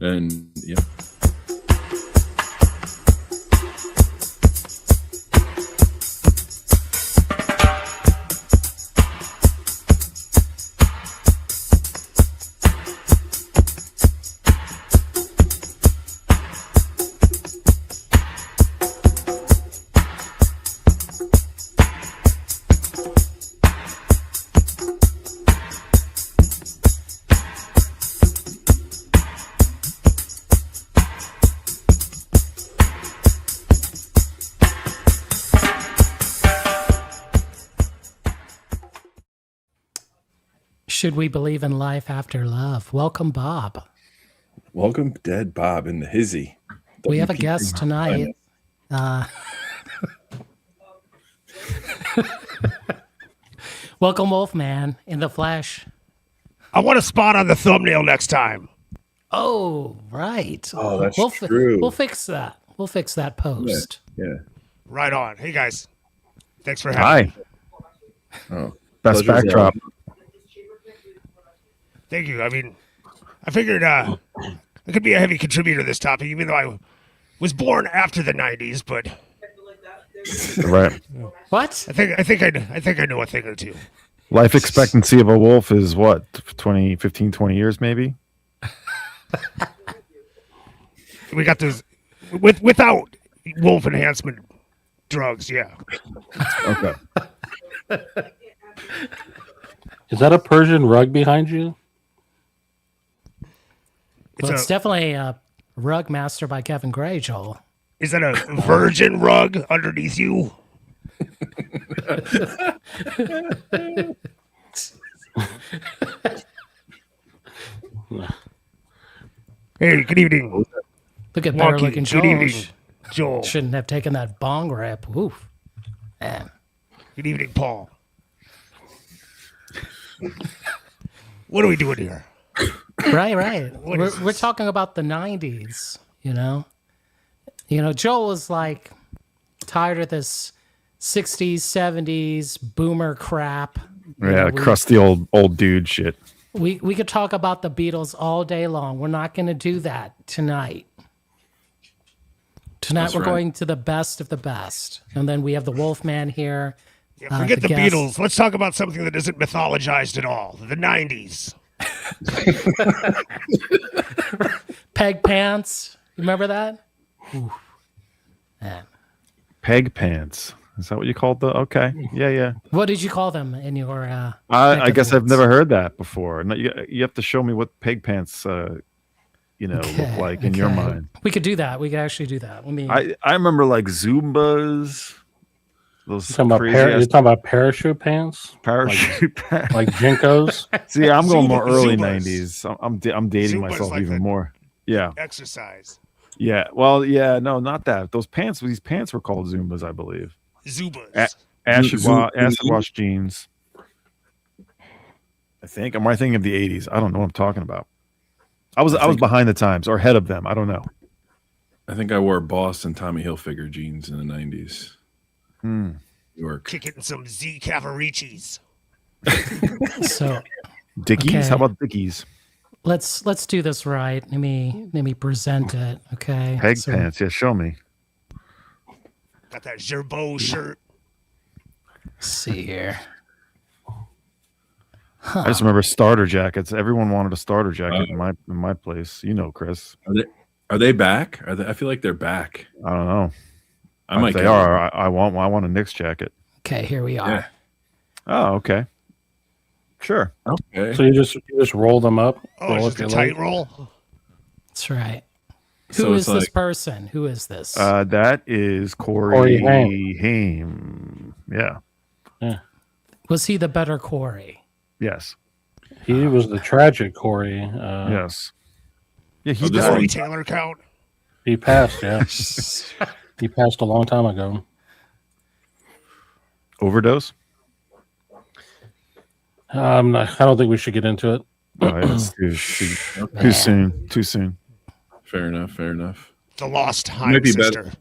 And yeah. Should we believe in life after love? Welcome, Bob. Welcome, Dead Bob in the hizzy. We have a guest tonight. Welcome, Wolfman in the flesh. I want a spot on the thumbnail next time. Oh, right. Oh, that's true. We'll fix that. We'll fix that post. Yeah. Right on. Hey, guys. Thanks for having me. Oh, best backdrop. Thank you. I mean, I figured I could be a heavy contributor to this topic, even though I was born after the 90s, but right. What? I think I know a thing or two. Life expectancy of a wolf is what? 15, 20 years maybe? We got those without wolf enhancement drugs, yeah. Okay. Is that a Persian rug behind you? It's definitely a Rug Master by Kevin Gray, Joel. Is that a virgin rug underneath you? Hey, good evening. Look at better looking Joel. Good evening, Joel. Shouldn't have taken that bong rip. Oof. Man. Good evening, Paul. What are we doing here? Right. We're talking about the 90s, you know? Joel was like tired of this 60s, 70s boomer crap. Yeah, crusty old dude shit. We could talk about the Beatles all day long. We're not going to do that tonight. Tonight we're going to the best of the best. And then we have the Wolfman here. Yeah, forget the Beatles. Let's talk about something that isn't mythologized at all. The 90s. Peg pants. You remember that? Ooh. Man. Peg pants. Is that what you called the? Okay. Yeah. What did you call them in your? I guess I've never heard that before. No, you have to show me what peg pants, look like in your mind. We could do that. We could actually do that. I remember like Zumbas. Those you're talking about parachute pants? Parachute pants. Like Jinkos? See, I'm going more early 90s. I'm dating myself like even more. Yeah. Exercise. Yeah. Well, yeah, no, not that. These pants were called Zumbas, I believe. Zubas. Acid wash jeans. I think. Am I thinking of the 80s? I don't know what I'm talking about. I was behind the times or ahead of them. I don't know. I think I wore Boss and Tommy Hilfiger jeans in the 90s. New York. Kicking some Z Cavaricis. So Dickies? Okay. How about Dickies? Let's do this right. Let me present it. Okay. Peg pants. Yeah, show me. Got that Gerbeau shirt. Let's see here. I just remember starter jackets. Everyone wanted a starter jacket in my place. You know, Chris. Are they back? I feel like they're back. I don't know. I might. They are. I want a Knicks jacket. Okay, here we are. Yeah. Oh, okay. Sure. Okay. So you just roll them up? Oh, it's just a tight roll? That's right. So Who is it's this person? Who is this? That is Corey Haim. Yeah. Was he the better Corey? Yes. He was the tragic Corey. Yes. Yeah, he Does died. Corey Taylor count? He passed, yeah. He passed a long time ago. Overdose? I don't think we should get into it. Oh, yeah, too soon. Too soon. Fair enough. The lost Might Heim be sister.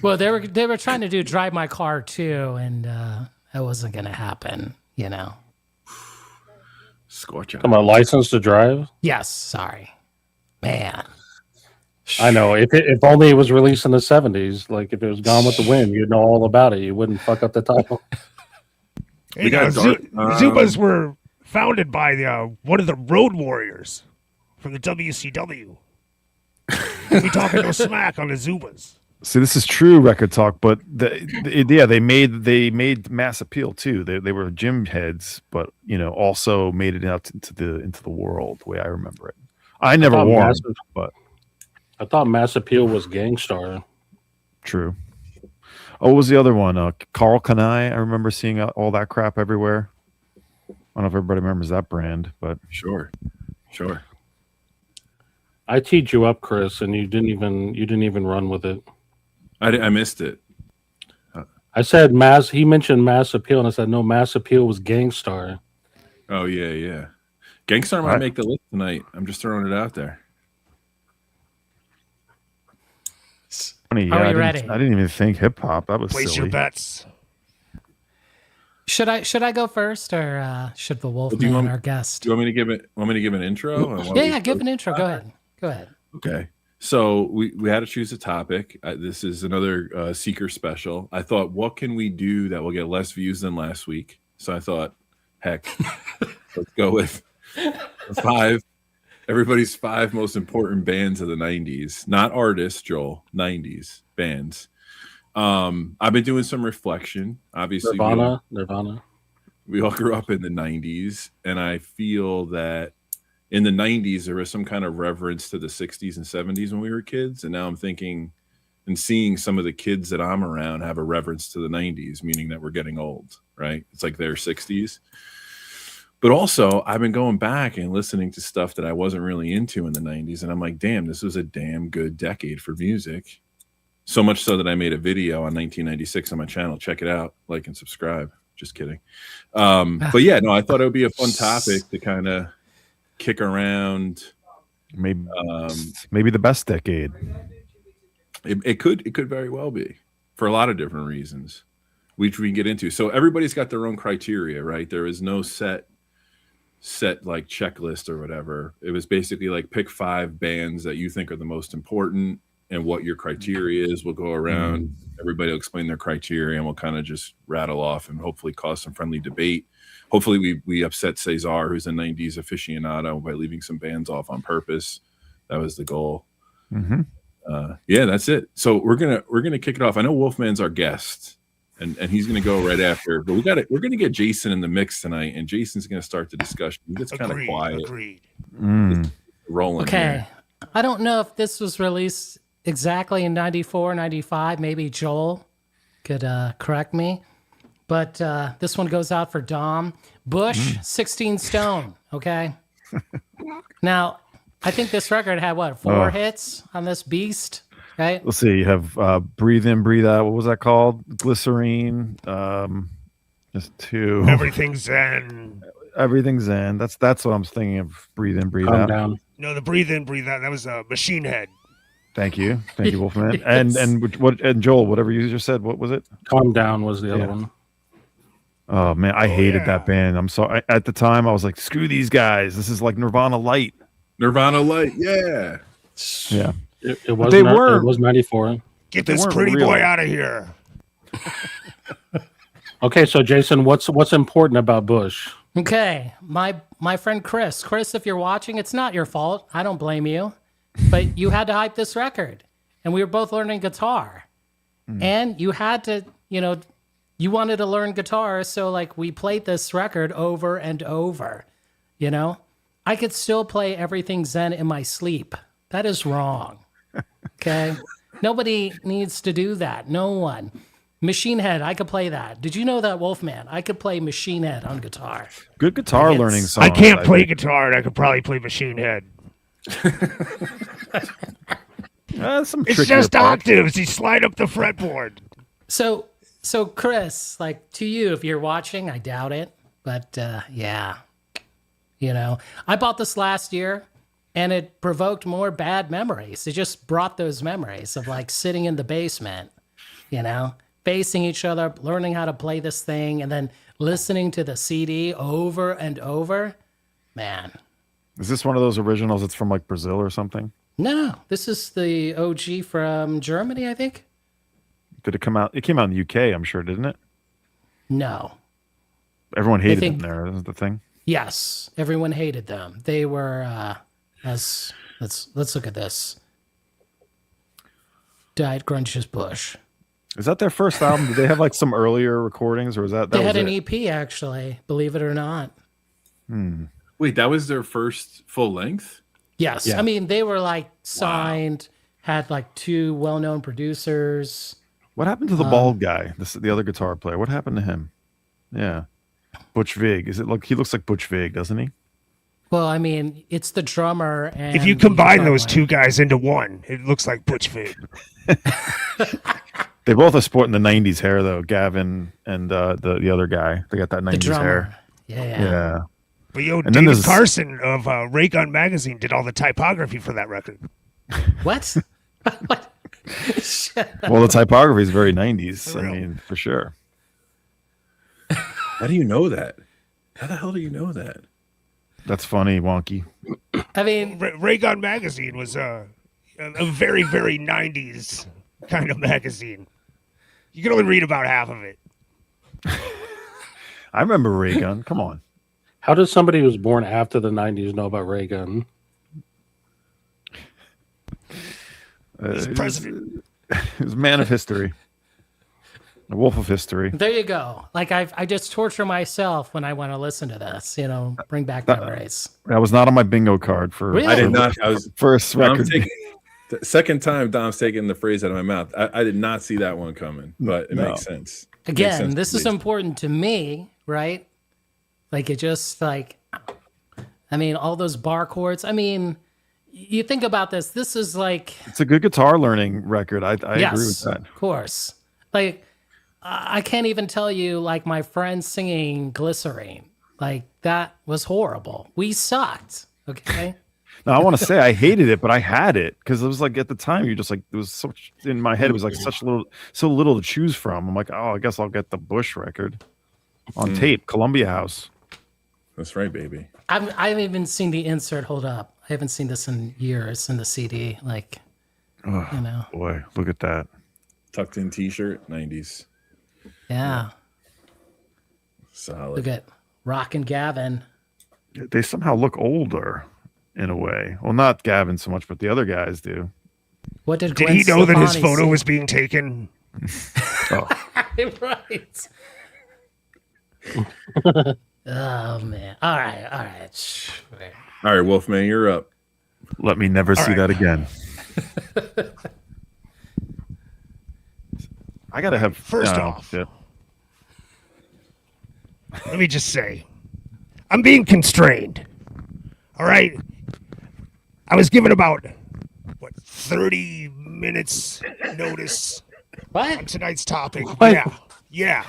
Well, they were trying to do Drive My Car too, and that wasn't going to happen. Scorch Talking about License to Drive. Yes, sorry, man. I know. If only it was released in the 70s, like if it was Gone with the Wind, you'd know all about it. You wouldn't fuck up the title. Hey, got dark- Zubas were founded by one of the Road Warriors from the WCW. We talking no smack on the Zubas. See, this is true record talk, but they made Mass Appeal too. They were gym heads, but also made it out into the world the way I remember it. I never wore them, but I thought Mass Appeal was Gangstar. true. Oh, what was the other one? Carl Kanai. I remember seeing all that crap everywhere. I don't know if everybody remembers that brand, but Sure. I teed you up, Chris, and you didn't even run with it. I missed it. I said he mentioned Mass Appeal, and I said no, Mass Appeal was Gangstar. Oh yeah. Gangstar might make the list tonight. I'm just throwing it out there. funny. Are Yeah, we ready? I didn't even think hip hop. That was Place silly. your bets. Should I go first, or should the do you Wolfman, want- our guest? Do you want me to give an intro? Or Yeah, give an intro. Go ahead. Okay. So we had to choose a topic. This is another Seeker special. I thought, what can we do that will get less views than last week? So I thought, heck, let's go with everybody's 5 most important bands of the 90s. Not artists, Joel, 90s bands. I've been doing some reflection. Obviously, Nirvana. we all grew up in the 90s, and I feel that in the 90s there was some kind of reverence to the 60s and 70s when we were kids, and now I'm thinking and seeing some of the kids that I'm around have a reverence to the 90s, meaning that we're getting old, right? It's like their 60s. But also, I've been going back and listening to stuff that I wasn't really into in the 90s, and I'm like, damn, this was a damn good decade for music. So much so that I made a video on 1996 on my channel. Check it out, like and subscribe. Just kidding. But yeah, no, I thought it would be a fun topic to kind of kick around. Maybe the best decade. It could very well be for a lot of different reasons, which we can get into. So everybody's got their own criteria, right? There is no set like checklist or whatever. It was basically like pick 5 bands that you think are the most important and what your criteria is. We'll go around, everybody will explain their criteria, and we'll kind of just rattle off and hopefully cause some friendly debate. Hopefully we upset Cesar, who's a 90s aficionado, by leaving some bands off on purpose. That was the goal. Mm-hmm. Yeah, that's it. So we're gonna kick it off. I know Wolfman's our guest, and he's gonna go right after. But we're gonna get Jason in the mix tonight, and Jason's gonna start the discussion. He gets kind of quiet. Agreed. Rolling. Okay. Here. I don't know if this was released exactly in 94, 95. Maybe Joel could correct me. But this one goes out for Dom. Bush, 16 Stone. Okay. Now, I think this record had, 4 hits on this beast, right? Let's see. You have Breathe In, Breathe Out. What was that called? Glycerine. Just 2. Everything's Zen. Everything's Zen. That's what I'm thinking of. Breathe In, Breathe Calm Out. down. No, the breathe in, breathe out. That was Machine Head. Thank you, Wolfman. Yes. And Joel, whatever you just said, what was it? Calm Down was the other one. Oh man, I hated yeah. that band. I'm sorry. At the time, I was like, screw these guys. This is like Nirvana light. Nirvana Light, yeah. Yeah. It was. they It weren't. was 94. Get They this weren't pretty real. boy out of here. Okay, so Jason, what's important about Bush? Okay. My friend Chris. Chris, if you're watching, it's not your fault. I don't blame you. But you had to hype this record. And we were both learning guitar. And you had to, you wanted to learn guitar. So, we played this record over and over, I could still play Everything Zen in my sleep. That is wrong. Okay? Nobody needs to do that. No one. Machine Head, I could play that. Did you know that, Wolfman? I could play Machine Head on guitar. Good guitar It's- learning song. I can't play guitar, and I could probably play Machine Head. Some It's trickier just parts. octaves. You slide up the fretboard. So Chris, to you, if you're watching, I doubt it, but yeah, I bought this last year, and it provoked more bad memories. It just brought those memories of sitting in the basement, facing each other, learning how to play this thing, and then listening to the CD over and over. man. Is this one of those originals that's from like Brazil or something? No, this is the OG from Germany, I think. Did it come out? It came out in the UK, I'm sure, didn't it? No. Everyone hated think- them there. Isn't the thing? Yes, everyone hated them. They were let's look at this. Died Grunge's Bush. Is that their first album? Did they have like some earlier recordings, or was that They had was an it? EP actually, believe it or not. Wait, that was their first full length? Yes. Yeah. I mean, they were like signed, had like 2 well-known producers. What happened to the bald guy? The other guitar player. What happened to him? Yeah, Butch Vig. Is it like he looks like Butch Vig, doesn't he? Well, I mean, it's the drummer and If you the combine guitar those player. 2 guys into one, it looks like Butch Vig. They both are sporting the '90s hair though. Gavin and the other guy. They got that the '90s drummer. hair. Yeah. Yeah. But yo, then David there's- Carson of Ray Gun Magazine did all the typography for that record. What? What? Well, the typography is very '90s. For I real. mean, for sure. How do you know that? How the hell do you know that? That's funny, wonky. I mean, Ray Gun Magazine was a very, very 90s kind of magazine. You can only read about half of it. I remember Ray Gun. Come on. How does somebody who was born after the 90s know about Ray Gun? He's president. He was a man of history, a wolf of history. there you go. Like I just torture myself when I want to listen to this. Bring back memories. That was not on my bingo card for Really? I did not. I was first Dom's record. taking, the second time Dom's taking the phrase out of my mouth. I did not see that one coming, but it No. makes sense. Makes Again, sense this to is me. important to me, right? Like it just like, I mean, all those bar chords. I mean, you think about this. This is like, It's a good guitar learning record. I yes, agree with that. of course. Like, I can't even tell you like my friends singing Glycerine. Like that was horrible. We sucked. Okay. Now I want to say I hated it, but I had it because it was like at the time you just like it was so in my head. It was like so little to choose from. I'm like, oh, I guess I'll get the Bush record on tape, Columbia House. That's right, baby. I haven't even seen the insert. Hold up. I haven't seen this in years in the CD. Like, Boy, look at that. Tucked in T-shirt, 90s. yeah. Solid. Look at Rockin' Gavin. They somehow look older in a way. Well, not Gavin so much, but the other guys do. What did Did Gwen he know that his Stefani photo sing? was being taken? Oh, Right. Oh man. All right. Shh. All right, Wolfman, you're up. let me never see right. that again. I gotta have First no, off, shit. let me just say, I'm being constrained. All right? I was given about, 30 minutes notice on What? tonight's topic. What? Yeah.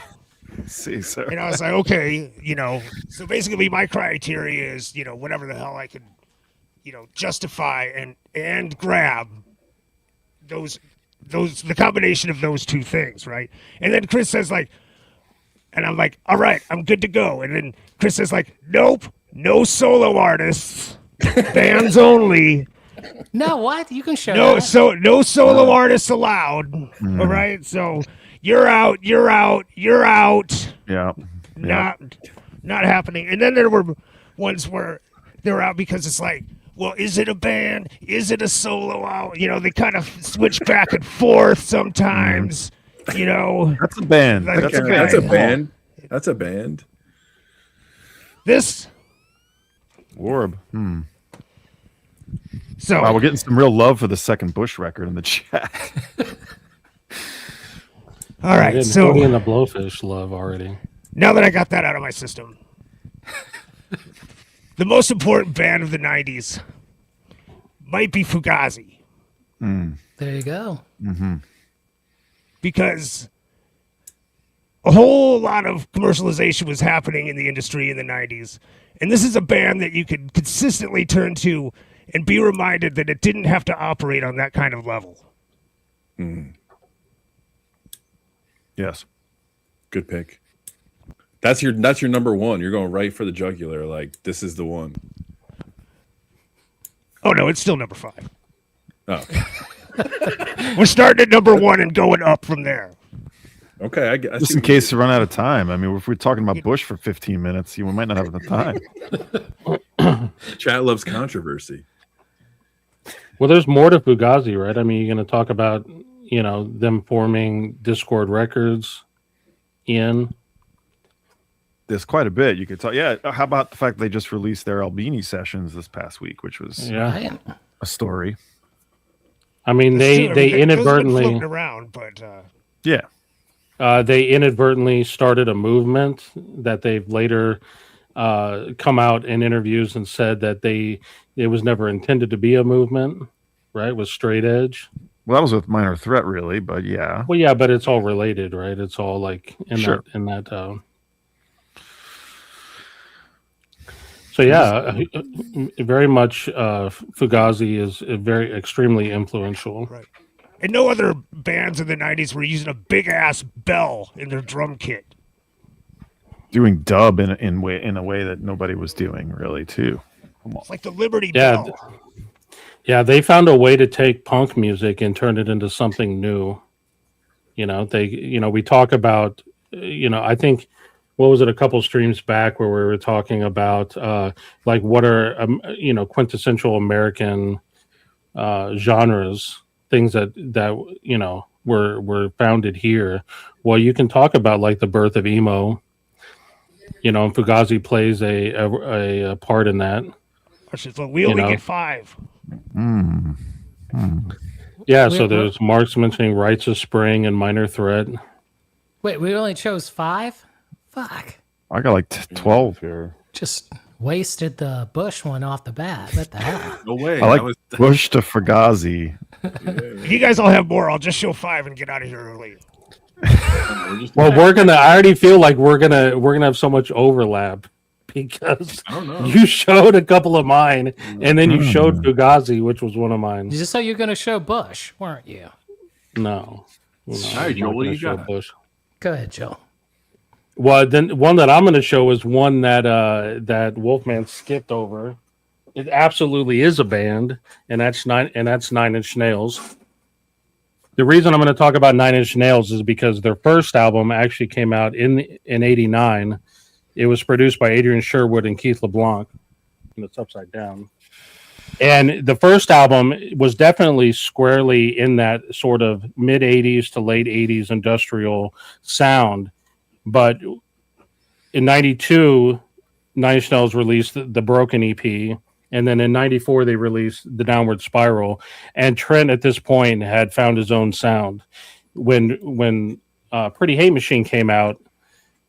See, sir. And I was like, okay, so basically my criteria is, whatever the hell I can, justify and grab the combination of those two things, right? And then Chris says like, and I'm like, all right, I'm good to go. And then Chris says like, nope, no solo artists, bands only. No, what? You can show No, that. so no solo artists allowed. All right, so you're out. Yeah. Not happening. And then there were ones where they're out because it's like, well, is it a band? Is it a solo out? They kind of switch back and forth sometimes. That's a band. Like, That's a okay. band. That's a band. That's a band. This. Orb. So Wow, we're getting some real love for the second Bush record in the chat. all I right. didn't So put in the Blowfish love already. now that I got that out of my system, the most important band of the '90s might be Fugazi. There you go. Because a whole lot of commercialization was happening in the industry in the 90s. And this is a band that you could consistently turn to and be reminded that it didn't have to operate on that kind of level. Yes. Good pick. That's your number one. You're going right for the jugular. Like, this is the one. Oh no, it's still number 5. Oh, We're starting at number 1 and going up from there. okay. I Just see in what you case did. you run out of time. I mean, if we're talking about Bush for 15 minutes, we might not have enough time. Chat loves controversy. Well, there's more to Fugazi, right? I mean, you're going to talk about, them forming Discord Records in. There's quite a bit you could talk. Yeah, how about the fact they just released their Albini sessions this past week, which was Right? a story. I mean, Those have been inadvertently floating around, but Yeah, they inadvertently started a movement that they've later come out in interviews and said that it was never intended to be a movement, right? With straight edge. well, that was with Minor Threat, really, but yeah. Well, yeah, but it's all related, right? It's all like Sure. So yeah, very much Fugazi is very extremely influential. right. And no other bands in the 90s were using a big ass bell in their drum kit. Doing dub in a way that nobody was doing, really, too. It's like the Liberty Yeah, Bell. yeah, they found a way to take punk music and turn it into something new. We talk about, I think, what was it, a couple streams back where we were talking about like what are quintessential American genres, things that were founded here. Well, you can talk about like the birth of emo, and Fugazi plays a part in that. We only get 5. Yeah, so there's Mark's mentioning Rites of Spring and Minor Threat. Wait, we only chose 5? Fuck. I got like 12 here. Just wasted the Bush one off the bat. What the hell? No way. I like That was- Bush to Fugazi. If you guys all have more, I'll just show 5 and get out of here early. Well, I already feel like we're gonna have so much overlap because I don't know. you showed a couple of mine and then you showed Fugazi, which was one of mine. Just so you're going to show Bush, weren't you? No. All right, Joel, what do you got? Bush. Go ahead, Joe. Well, then one that I'm going to show is one that Wolfman skipped over. It absolutely is a band, and that's Nine Inch Nails. The reason I'm going to talk about Nine Inch Nails is because their first album actually came out in '89. It was produced by Adrian Sherwood and Keith LeBlanc, and it's upside down. And the first album was definitely squarely in that sort of mid '80s to late '80s industrial sound. But in '92, Nine Inch Nails released the Broken EP, and then in '94 they released the Downward Spiral. And Trent at this point had found his own sound. When Pretty Hate Machine came out,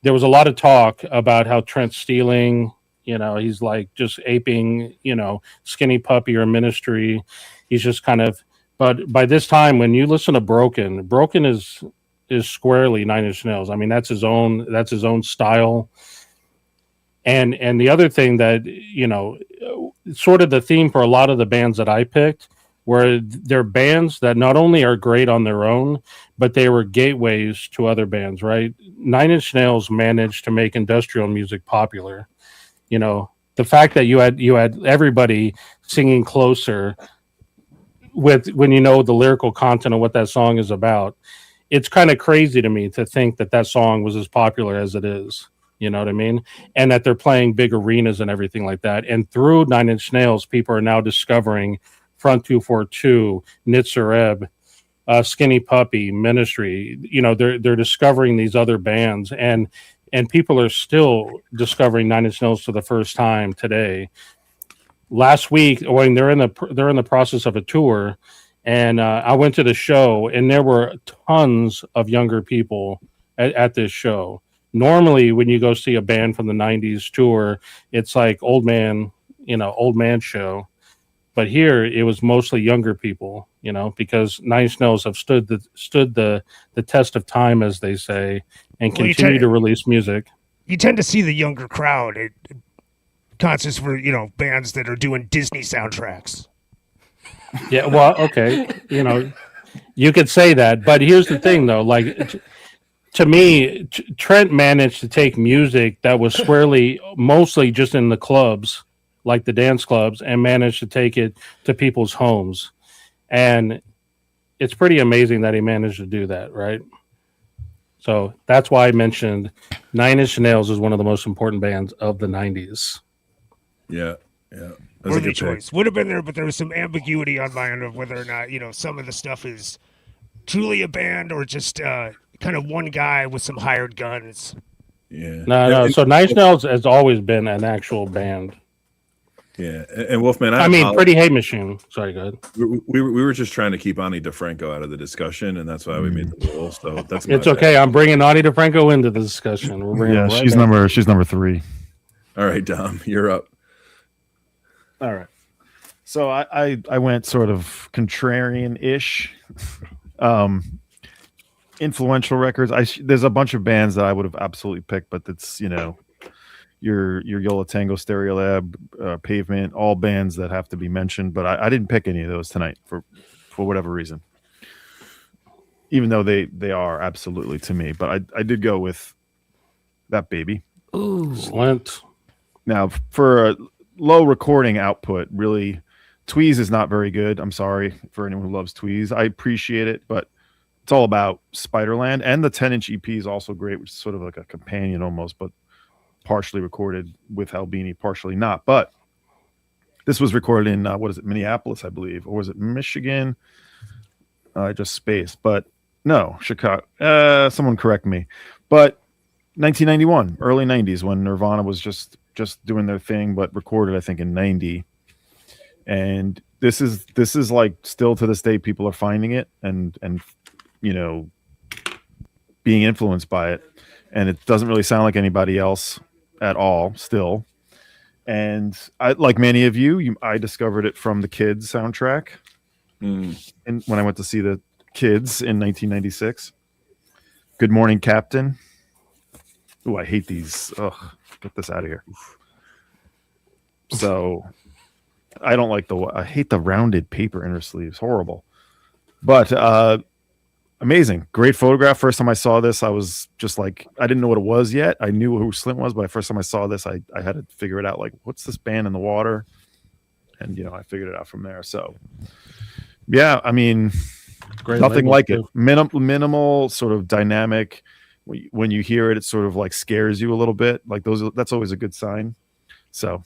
there was a lot of talk about how Trent's stealing. He's like just aping, Skinny Puppy or Ministry. He's just kind of. But by this time, when you listen to Broken is squarely Nine Inch Nails. I mean, that's his own style. And the other thing that, sort of the theme for a lot of the bands that I picked were they're bands that not only are great on their own, but they were gateways to other bands, right? Nine Inch Nails managed to make industrial music popular. The fact that you had everybody singing Closer when the lyrical content of what that song is about, it's kind of crazy to me to think that song was as popular as it is. You know what I mean? And that they're playing big arenas and everything like that. And through Nine Inch Nails, people are now discovering Front 242, Nitzareb, Skinny Puppy, Ministry. They're discovering these other bands, and people are still discovering Nine Inch Nails for the first time today. Last week, when they're in the process of a tour. And I went to the show, and there were tons of younger people at this show. Normally, when you go see a band from the '90s tour, it's like old man show. But here, it was mostly younger people, because Nine Inch Nails have stood the test of time, as they say, and continue to release music. You tend to see the younger crowd at concerts for bands that are doing Disney soundtracks. Yeah, well, okay, you could say that, but here's the thing, though. Like, to me, Trent managed to take music that was squarely, mostly just in the clubs, like the dance clubs, and managed to take it to people's homes. And it's pretty amazing that he managed to do that, right? So that's why I mentioned Nine Inch Nails is one of the most important bands of the 90s. Yeah. That's a Worthy good pick. choice. Would have been there, but there was some ambiguity on my end of whether or not, some of the stuff is truly a band or just kind of one guy with some hired guns. Yeah. No. So Nine Inch Nails has always been an actual band. Yeah. And Wolfman, I mean, Pretty Hate Machine. Sorry, go ahead. We were just trying to keep Ani DeFranco out of the discussion, and that's why we made the rule. So that's It's okay. I'm bringing Ani DeFranco into the discussion. We're bringing her right she's back. number 3. All right, Dom, you're up. All right. So I went sort of contrarian-ish. Influential records. There's a bunch of bands that I would have absolutely picked, but it's your Yola Tango, Stereolab, Pavement, all bands that have to be mentioned. But I didn't pick any of those tonight for whatever reason, even though they are absolutely to me. But I did go with That Baby. Ooh. Excellent. Now for a low recording output, really, Tweez is not very good. I'm sorry for anyone who loves Tweez. I appreciate it, but it's all about Spiderland, and the 10-inch EP is also great, which is sort of like a companion almost, but partially recorded with Albini, partially not. But this was recorded in Minneapolis, I believe, or was it Michigan? I just spaced, but no, Chicago. Someone correct me. But 1991, early 90s, when Nirvana was just doing their thing, but recorded, I think, in 90. And this is like still to this day, people are finding it and being influenced by it. And it doesn't really sound like anybody else at all still. And I, like many of you, I discovered it from the Kids soundtrack. And when I went to see the Kids in 1996. Good Morning, Captain. Oh, I hate these. Ugh, get this out of here. So I don't like I hate the rounded paper inner sleeves. Horrible. But amazing. Great photograph. First time I saw this, I was just like, I didn't know what it was yet. I knew who Slint was, but the first time I saw this, I had to figure it out. Like, what's this band in the water? And, I figured it out from there. So, yeah, I mean, Great nothing label, like too. it. Minimal, sort of dynamic. When you hear it, it sort of like scares you a little bit. Like that's always a good sign. So,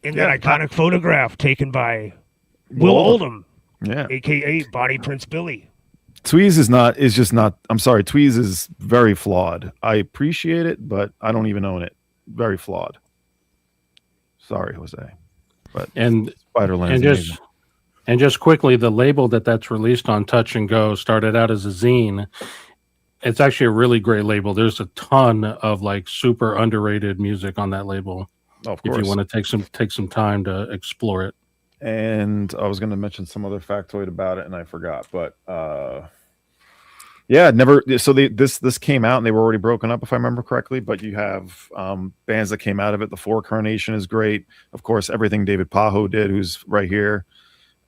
And that iconic photograph taken by Will Oldham, yeah, aka Body Prince Billy. Tweez is just not. I'm sorry, Tweez is very flawed. I appreciate it, but I don't even own it. Very flawed. Sorry, Jose. But And Spiderland. and just quickly, the label that's released on Touch and Go started out as a zine. It's actually a really great label. There's a ton of like super underrated music on that label. Oh, of if course. you want to take some time to explore it. And I was going to mention some other factoid about it, and I forgot. But yeah, never. So this came out, and they were already broken up, if I remember correctly. But you have bands that came out of it. The Four Carnation is great, of course. Everything David Pajo did, who's right here.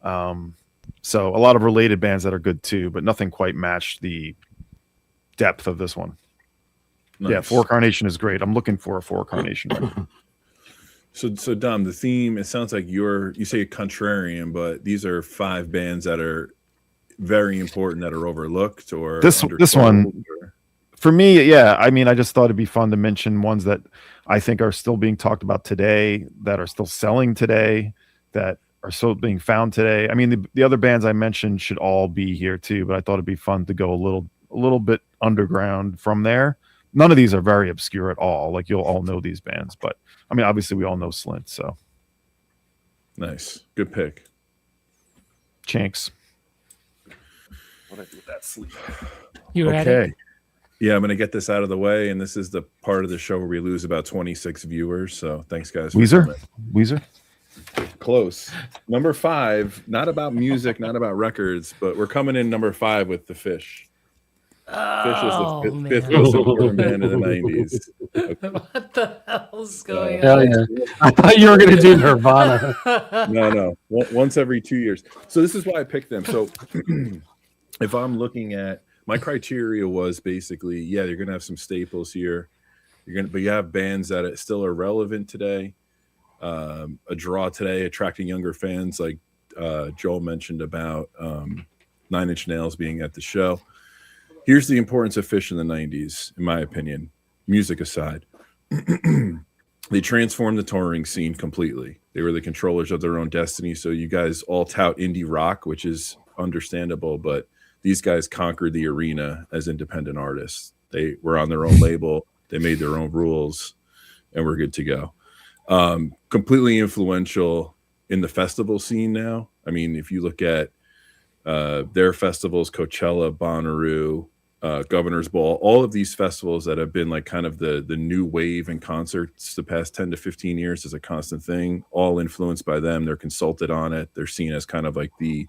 So a lot of related bands that are good too, but nothing quite matched the depth of this one. Nice. Yeah, Four Carnation is great. I'm looking for a Four Carnation record. So Dom, the theme, it sounds like you say contrarian, but these are 5 bands that are very important that are overlooked or this one for me. Yeah, I mean, I just thought it'd be fun to mention ones that I think are still being talked about today, that are still selling today, that are still being found today. I mean, the other bands I mentioned should all be here too, but I thought it'd be fun to go a little bit underground from there. None of these are very obscure at all. Like, you'll all know these bands, but I mean, obviously we all know Slint. So nice, good pick. Chanks. What I do with that sleep? You ready? Okay. Yeah, I'm gonna get this out of the way, and this is the part of the show where we lose about 26 viewers. So thanks, guys. Weezer. Close. Number 5. Not about music, not about records, but we're coming in number 5 with The Fish. Fish was the fifth most important band in the 90s. Okay. What the hell's going on? Hell yeah. I thought you were going to do Nirvana. No. Once every 2 years. So this is why I picked them. So if I'm looking at my criteria was basically, yeah, you're going to have some staples here. But you have bands that still are relevant today. a draw today, attracting younger fans, like Joel mentioned about 9 Inch Nails being at the show. Here's the importance of Phish in the 90s, in my opinion, music aside. They transformed the touring scene completely. They were the controllers of their own destiny. So you guys all tout indie rock, which is understandable, but these guys conquered the arena as independent artists. They were on their own label. They made their own rules, and we're good to go. Completely influential in the festival scene now. I mean, if you look at their festivals, Coachella, Bonnaroo, Governor's Ball, all of these festivals that have been like kind of the new wave in concerts the past 10 to 15 years is a constant thing, all influenced by them. They're consulted on it. They're seen as kind of like the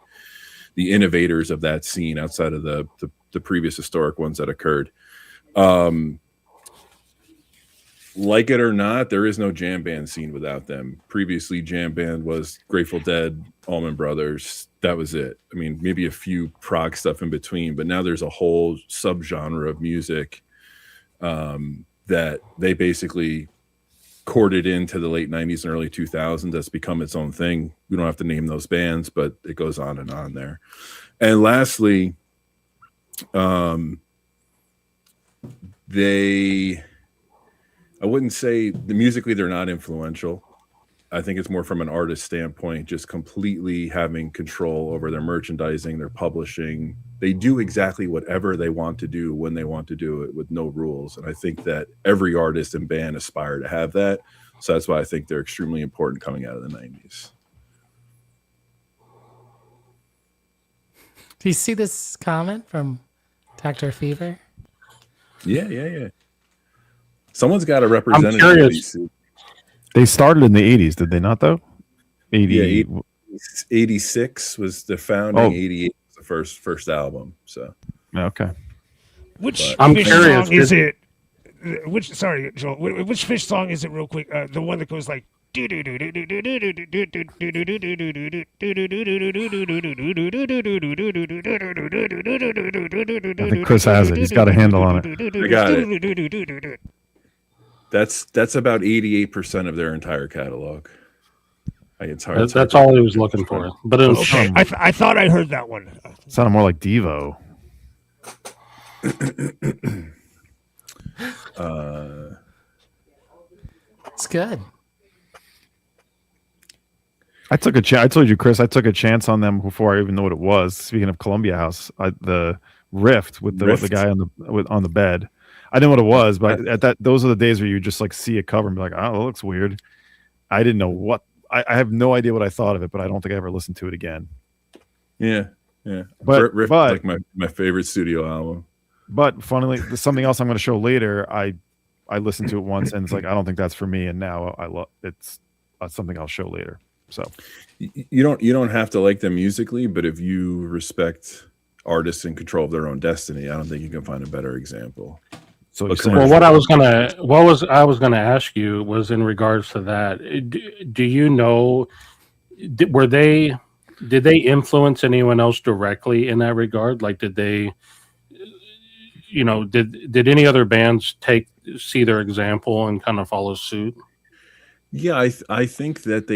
innovators of that scene outside of the previous historic ones that occurred. Like it or not, there is no jam band scene without them. Previously, jam band was Grateful Dead, Allman Brothers. That was it. I mean, maybe a few prog stuff in between, but now there's a whole subgenre of music that they basically courted into the late 90s and early 2000s. That's become its own thing. We don't have to name those bands, but it goes on and on there. And lastly, I wouldn't say musically they're not influential. I think it's more from an artist standpoint, just completely having control over their merchandising, their publishing. They do exactly whatever they want to do when they want to do it with no rules. And I think that every artist and band aspire to have that. So that's why I think they're extremely important coming out of the 90s. Do you see this comment from Dr. Fever? Yeah. Someone's got to represent it. They started in the 80s, did they not, though? 86 was the founding. 88 was the first album. So okay. Which I'm Phish curious, song is it? Sorry, Joel. Which Phish song is it, real quick? The one that goes like. I think Chris has it. He's got a handle on it. I got it. That's about 88% of their entire catalog. That's all he was looking for. But it was okay. I thought I heard that one. It sounded more like Devo. It's good. I took a chance. I told you, Chris, I took a chance on them before I even knew what it was. Speaking of Columbia House, the Rift with the guy on the bed. I didn't know what it was, but those are the days where you just like see a cover and be like, oh, that looks weird. I didn't know what. I have no idea what I thought of it, but I don't think I ever listened to it again. Yeah. But Rift is like my favorite studio album. But funnily, there's something else I'm going to show later. I listened to it once and it's like I don't think that's for me, and now I love it's something I'll show later. So you don't have to like them musically, but if you respect artists in control of their own destiny, I don't think you can find a better example. So what I was gonna ask you was in regards to that. Do you know? Did they influence anyone else directly in that regard? Like, did they? Did any other bands see their example and kind of follow suit? Yeah, I think that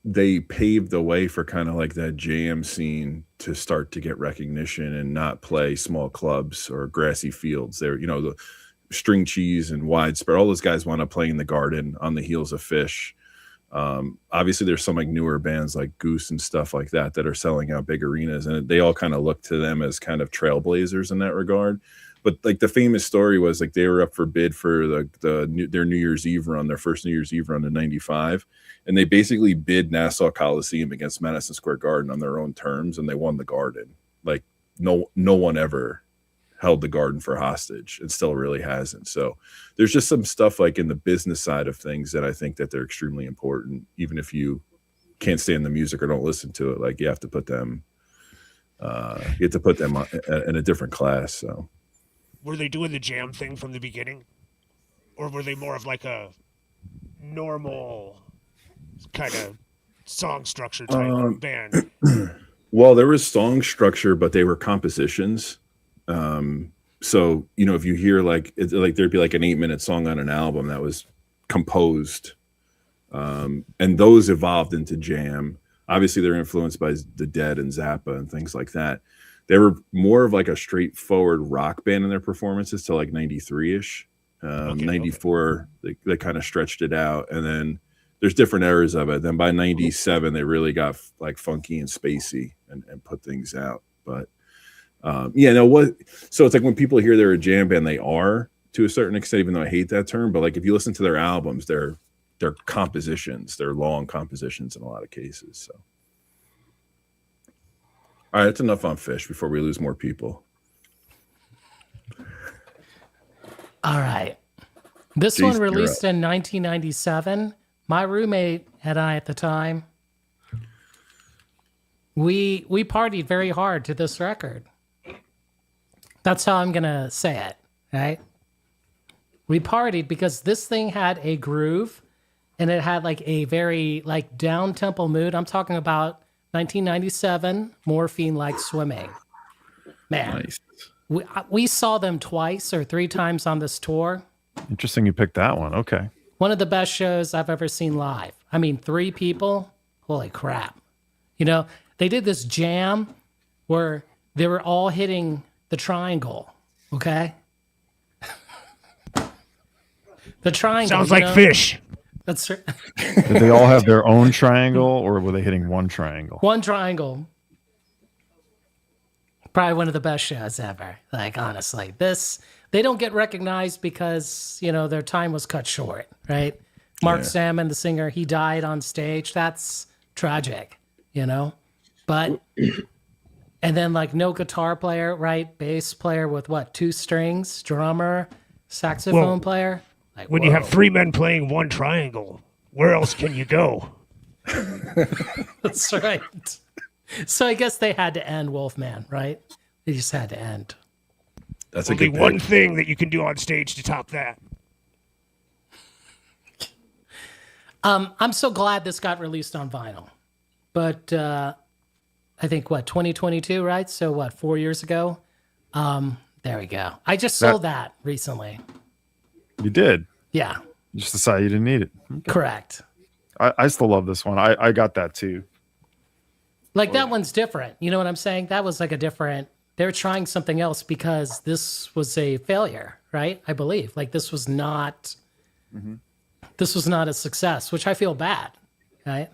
they paved the way for kind of like that jam scene to start to get recognition and not play small clubs or grassy fields. There, the String Cheese and Widespread, all those guys wound up playing in the Garden on the heels of Phish. Obviously, there's some like newer bands like Goose and stuff like that are selling out big arenas, and they all kind of look to them as kind of trailblazers in that regard. But like the famous story was like they were up for bid for their New Year's Eve run, their first New Year's Eve run in '95, and they basically bid Nassau Coliseum against Madison Square Garden on their own terms, and they won the Garden. Like no one ever held the Garden for hostage, and still really hasn't. So there's just some stuff like in the business side of things that I think that they're extremely important, even if you can't stand the music or don't listen to it. Like you have to put them in a different class. So. Were they doing the jam thing from the beginning? Or were they more of like a normal kind of song structure type band? Well, there was song structure, but they were compositions. So, if you hear like there'd be like an 8-minute song on an album that was composed And those evolved into jam. Obviously, they're influenced by the Dead and Zappa and things like that. They were more of like a straightforward rock band in their performances till like 93-ish. 94, they kind of stretched it out. And then there's different eras of it. Then by 97, they really got like funky and spacey and put things out. But so it's like when people hear they're a jam band, they are to a certain extent, even though I hate that term. But like if you listen to their albums, they're compositions, they're long compositions in a lot of cases. So, all right, that's enough on Fish before we lose more people. All right. This Jason, one released in 1997. My roommate and I at the time, we partied very hard to this record. That's how I'm going to say it, right? We partied because this thing had a groove and it had like a very like down tempo mood. I'm talking about 1997 Morphine Like Swimming. Man, Nice. we saw them twice or three times on this tour. Interesting you picked that one. Okay. One of the best shows I've ever seen live. I mean, 3 people, holy crap. You know, they did this jam where they were all hitting the triangle, okay? The triangle. Sounds like Fish. That's right. Did they all have their own triangle, or were they hitting one triangle? One triangle. Probably one of the best shows ever. Like, honestly, they don't get recognized because, you know, their time was cut short, right? Mark Salmon, the singer, he died on stage. That's tragic, you know? But, and then like no guitar player, right? Bass player with what? 2 strings, drummer, saxophone player. Like, When you have 3 men playing one triangle, where else can you go? That's right. So I guess they had to end Wolfman, right? They just had to end. That's a Only good one pick. thing that you can do on stage to top that. I'm so glad this got released on vinyl. But I think, 2022, right? So 4 years ago? There we go. I just sold that recently. You did. Yeah, You just decided you didn't need it. correct. I still love this one. I got that too. Like that one's different. You know what I'm saying? That was like a different, they're trying something else because this was a failure, right? I believe. Like this was not a success, which I feel bad, right?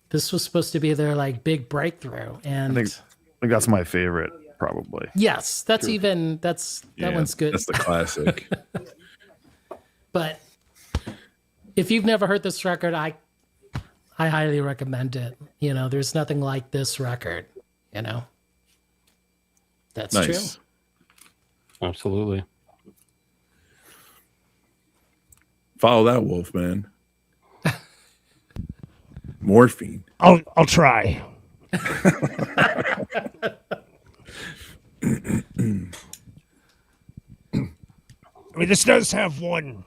This was supposed to be their like big breakthrough. And I think that's my favorite, probably. yes, that one's good. That's the classic. But if you've never heard this record, I highly recommend it. You know, there's nothing like this record, you know? That's Nice. true. Absolutely. Follow that wolf, man. Morphine. I'll try. I mean, this does have one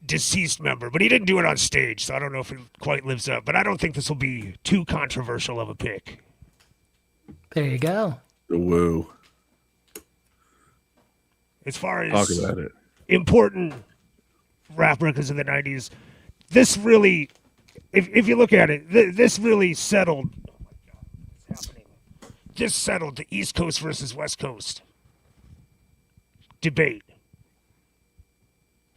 deceased member, but he didn't do it on stage, so I don't know if it quite lives up. But I don't think this will be too controversial of a pick. There you go. The woo. As far Talk as about it. important rap records in the 90s, this really, if you look at it, this really settled. What's happening? This settled the East Coast versus West Coast debate.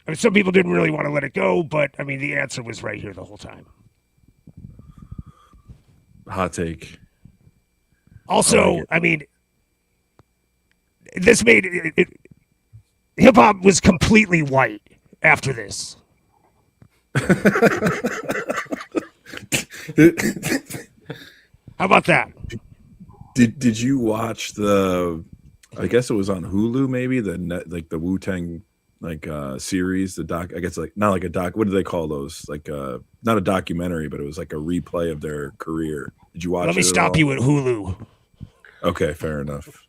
I mean, some people didn't really want to let it go, but I mean, the answer was right here the whole time. Hot take. Also, I mean, this made it hip hop was completely white after this. How about that? Did you watch the? I guess it was on Hulu, maybe the Wu-Tang series, the doc. I guess like not like a doc. What do they call those? Like not a documentary, but it was like a replay of their career. Did you watch it? Let me stop you at Hulu. Okay, fair enough.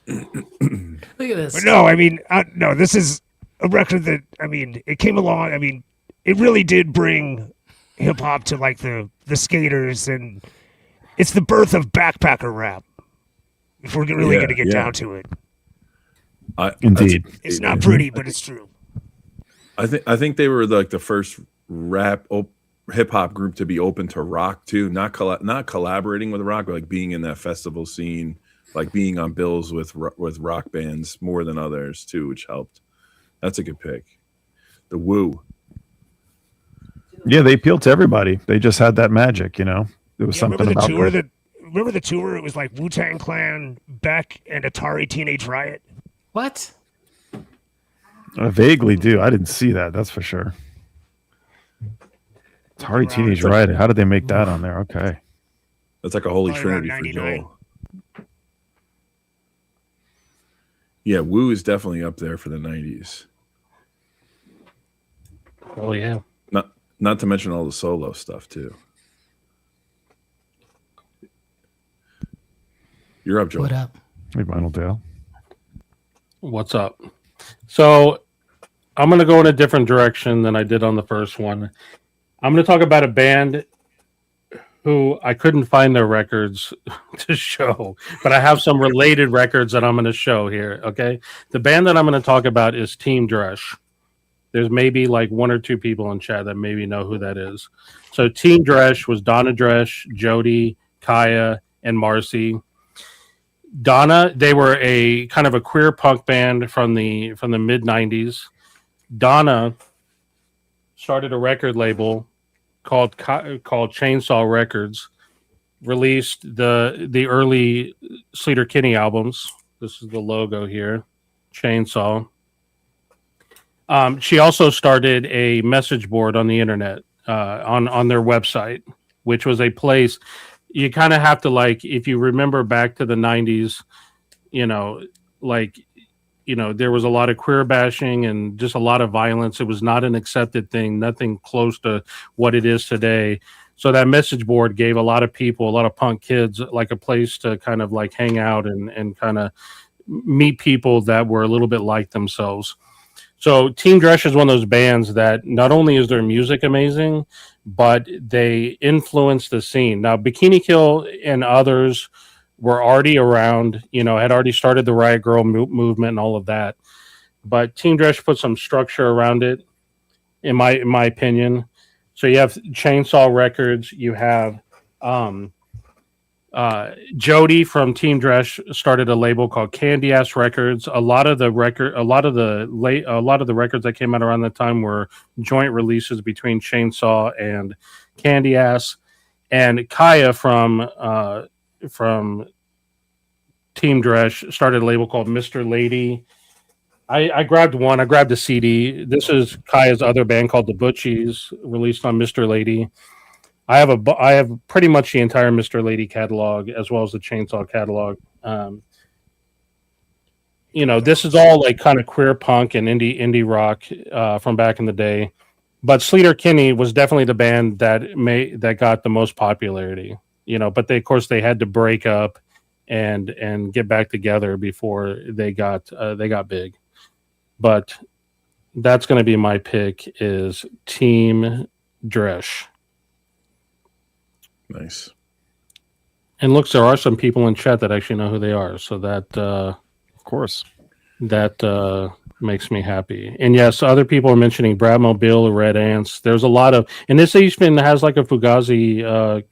Look at this. But no, I mean, no, this is a record that, I mean, it came along. I mean, it really did bring hip hop to like the skaters, and it's the birth of backpacker rap. If we're really going to get down to it, Indeed. it's not pretty, but it's true. I think they were like the first hip hop group to be open to rock too, not collaborating with rock, but like being in that festival scene, like being on bills with rock bands more than others too, which helped. That's a good pick. The Woo. Yeah, they appealed to everybody. They just had that magic, you know. There was something about them. Remember the tour? It was like Wu-Tang Clan, Beck, and Atari Teenage Riot. What? I vaguely do. I didn't see that. That's for sure. Atari Teenage Riot. How did they make that on there? Okay. That's like a holy Probably trinity for 99. Joel. Yeah, Woo is definitely up there for the 90s. Oh yeah. Not to mention all the solo stuff too. You're up, Joel. What up? Hey, Vinyl Dale. What's up? So I'm going to go in a different direction than I did on the first one. I'm going to talk about a band who I couldn't find their records to show, but I have some related records that I'm going to show here. Okay. The band that I'm going to talk about is Team Dresch. There's maybe like one or two people in chat that maybe know who that is. So Team Dresch was Donna Dresch, Jody, Kaya, and Marcy. Donna, they were a kind of a queer punk band from the mid 90s. Donna started a record label called Chainsaw Records, released the early Sleater Kinney albums. This is the logo here, Chainsaw. She also started a message board on the internet, on their website, which was a place you kind of have to, like, if you remember back to the 90s, there was a lot of queer bashing and just a lot of violence. It was not an accepted thing, nothing close to what it is today. So that message board gave a lot of people, a lot of punk kids, like a place to kind of like hang out and kind of meet people that were a little bit like themselves. So Team Dresch is one of those bands that not only is their music amazing, but they influence the scene. Now, Bikini Kill and others were already around, had already started the Riot Girl movement and all of that. But Team Dresch put some structure around it, in my opinion. So you have Chainsaw Records, you have Jody from Team Dresch started a label called Candy Ass Records. A lot of the records that came out around that time were joint releases between Chainsaw and Candy Ass. And Kaya from Team Dresch started a label called Mr. Lady. I grabbed one. I grabbed a CD. This is Kaya's other band called the Butchies, released on Mr. Lady. I have pretty much the entire Mr. Lady catalog as well as the Chainsaw catalog. This is all like kind of queer punk and indie rock from back in the day. But Sleater Kinney was definitely the band that got the most popularity. But they had to break up and get back together before they got big. But that's going to be my pick is Team Dresch. Nice. And looks, there are some people in chat that actually know who they are. So that, of course, that makes me happy. And yes, other people are mentioning Bradmobile or Red Ants. There's a lot of, and this even has like a Fugazi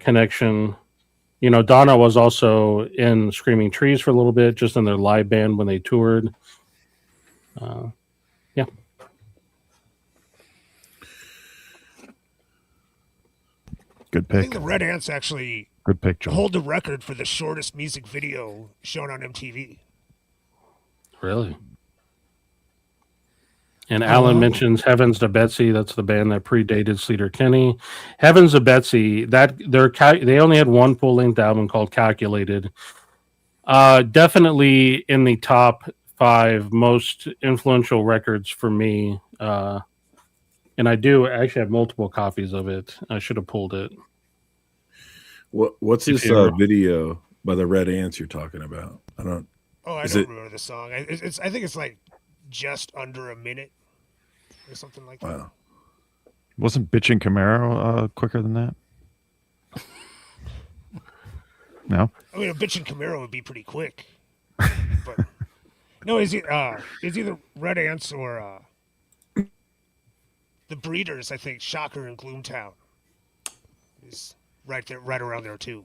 connection. Donna was also in Screaming Trees for a little bit, just in their live band when they toured. Yeah. Good I think pick. the Red Ants actually Good pick, Joel. hold the record for the shortest music video shown on MTV. Really? And Alan mentions Heavens to Betsy. That's the band that predated Sleater Kinney. Heavens to Betsy. They only had one full-length album called Calculated. Definitely in the top 5 most influential records for me. And I do actually have multiple copies of it. I should have pulled it. What's this video by the Red Ants you're talking about? I don't remember the song. I think it's like just under a minute or something like that. Wow. Wasn't Bitchin' Camaro quicker than that? No? I mean, a Bitchin' Camaro would be pretty quick. But No, it's either Red Ants or the Breeders. I think Shocker and Gloomtown is right there, right around there too.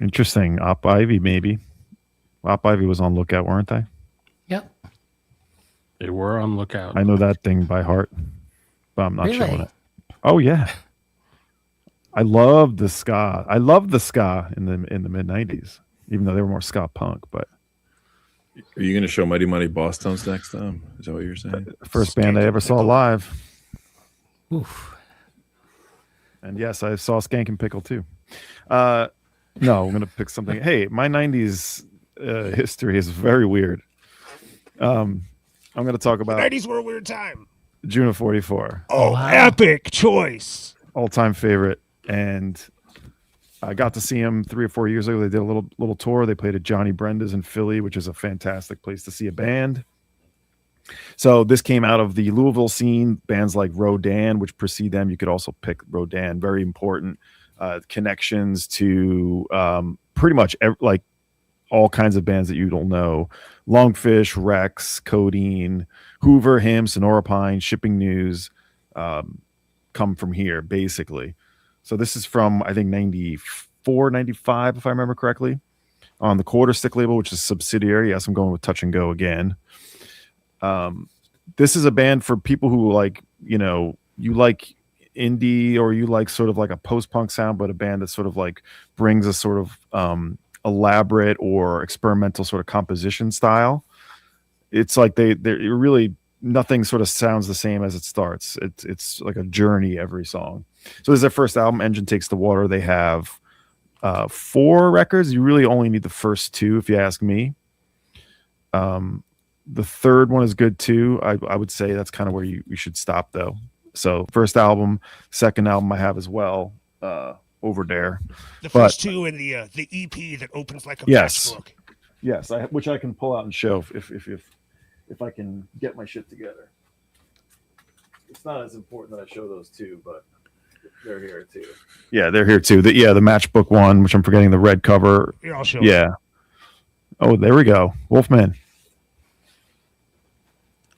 Interesting. Op Ivy, maybe. Op Ivy was on lookout, weren't they? Yep. They were on lookout. I know that thing by heart, but I'm not Really? showing it. Oh yeah. I love the ska. I loved the ska in the mid '90s, even though they were more ska punk. But Are you going to show Mighty Mighty Boss Tones next time? Is that what you're saying? the first band I ever saw live. Oof. And yes, I saw Skank and Pickle too. No, I'm going to pick something. Hey, my '90s history is very weird. I'm going to talk The about 90s were a weird time. June of '44. Oh, Wow. epic choice. All-time favorite. And I got to see them 3 or 4 years ago. They did a little tour. They played at Johnny Brenda's in Philly, which is a fantastic place to see a band. So this came out of the Louisville scene. Bands like Rodan, which precede them. You could also pick Rodan. Very important connections to pretty much like all kinds of bands that you don't know. Longfish, Rex, Codeine, Hoover, Him, Sonora Pine, Shipping News come from here, basically. So this is from, I think, 94, 95, if I remember correctly, on the Quarter Stick label, which is a subsidiary. Yes, I'm going with Touch and Go again. This is a band for people who like, you like indie or you like sort of like a post-punk sound, but a band that sort of like brings a sort of elaborate or experimental sort of composition style. It's like they're really, nothing sort of sounds the same as it starts. It's like a journey every song. So this is their first album, Engine Takes the Water. They have 4 records. You really only need the first 2, if you ask me. The third one is good too. I would say that's kind of where you should stop though. So first album, second album I have as well, Over There. The first 2 and the EP that opens like a matchbook. Yes, which I can pull out and show if I can get my shit together. It's not as important that I show those 2, but they're here too. Yeah, they're here too. The matchbook one, which I'm forgetting the red cover. Here, I'll show you. Oh, there we go. Wolfman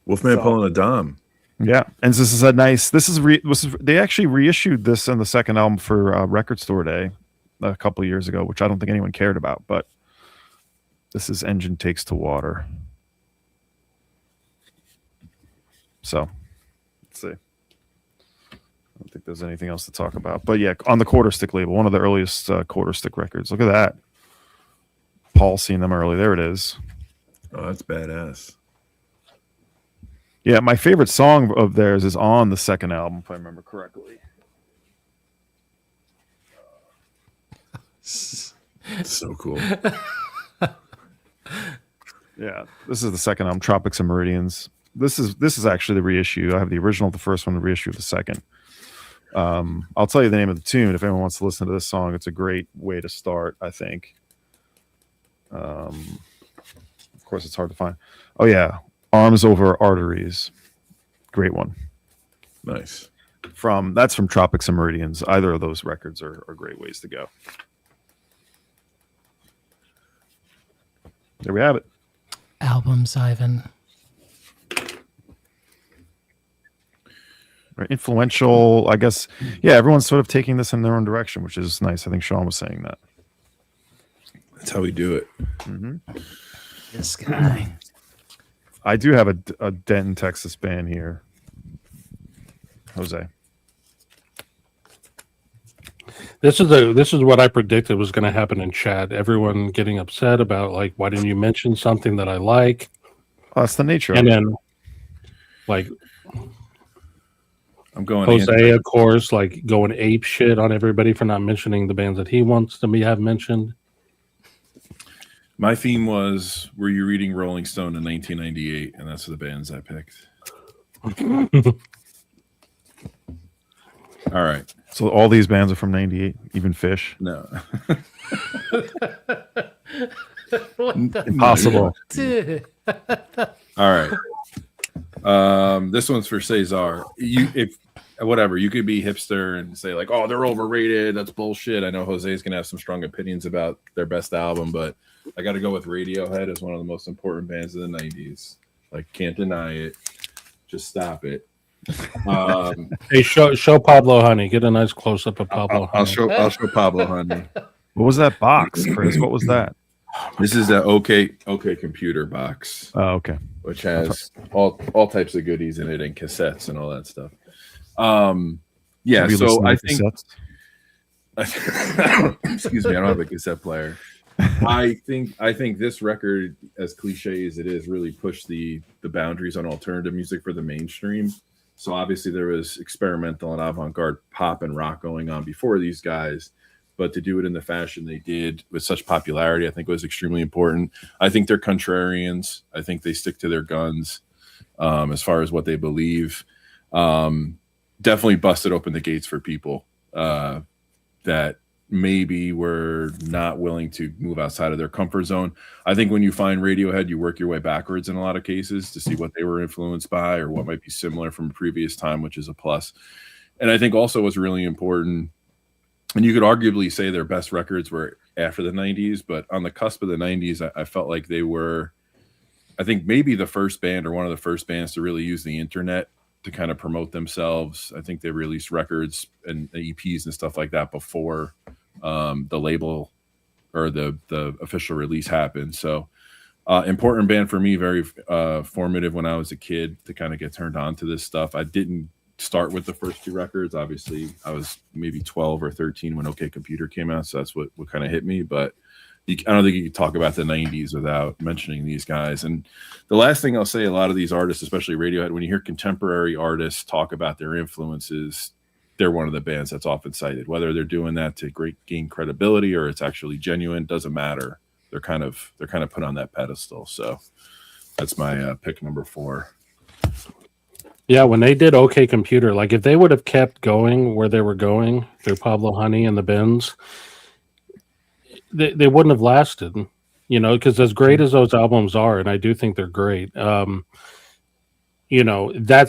pulling a Dom. Yeah, and this is a nice. They actually reissued this on the second album for Record Store Day a couple of years ago, which I don't think anyone cared about. But this is Engine Takes to Water. So let's see. I don't think there's anything else to talk about. But yeah, on the Quarter Stick label, one of the earliest Quarter Stick records. Look at that. Paul seen them early. There it is. Oh, that's badass. Yeah, my favorite song of theirs is on the second album, if I remember correctly. So cool. Yeah, this is the second album, Tropics and Meridians. This is actually the reissue. I have the original, the first one, the reissue of the second. I'll tell you the name of the tune if anyone wants to listen to this song. It's a great way to start, I think. Of course, it's hard to find. Oh yeah, Arms Over Arteries. Great one. Nice. That's from Tropics and Meridians. Either of those records are great ways to go. There we have it. Albums, Ivan. Right. Influential, I guess. Yeah, everyone's sort of taking this in their own direction, which is nice. I think Sean was saying that. That's how we do it. Mm-hmm. This guy. I do have a Denton, Texas band here. Jose. This is what I predicted was going to happen in chat. Everyone getting upset about like, why didn't you mention something that I like? Oh, that's the nature. And of it. then, like, I'm going Jose, of course, like going ape shit on everybody for not mentioning the bands that he wants to have mentioned. My theme was, were you reading Rolling Stone in 1998? And that's the bands I picked. All right. So all these bands are from 98, even Fish. No. Impossible. All right. This one's for Cesar. whatever. You could be hipster and say like, "Oh, they're overrated. That's bullshit." I know Jose's gonna have some strong opinions about their best album, but I got to go with Radiohead as one of the most important bands of the '90s. Like, can't deny it. Just stop it. Hey, show Pablo Honey. Get a nice close up of Pablo I'll Honey. show Pablo Honey. What was that box, Chris? What was that? This is the OK Computer box, Oh, okay. which has all types of goodies in it and cassettes and all that stuff. Yeah, Have you so listened to I cassettes? think excuse me, I don't have a cassette player. I think this record, as cliche as it is, really pushed the boundaries on alternative music for the mainstream. So obviously there was experimental and avant-garde pop and rock going on before these guys, but to do it in the fashion they did with such popularity, I think was extremely important. I think they're contrarians. I think they stick to their guns as far as what they believe. Definitely busted open the gates for people that maybe were not willing to move outside of their comfort zone. I think when you find Radiohead, you work your way backwards in a lot of cases to see what they were influenced by or what might be similar from a previous time, which is a plus. And I think also what's really important, and you could arguably say their best records were after the 90s, but on the cusp of the 90s, I felt like they were, I think maybe the first band or one of the first bands to really use the internet to kind of promote themselves. I think they released records and EPs and stuff like that before the label or the official release happened. So important band for me, very formative when I was a kid to kind of get turned on to this stuff. I didn't start with the first two records. Obviously, I was maybe 12 or 13 when OK Computer came out, so that's what kind of hit me. But I don't think you can talk about the 90s without mentioning these guys. And the last thing I'll say, a lot of these artists, especially Radiohead, when you hear contemporary artists talk about their influences, they're one of the bands that's often cited. Whether they're doing that to gain credibility or it's actually genuine, doesn't matter. They're kind of put on that pedestal. So that's my pick number 4. Yeah, when they did OK Computer, like if they would have kept going where they were going through Pablo Honey and the Bends, they wouldn't have lasted, because as great as those albums are, and I do think they're great, that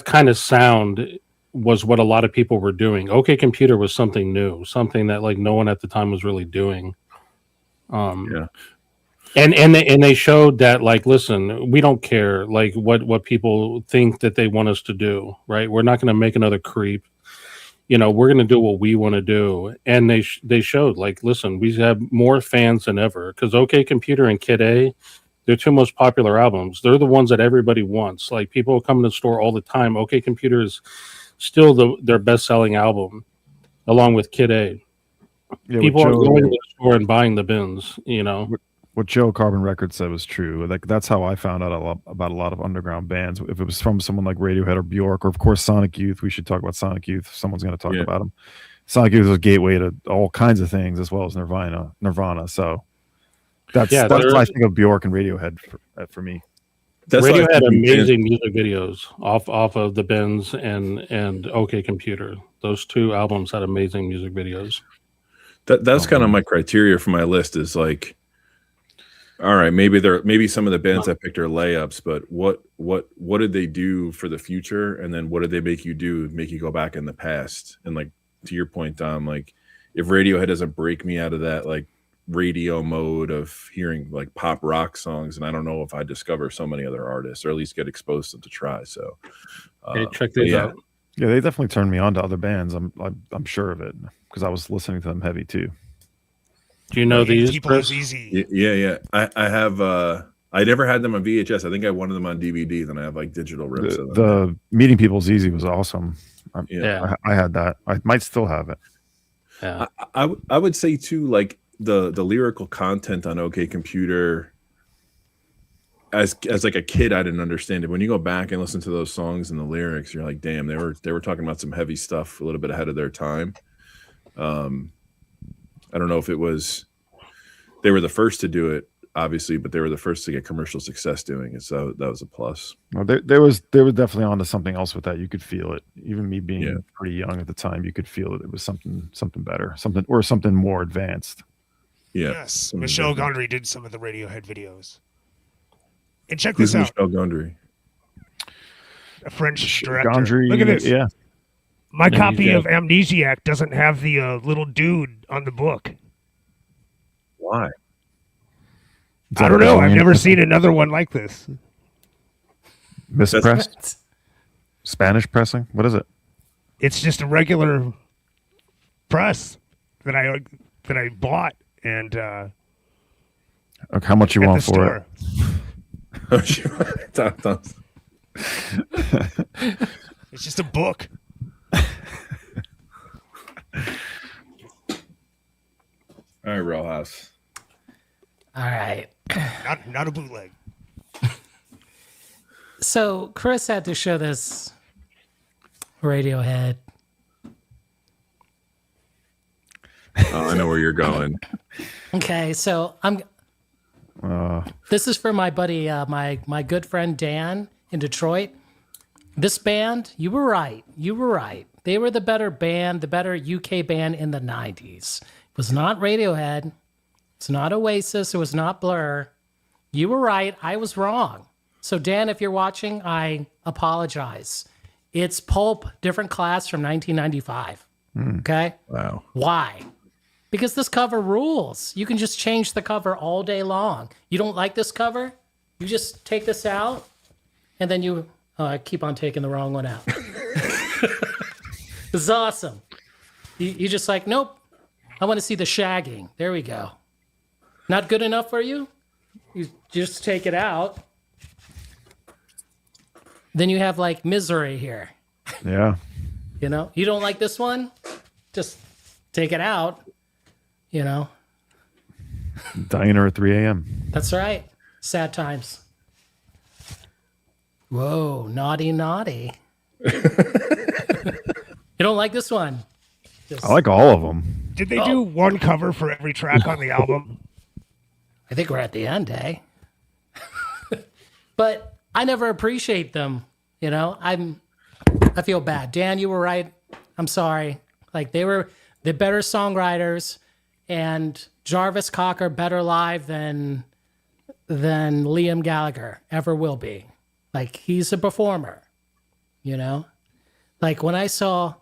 kind of sound was what a lot of people were doing. OK Computer was something new, something that like no one at the time was really doing. Yeah. And they showed that, like, listen, we don't care like what people think that they want us to do, right? We're not going to make another Creep. We're going to do what we want to do. And they showed, like, listen, we have more fans than ever because OK Computer and Kid A, they're two most popular albums. They're the ones that everybody wants. Like, people come to the store all the time. OK Computer is still their best-selling album, along with Kid A. Yeah, people are going to the store and buying the bins, What Joe Carbon Records said was true. Like, that's how I found out about a lot of underground bands. If it was from someone like Radiohead or Bjork, or of course Sonic Youth, we should talk about Sonic Youth. If someone's going to talk about them. Sonic Youth was a gateway to all kinds of things, as well as Nirvana. So that's what I think of Bjork and Radiohead for me. Radiohead had amazing music videos off of the Bends and OK Computer. Those two albums had amazing music videos. That's kind of my criteria for my list is like, all right, maybe some of the bands I picked are layups, but what did they do for the future, and then what did they make you do? Make you go back in the past? And like to your point, Dom, like if Radiohead doesn't break me out of that like radio mode of hearing like pop rock songs, and I don't know if I discover so many other artists or at least get exposed to them to try. So check these out. Yeah, they definitely turned me on to other bands. I'm sure of it because I was listening to them heavy too. Do you know these? People is easy. Yeah. I have. I never had them on VHS. I think I wanted them on DVD. Then I have like digital rips of them. The Meeting People's Easy was awesome. Yeah. I had that. I might still have it. Yeah. I would say too, like the lyrical content on OK Computer. As like a kid, I didn't understand it. When you go back and listen to those songs and the lyrics, you're like, damn, they were talking about some heavy stuff, a little bit ahead of their time. I don't know if it was they were the first to do it, obviously, but they were the first to get commercial success doing it. So that was a plus. No, they were definitely onto something else with that. You could feel it. Even me being pretty young at the time, you could feel it. It was something better, something more advanced. Yeah. Yes. Michel Gondry did some of the Radiohead videos. And check this out. Michel Gondry? A French director. Gondry, look at this. Yeah. My copy of Amnesiac doesn't have the little dude on the book. Why? I don't know. I've never seen another one like this. Mispressed? Spanish pressing? What is it? It's just a regular press that I bought and How much you want for it? It's just a book. All right, Real House. All right. Not a bootleg. So Chris had to show this Radiohead. Oh, I know where you're going. Okay, so this is for my buddy, my good friend Dan in Detroit. This band, you were right. You were right. They were the better band, the better UK band in the 90s. It was not Radiohead. It's not Oasis. It was not Blur. You were right. I was wrong. So Dan, if you're watching, I apologize. It's Pulp, different class from 1995. Okay? Wow. Why? Because this cover rules. You can just change the cover all day long. You don't like this cover? You just take this out, and then you keep on taking the wrong one out. This is awesome. You just like, nope, I want to see the shagging. There we go. Not good enough for you? You just take it out. Then you have like Misery here. Yeah. You know, you don't like this one? Just take it out. You know, Diner at 3 a.m. that's right. Sad times. Whoa, naughty, naughty. You don't like this one? I like all of them. Did they do one cover for every track on the album? I think we're at the end, eh? But I never appreciate them. You know, I feel bad. Dan, you were right. I'm sorry. Like they were the better songwriters. And Jarvis Cocker better live than Liam Gallagher ever will be. Like he's a performer, you know. Like when I saw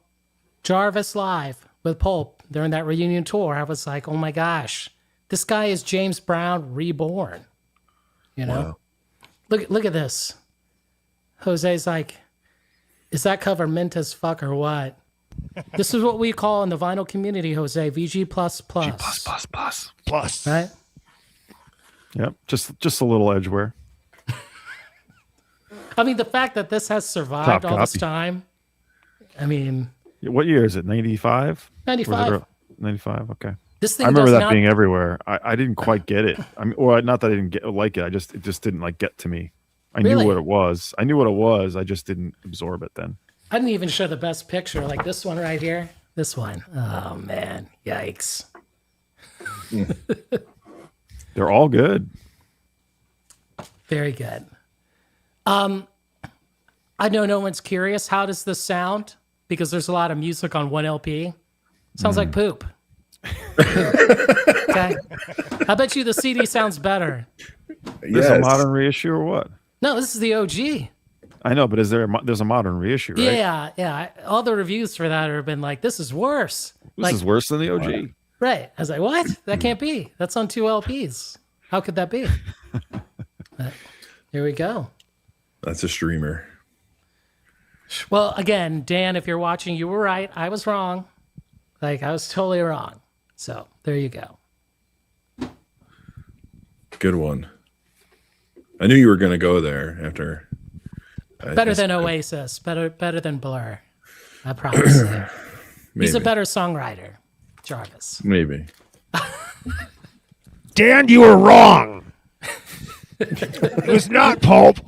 Jarvis live with Pulp during that reunion tour, I was like, oh my gosh, this guy is James Brown reborn. You know, look at this. Jose's like, is that cover mint as fuck or what? This is what we call in the vinyl community, Jose, VG++. Plus. Right? Yep. Just a little edgeware. I mean, the fact that this has survived Top all this copy. time. I mean, What year is it? 95? 95. 95. Okay. This thing I remember does that not, being everywhere. I didn't quite get it. I mean, or not that I didn't like it. It just didn't like get to me. I Really? knew what it was. I just didn't absorb it then. I didn't even show the best picture, like this one right here. This one. Oh, man. Yikes. They're all good. Very good. I know no one's curious. How does this sound? Because there's a lot of music on one LP. Sounds like poop. Okay. I bet you the CD sounds better. There's a modern reissue or what? No, this is the OG. I know, but there's a modern reissue, right? Yeah. All the reviews for that have been like, this is worse. This is worse than the OG. Right. I was like, what? That can't be. That's on 2 LPs. How could that be? But here we go. That's a streamer. Well, again, Dan, if you're watching, you were right. I was wrong. Like, I was totally wrong. So there you go. Good one. I knew you were going to go there after. Better than Oasis. Better than Blur. I promise. He's a better songwriter, Jarvis. Maybe. Dan, you were wrong. It was not Pulp.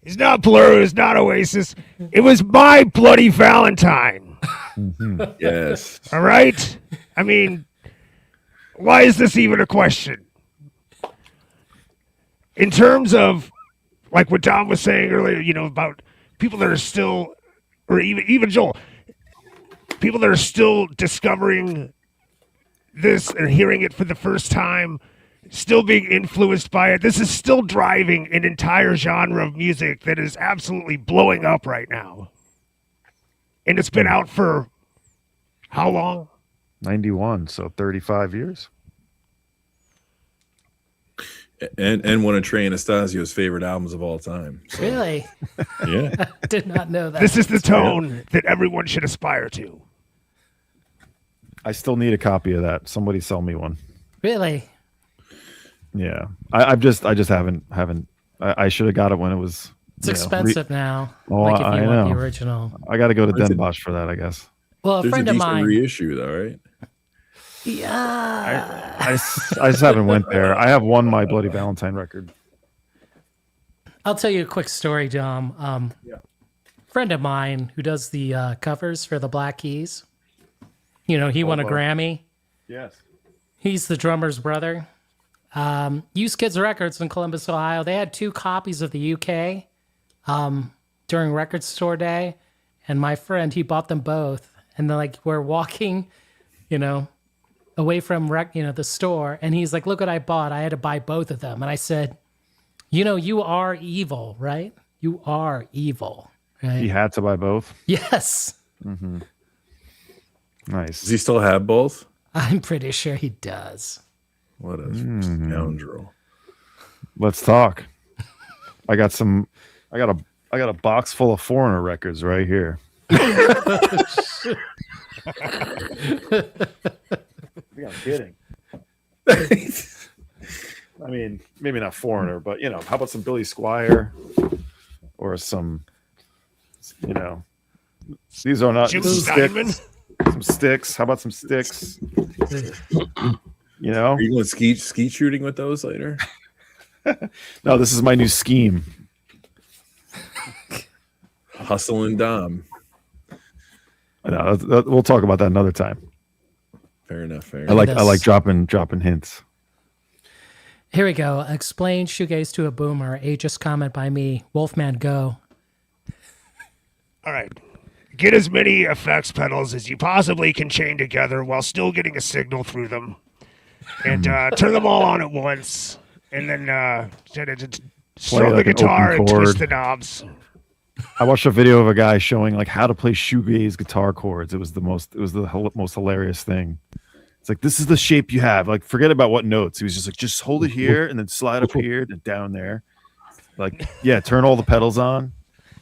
It's not Blur. It's not Oasis. It was My Bloody Valentine. Yes. All right? I mean, why is this even a question? In terms of, like what Dom was saying earlier, you know, about people that are still, or even Joel, people that are still discovering this and hearing it for the first time, still being influenced by it. This is still driving an entire genre of music that is absolutely blowing up right now. And it's been out for how long? 91, so 35 years. And one of Trey Anastasio's favorite albums of all time. So, Really? yeah. Did not know that. This is the tone that everyone should aspire to. I still need a copy of that. Somebody sell me one. Really? Yeah, I just haven't. I should have got it when it was. It's expensive now. Oh, like if you I want know. the original. I got to go to When's Den it- Bosch for that, I guess. Well, a There's a friend of decent mine. reissue, though, right? Yeah. I just haven't went there. I have one My Bloody Valentine record. I'll tell you a quick story, Dom. Friend of mine who does the covers for the Black Keys. You know, he won a Grammy. Yes. He's the drummer's brother. Used Kids Records in Columbus, Ohio. They had 2 copies of the UK during Record Store Day, and my friend, he bought them both. And then, like, we're walking, you know, away from the store, and he's like, "Look what I bought! I had to buy both of them." And I said, "You know, you are evil, right? You are evil, right?" He had to buy both. Yes, Nice. Does he still have both? I'm pretty sure he does. What a scoundrel. Let's talk. I got a box full of Foreigner records right here. I think I'm kidding. I mean, maybe not Foreigner, but you know, how about some Billy Squier or some, you know, these are not Jim Sticks. Steinman? Some Sticks. How about some Sticks? You know, Are you going skeet shooting with those later? no, this is my new scheme. Hustle and Dom. No, we'll talk about that another time. Fair enough. I like dropping hints. Here we go. Explain shoegaze to a boomer. Ageist comment by me. Wolfman, go. All right. Get as many effects pedals as you possibly can chain together while still getting a signal through them. And turn them all on at once. And then strum the like an guitar open and chord. twist the knobs. I watched a video of a guy showing like how to play shoegaze guitar chords. It was the most hilarious thing. It's like, this is the shape you have. Like, forget about what notes. He was just like, just hold it here and then slide up here and down there. Like, yeah, turn all the pedals on.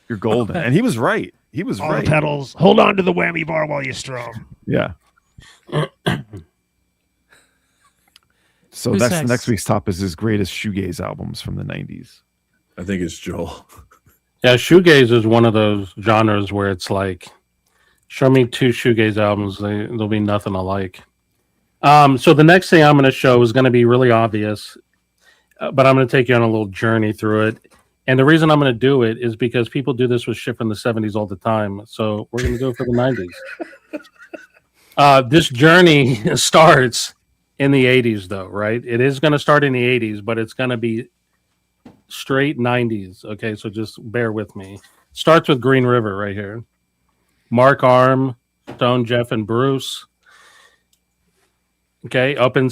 You're golden. And he was right. He was All right. the pedals. Hold on to the whammy bar while you strum. Yeah. So Who's that's next? next week's top is his greatest shoegaze albums from the 90s. I think it's Joel. Yeah, shoegaze is one of those genres where it's like, show me 2 shoegaze albums, there'll be nothing alike. So the next thing I'm going to show is going to be really obvious, but I'm going to take you on a little journey through it. And the reason I'm going to do it is because people do this with shit from the 70s all the time. So we're going to do it for the 90s. This journey starts in the 80s, though, right? It is going to start in the 80s, but it's going to be straight 90s. Okay, so just bear with me. Starts with Green River right here. Mark Arm, Stone, Jeff, and Bruce. Okay, up in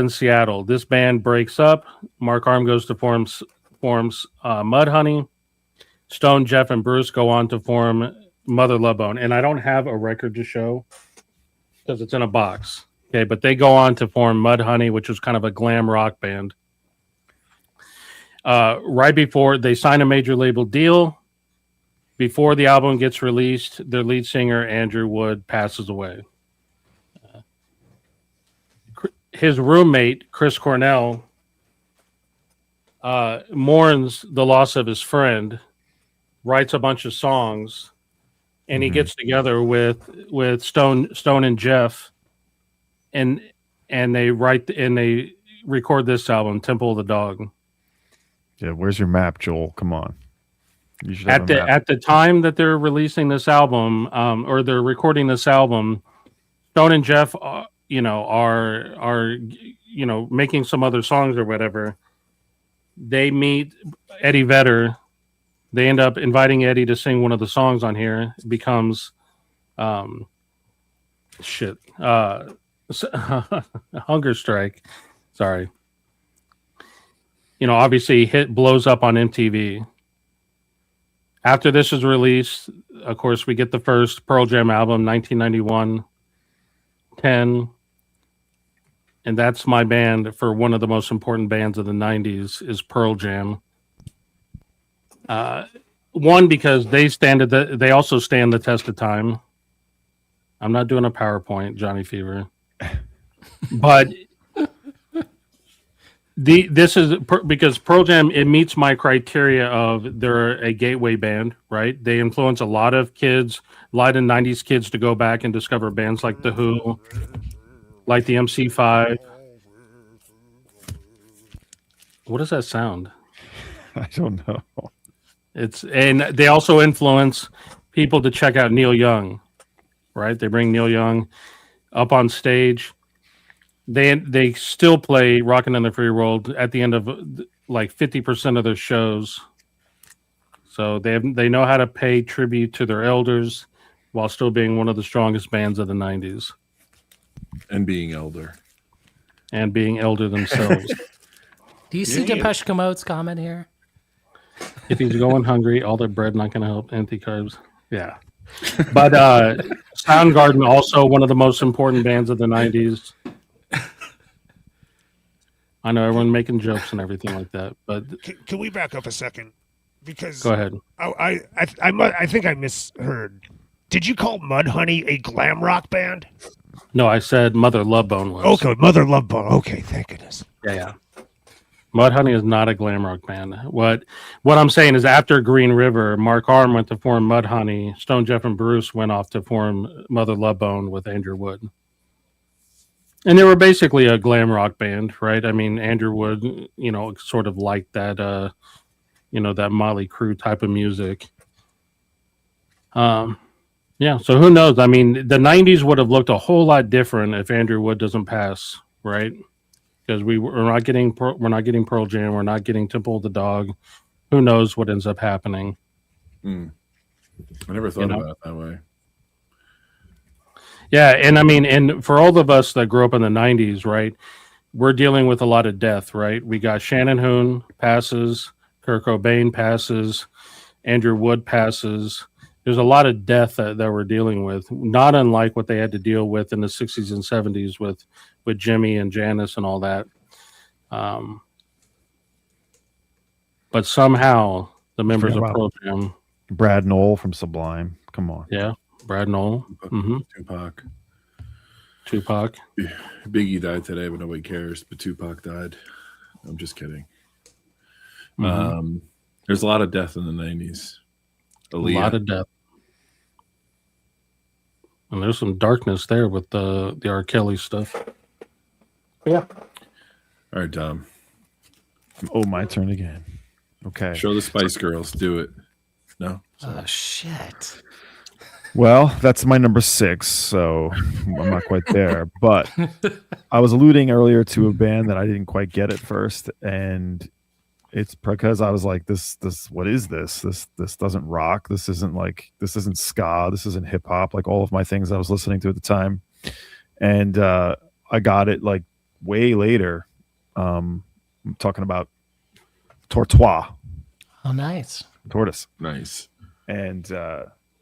Seattle. This band breaks up. Mark Arm goes to forms Mudhoney. Stone, Jeff, and Bruce go on to form Mother Love Bone. And I don't have a record to show because it's in a box. Okay, but they go on to form Mudhoney, which was kind of a glam rock band. Right before they sign a major label deal, before the album gets released, their lead singer, Andrew Wood, passes away. His roommate, Chris Cornell, mourns the loss of his friend, writes a bunch of songs, and he gets together with Stone and Jeff, and they record this album, Temple of the Dog. Yeah, where's your map, Joel? Come on. You should have a map. At the time that they're releasing this album, or they're recording this album, Stone and Jeff, are making some other songs or whatever. They meet Eddie Vedder. They end up inviting Eddie to sing one of the songs on here. It becomes, Hunger Strike. Sorry. Obviously blows up on MTV. After this is released, of course, we get the first Pearl Jam album, 1991, 10. And that's my band for one of the most important bands of the 90s is Pearl Jam. One, because they also stand the test of time. I'm not doing a PowerPoint, Johnny Fever. But this is because Pearl Jam, it meets my criteria of they're a gateway band, right? They influence a lot of kids, a lot of 90s kids to go back and discover bands like The Who, like the MC5. What does that sound? I don't know. And they also influence people to check out Neil Young, right? They bring Neil Young up on stage. They still play "Rockin' in the Free World" at the end of like 50% of their shows. So they know how to pay tribute to their elders while still being one of the strongest bands of the 90s. And being elder. And being elder themselves. Do you see Depeche Commode's comment here? If he's going hungry, all the bread not going to help. Anti-carbs. Yeah. But Soundgarden, also one of the most important bands of the 90s. I know everyone making jokes and everything like that, but Can we back up a second? Because go ahead. I think I misheard. Did you call Mudhoney a glam rock band? No, I said Mother Love Bone was. Okay, Mother Love Bone. Okay, thank goodness. Yeah. Mudhoney is not a glam rock band. What I'm saying is after Green River, Mark Arm went to form Mudhoney. Stone Jeff and Bruce went off to form Mother Love Bone with Andrew Wood. And they were basically a glam rock band, right? I mean, Andrew Wood, sort of like that, that Motley Crue type of music. Yeah, so who knows? I mean, the 90s would have looked a whole lot different if Andrew Wood doesn't pass, right? Because we're not getting Pearl Jam, we're not getting Temple of the Dog. Who knows what ends up happening? I never thought about it that way. Yeah, and I mean, and for all of us that grew up in the 90s, right, we're dealing with a lot of death, right? We got Shannon Hoon passes, Kurt Cobain passes, Andrew Wood passes. There's a lot of death that we're dealing with, not unlike what they had to deal with in the 60s and 70s with Jimmy and Janis and all that. But somehow the members of Pearl Jam. Brad Knoll from Sublime. Come on. Yeah, Brad Knoll. Mm-hmm. Tupac. Biggie died today, but nobody cares. But Tupac died. I'm just kidding. Mm-hmm. There's a lot of death in the 90s. A lot of death. And there's some darkness there with the R. Kelly stuff. Yeah. All right, Dom. Oh, my turn again. Okay. Show the Spice Girls. Do it. No? Oh, shit. Well, that's my number 6, so I'm not quite there. But I was alluding earlier to a band that I didn't quite get at first, and it's because I was like, this, what is this? This doesn't rock. This isn't ska. This isn't hip hop. Like all of my things I was listening to at the time. And I got it like way later. I'm talking about Tortoise. Oh, nice. Tortoise. Nice. And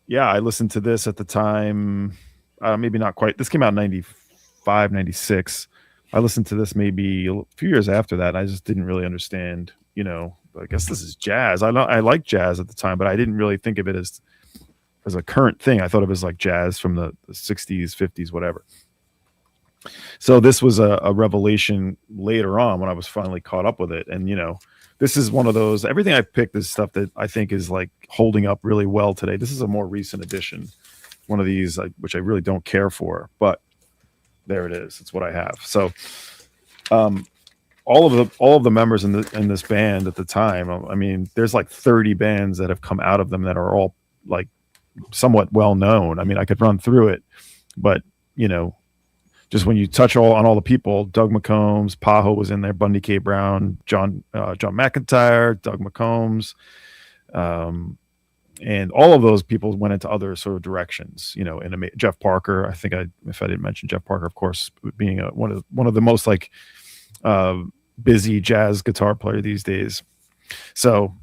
yeah, I listened to this at the time. Maybe not quite. This came out in 95, 96. I listened to this maybe a few years after that. And I just didn't really understand, I guess this is jazz. I liked jazz at the time, but I didn't really think of it as a current thing. I thought of it as like jazz from the 60s, 50s, whatever. So this was a revelation later on when I was finally caught up with it. And, this is one of those, everything I picked is stuff that I think is like holding up really well today. This is a more recent edition, one of these, which I really don't care for, but there it is. It's what I have. So, all of the members in this band at the time, I mean, there's like 30 bands that have come out of them that are all like somewhat well known. I mean, I could run through it, but just when you touch on all the people, Doug McCombs, Pajo was in there, Bundy K. Brown, John McIntyre, Doug McCombs, and all of those people went into other sort of directions. Jeff Parker. I think if I didn't mention Jeff Parker, of course, being one of the most like busy jazz guitar player these days. So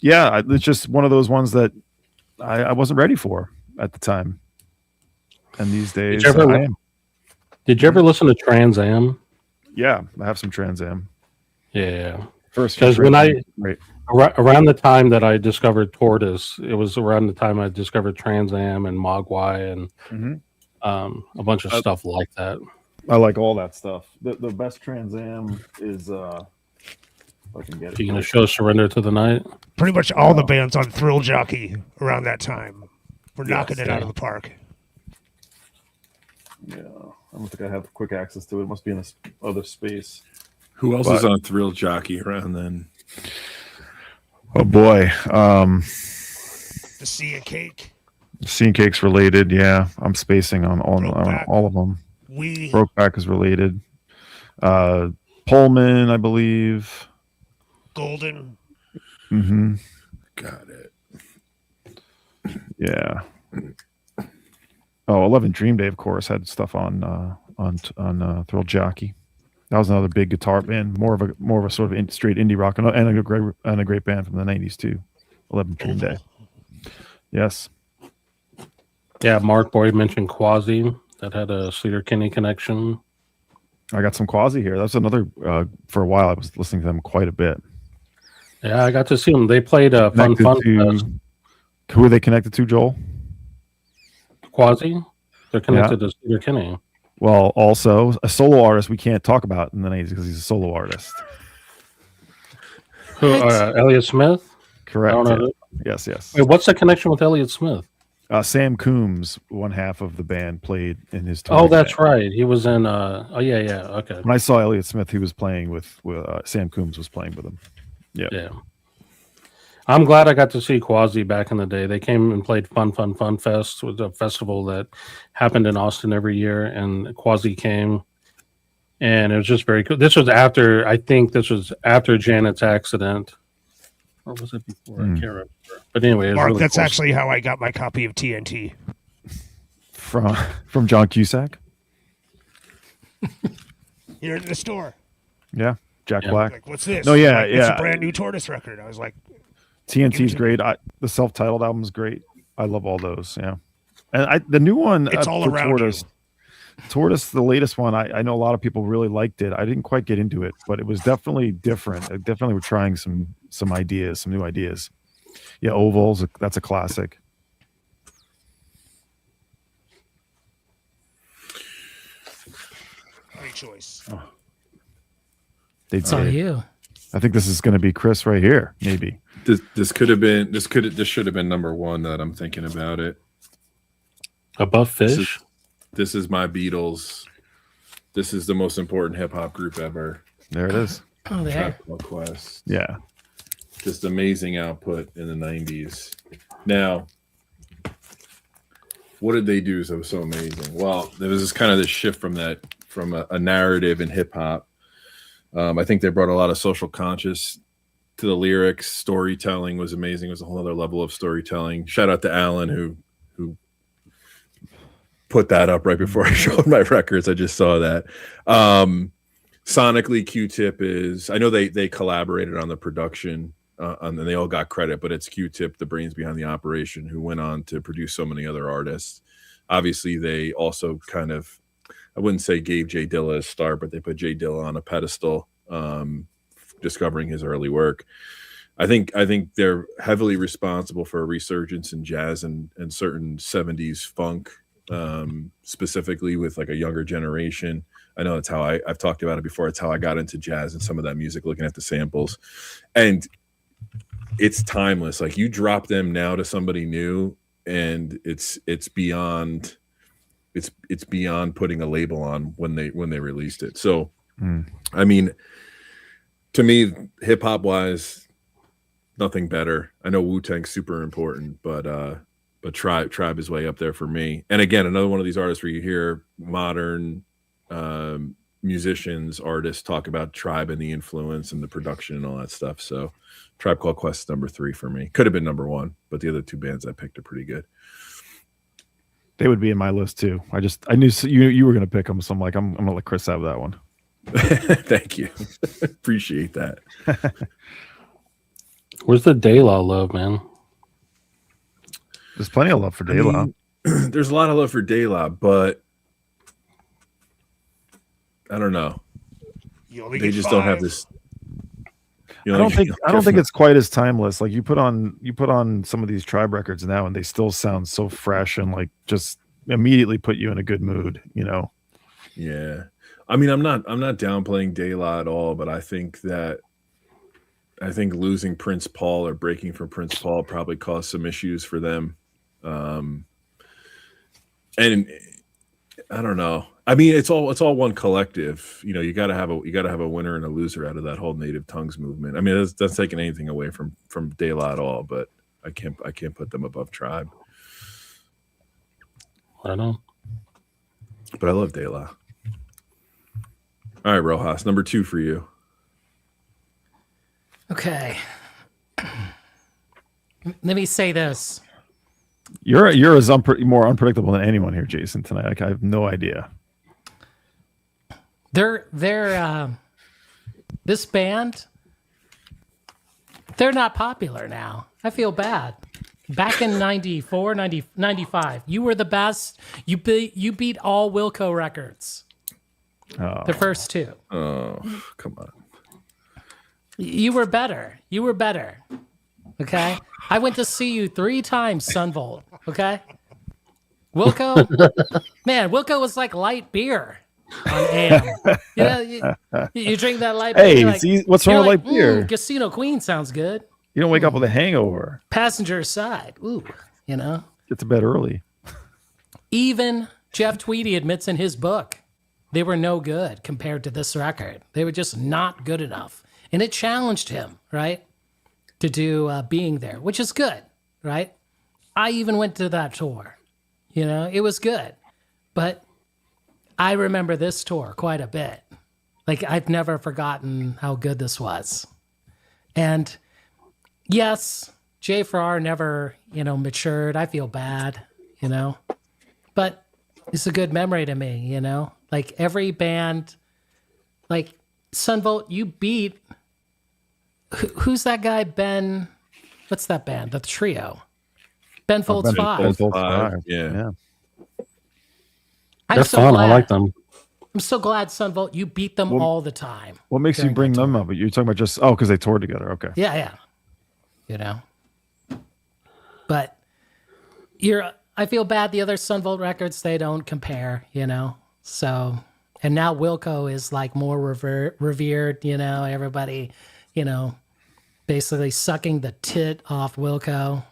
yeah, it's just one of those ones that I wasn't ready for at the time. And these days, I am. Did you ever listen to Trans Am? Yeah, I have some Trans Am. Yeah. First, because when right. around the time that I discovered Tortoise, it was around the time I discovered Trans Am and Mogwai and a bunch of stuff like that. I like all that stuff. The best Trans Am is if I can get it. You're gonna show Surrender to the Night. Pretty much all the bands on Thrill Jockey around that time were knocking it out of the park. Yeah, I don't think I have quick access to it. It must be in this other space. Who else is on Thrill Jockey around then? Oh boy, The Sea of Cake. Sea and Cake's related. Yeah, I'm spacing on all of them. Brokeback is related. Pullman, I believe. Golden. Mm-hmm. Got it. Yeah. Oh, 11 Dream Day, of course, had stuff on Thrill Jockey. That was another big guitar band, more of a sort of straight indie rock, and a great band from the '90s too. 11 Dream Day. Yes. Yeah, Mark Boyd mentioned Quasi that had a Sleater-Kinney connection. I got some Quasi here. That's another. For a while, I was listening to them quite a bit. Yeah, I got to see them. They played a Fun Fest. Who are they connected to, Joel? Quasi. They're connected to Sleater-Kinney. Well, also a solo artist we can't talk about in the 90s because he's a solo artist. Elliott Smith? Correct. Yes. Wait, what's the connection with Elliott Smith? Sam Coombs, one half of the band, played in his. Oh, that's right. He was in. Okay. When I saw Elliott Smith, he was playing with Sam Coombs was playing with him. Yeah. I'm glad I got to see Quasi back in the day. They came and played Fun Fest, was a festival that happened in Austin every year, and Quasi came, and it was just very cool. This was after, I think this was after Janet's accident, or was it before? I can't remember. But anyway, Mark, really that's cool. actually how I got my copy of TNT. From John Cusack. You're in the store. Yeah, Jack Black. Like, what's this? No, yeah. It's a brand new Tortoise record. I was like, TNT's great. The self-titled album is great. I love all those. Yeah, and the new one. It's all around Tortoise, the latest one. I know a lot of people really liked it. I didn't quite get into it, but it was definitely different. I definitely were trying some ideas, some new ideas. Yeah, Ovals. That's a classic. Great choice. It's on you. I think this is going to be Chris right here. Maybe. This should have been number one that I'm thinking about it. Above Fish. This is my Beatles. This is the most important hip hop group ever. There it is. Oh, there. Quest. Yeah. Just amazing output in the 90s. Now, what did they do that was so amazing? Well, there was this shift from a narrative in hip hop. I think they brought a lot of social conscious to the lyrics. Storytelling was amazing. It was a whole other level of storytelling. Shout out to Alan who put that up right before I showed my records. I just saw that. Sonically, Q-Tip is. I know they collaborated on the production, and they all got credit, but it's Q-Tip, the brains behind the operation, who went on to produce so many other artists. Obviously, they also kind of, I wouldn't say gave Jay Dilla a start, but they put Jay Dilla on a pedestal, discovering his early work. I think they're heavily responsible for a resurgence in jazz and certain 70s funk, specifically with like a younger generation. I know that's how I've talked about it before. It's how I got into jazz and some of that music, looking at the samples, and it's timeless. Like, you drop them now to somebody new, and it's beyond putting a label on when they released it. So, I mean, to me, hip hop wise, nothing better. I know Wu-Tang's super important, but Tribe is way up there for me. And again, another one of these artists where you hear modern musicians, artists talk about Tribe and the influence and the production and all that stuff. So Tribe Called Quest is number 3 for me. Could have been number 1, but the other 2 bands I picked are pretty good. They would be in my list too. I knew you were going to pick them, so I'm like, I'm going to let Chris have that one. Thank you. Appreciate that. Where's the De La love, man? There's plenty of love for De La. There's a lot of love for De La, but I don't know. They just don't have this. I don't think it's quite as timeless. Like you put on some of these Tribe records now, and they still sound so fresh and like just immediately put you in a good mood. You know. Yeah, I mean, I'm not downplaying De La at all, but I think losing Prince Paul or breaking from Prince Paul probably caused some issues for them. And I don't know. I mean, it's all one collective. You know, you got to have a winner and a loser out of that whole Native Tongues movement. I mean, that's taking anything away from De La at all, but I can't put them above Tribe. I don't know. But I love De La. All right, Rojas, number 2 for you. Okay. Let me say this. You're as more unpredictable than anyone here, Jason, tonight. Like, I have no idea. They're this band, they're not popular now. I feel bad. Back in 94, 95, you were the best. You beat all Wilco records. Oh. The first 2. Oh, come on. You were better. Okay? I went to see you 3 times, Sunvolt. Okay? Wilco, man, Wilco was like light beer on AM. You know, you drink that light beer. Hey, like, what's wrong with light beer? Casino Queen sounds good. You don't wake up with a hangover. Passenger side. Ooh, you know. Get to bed early. Even Jeff Tweedy admits in his book they were no good compared to this record. They were just not good enough. And it challenged him, right, to do Being There, which is good, right? I even went to that tour. You know, it was good. But I remember this tour quite a bit. Like, I've never forgotten how good this was. And yes, Jay Farrar never, matured. I feel bad, but it's a good memory to me, Like every band, like Sunvolt, you beat, who's that guy, Ben, what's that band, the trio? Ben Folds 5. Ben Folds 5, yeah. They're fun. I like them. I'm so glad, Sunvolt, you beat them all the time. What makes you bring them up? You're talking about just, because they toured together. Okay. Yeah. But I feel bad. The other Sunvolt records, they don't compare, So, and now Wilco is like more revered, everybody, basically sucking the tit off Wilco,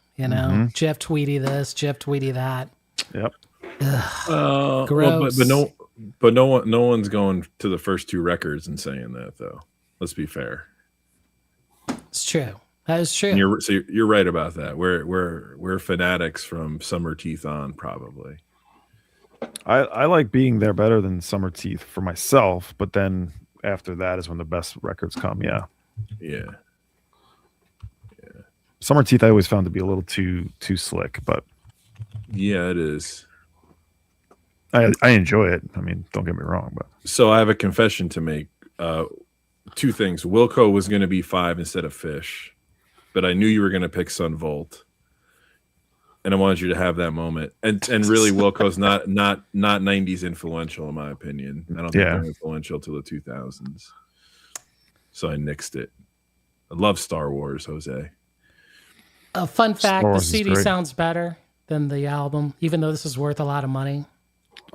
Jeff Tweedy this, Jeff Tweedy that. Yep. Gross. But no one's going to the first 2 records and saying that, though. Let's be fair. It's true. That is true. You're right about that. We're fanatics from Summer Teeth on, probably. I like Being There better than Summer Teeth for myself, but then after that is when the best records come. Yeah. Summer Teeth I always found to be a little too slick, but yeah, it is. I enjoy it. I mean, don't get me wrong, but so I have a confession to make. 2 things. Wilco was going to be 5 instead of Fish, but I knew you were going to pick Sunvolt, and I wanted you to have that moment. And really, Wilco's not 90s influential in my opinion. I don't think they're influential till the 2000s. So I nixed it. I love Star Wars, Jose. A fun fact: the CD sounds better than the album, even though this is worth a lot of money.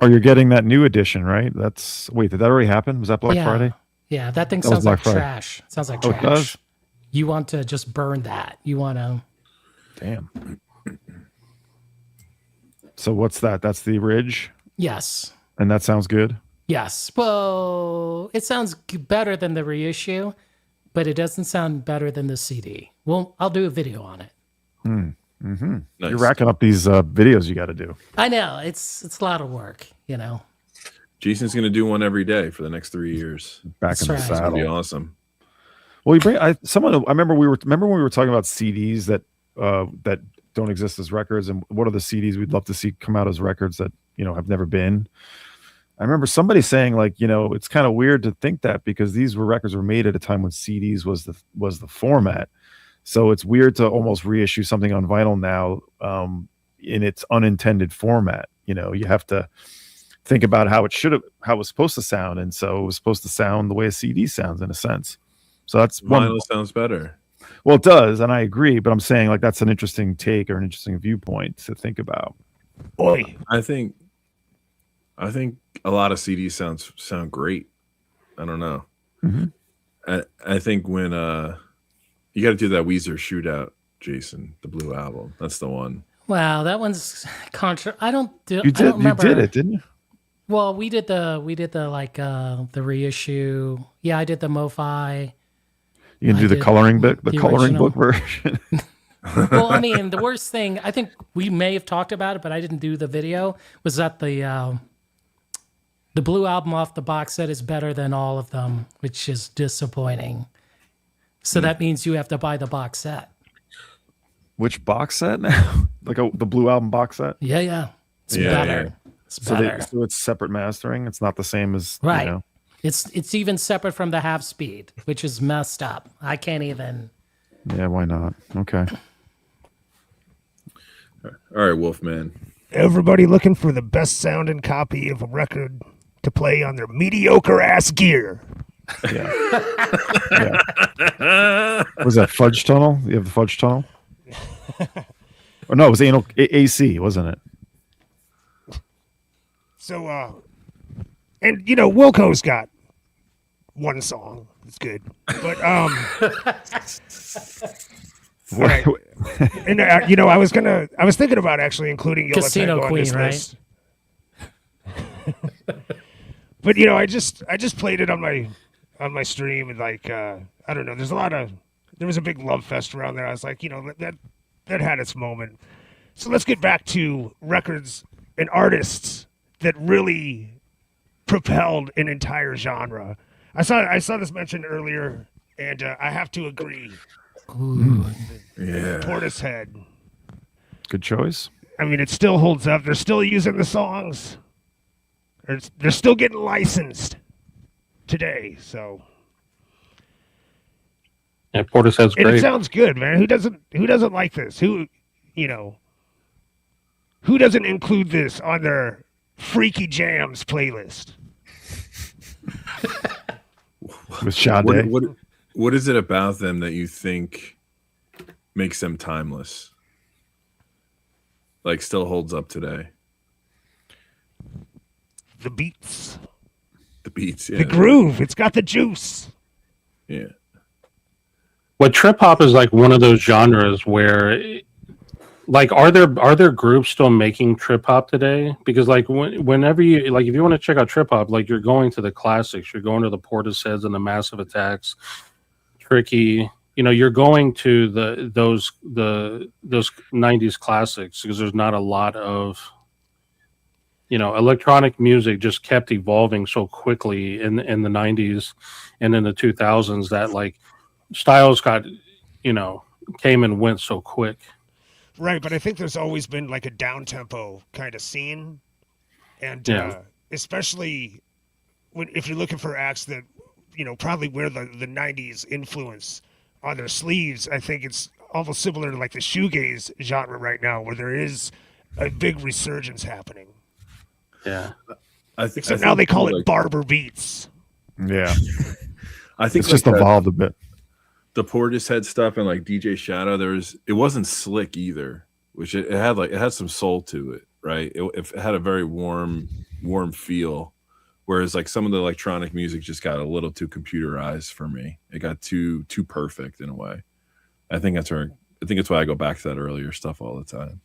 Oh, you're getting that new edition, right? Did that already happen? Was that Black Friday? Yeah, that thing sounds like trash. It sounds like trash. It does? You want to just burn that. You want to... Damn. So what's that? That's the Ridge? Yes. And that sounds good? Yes. Well, it sounds better than the reissue, but it doesn't sound better than the CD. Well, I'll do a video on it. Mm-hmm. Nice. You're racking up these videos you got to do. I know. It's a lot of work, Jason's going to do one every day for the next 3 years. Back in the saddle. That'll be awesome. Well, I remember when we were talking about CDs that don't exist as records, and what are the CDs we'd love to see come out as records that have never been. I remember somebody saying it's kind of weird to think that because these records were made at a time when CDs was the format. So it's weird to almost reissue something on vinyl now in its unintended format. You know, you have to think about how it was supposed to sound, and so it was supposed to sound the way a CD sounds in a sense. So that's Vinyl sounds better. Well, it does, and I agree. But I'm saying like that's an interesting take or an interesting viewpoint to think about. Boy, I think a lot of CDs sound great. I don't know. I think when you got to do that Weezer shootout, Jason, the Blue Album. That's the one. Wow, that one's I don't You I don't remember. did it, didn't you? Well, we did the like the reissue. Yeah, I did the MoFi. You can do the coloring book, the coloring original. book version. Well, I mean, the worst thing, I think we may have talked about it, but I didn't do the video, was that the Blue Album off the box set is better than all of them, which is disappointing. So that means you have to buy the box set. Which box set now? Like the Blue Album box set? Yeah. It's Yeah, better. yeah. It's better. So it's separate mastering. It's not the same as Right. You know. It's even separate from the half speed, which is messed up. I can't even. Yeah, why not? Okay. All right, Wolfman. everybody looking for the best sounding copy of a record to play on their mediocre ass gear. Yeah. Was that Fudge Tunnel? You have the Fudge Tunnel? Or no, it was AC, wasn't it? So, and you know, Wilco's got one song. It's good, but right. And you know, I was thinking about actually including Yo La Casino Tengo on Queen, this right? list. But you know, I just played it on my stream, and like I don't know, there was a big love fest around there. I was like, you know, that had its moment. So let's get back to records and artists that really propelled an entire genre. I saw this mentioned earlier, and I have to agree. Yeah. Portishead. Good choice. I mean, it still holds up. They're still using the songs. They're still getting licensed today. So Yeah, Portishead's and great. it sounds good, man. Who doesn't like this? Who doesn't include this on their Freaky Jams playlist? With Sade. What is it about them that you think makes them timeless? Like still holds up today? The beats, The beats, yeah. the groove. It's got the juice. Yeah. What trip hop is like one of those genres where, like, are there groups still making trip hop today? Because like whenever you like, if you want to check out trip hop, like you're going to the classics, you're going to the Portisheads and the Massive Attacks, Tricky. You know, you're going to those 90s classics because there's not a lot of, you know, electronic music just kept evolving so quickly in the 90s and in the 2000s that like styles got, you know, came and went so quick. Right, but I think there's always been like a down tempo kind of scene, and especially if you're looking for acts that, you know, probably wear the 90s influence on their sleeves. I think it's almost similar to like the shoegaze genre right now, where there is a big resurgence happening. Yeah. Except now they call it barber beats. Yeah. I think It's just evolved a bit. The Portishead stuff and like DJ Shadow, it wasn't slick either, which it had some soul to it, right? It had a very warm feel, whereas like some of the electronic music just got a little too computerized for me. It got too perfect in a way. I think that's why I go back to that earlier stuff all the time.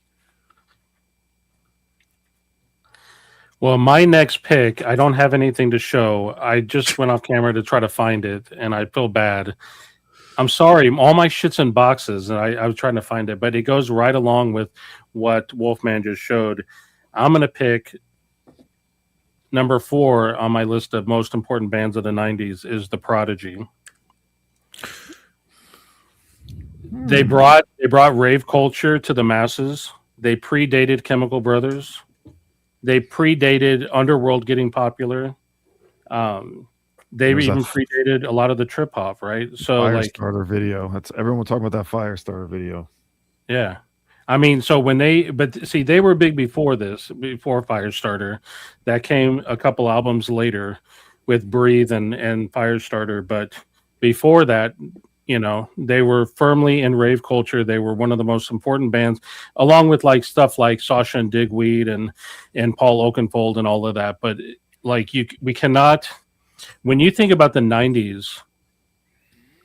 Well, my next pick, I don't have anything to show. I just went off camera to try to find it, and I feel bad. I'm sorry. All my shit's in boxes, and I was trying to find it, but it goes right along with what Wolfman just showed. I'm going to pick number 4 on my list of most important bands of the 90s is The Prodigy. They brought rave culture to the masses. They predated Chemical Brothers. They predated Underworld getting popular. They There's even that predated a lot of the trip hop, right? So like, Firestarter video. That's everyone talking about that Firestarter video. yeah. I mean, so when but see, they were big before this, before Firestarter. That came a couple albums later with Breathe and Firestarter. But before that, they were firmly in rave culture. They were one of the most important bands, along with like stuff like Sasha and Digweed and Paul Oakenfold and all of that. But like we cannot, when you think about the 90s,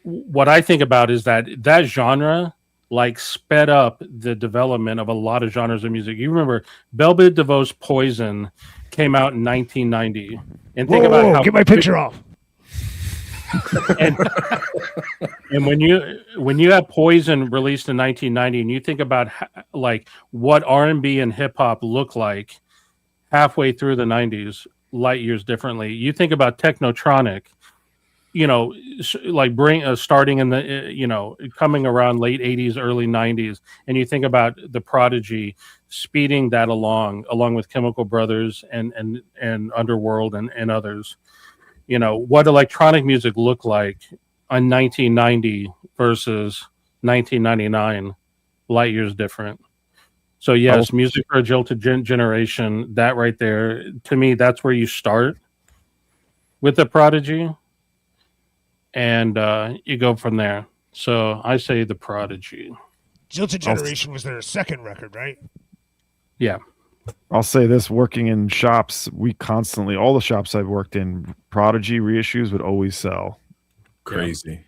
what I think about is that genre like sped up the development of a lot of genres of music. You remember Belle Biv DeVoe's Poison came out in 1990, and think about how get my picture off. and when you have Poison released in 1990, and you think about like what R&B and hip hop looked like halfway through the 90s, light years differently. You think about Technotronic, like starting in the coming around late 80s, early 90s, and you think about the Prodigy speeding that along with Chemical Brothers and Underworld and others. What electronic music looked like in 1990 versus 1999, light years different. So yes, music for a jilted generation, that right there, to me, that's where you start with the Prodigy. And you go from there. So I say the Prodigy. Jilted Generation was their second record, right? Yeah. I'll say this: working in shops, all the shops I've worked in, Prodigy reissues would always sell. Crazy.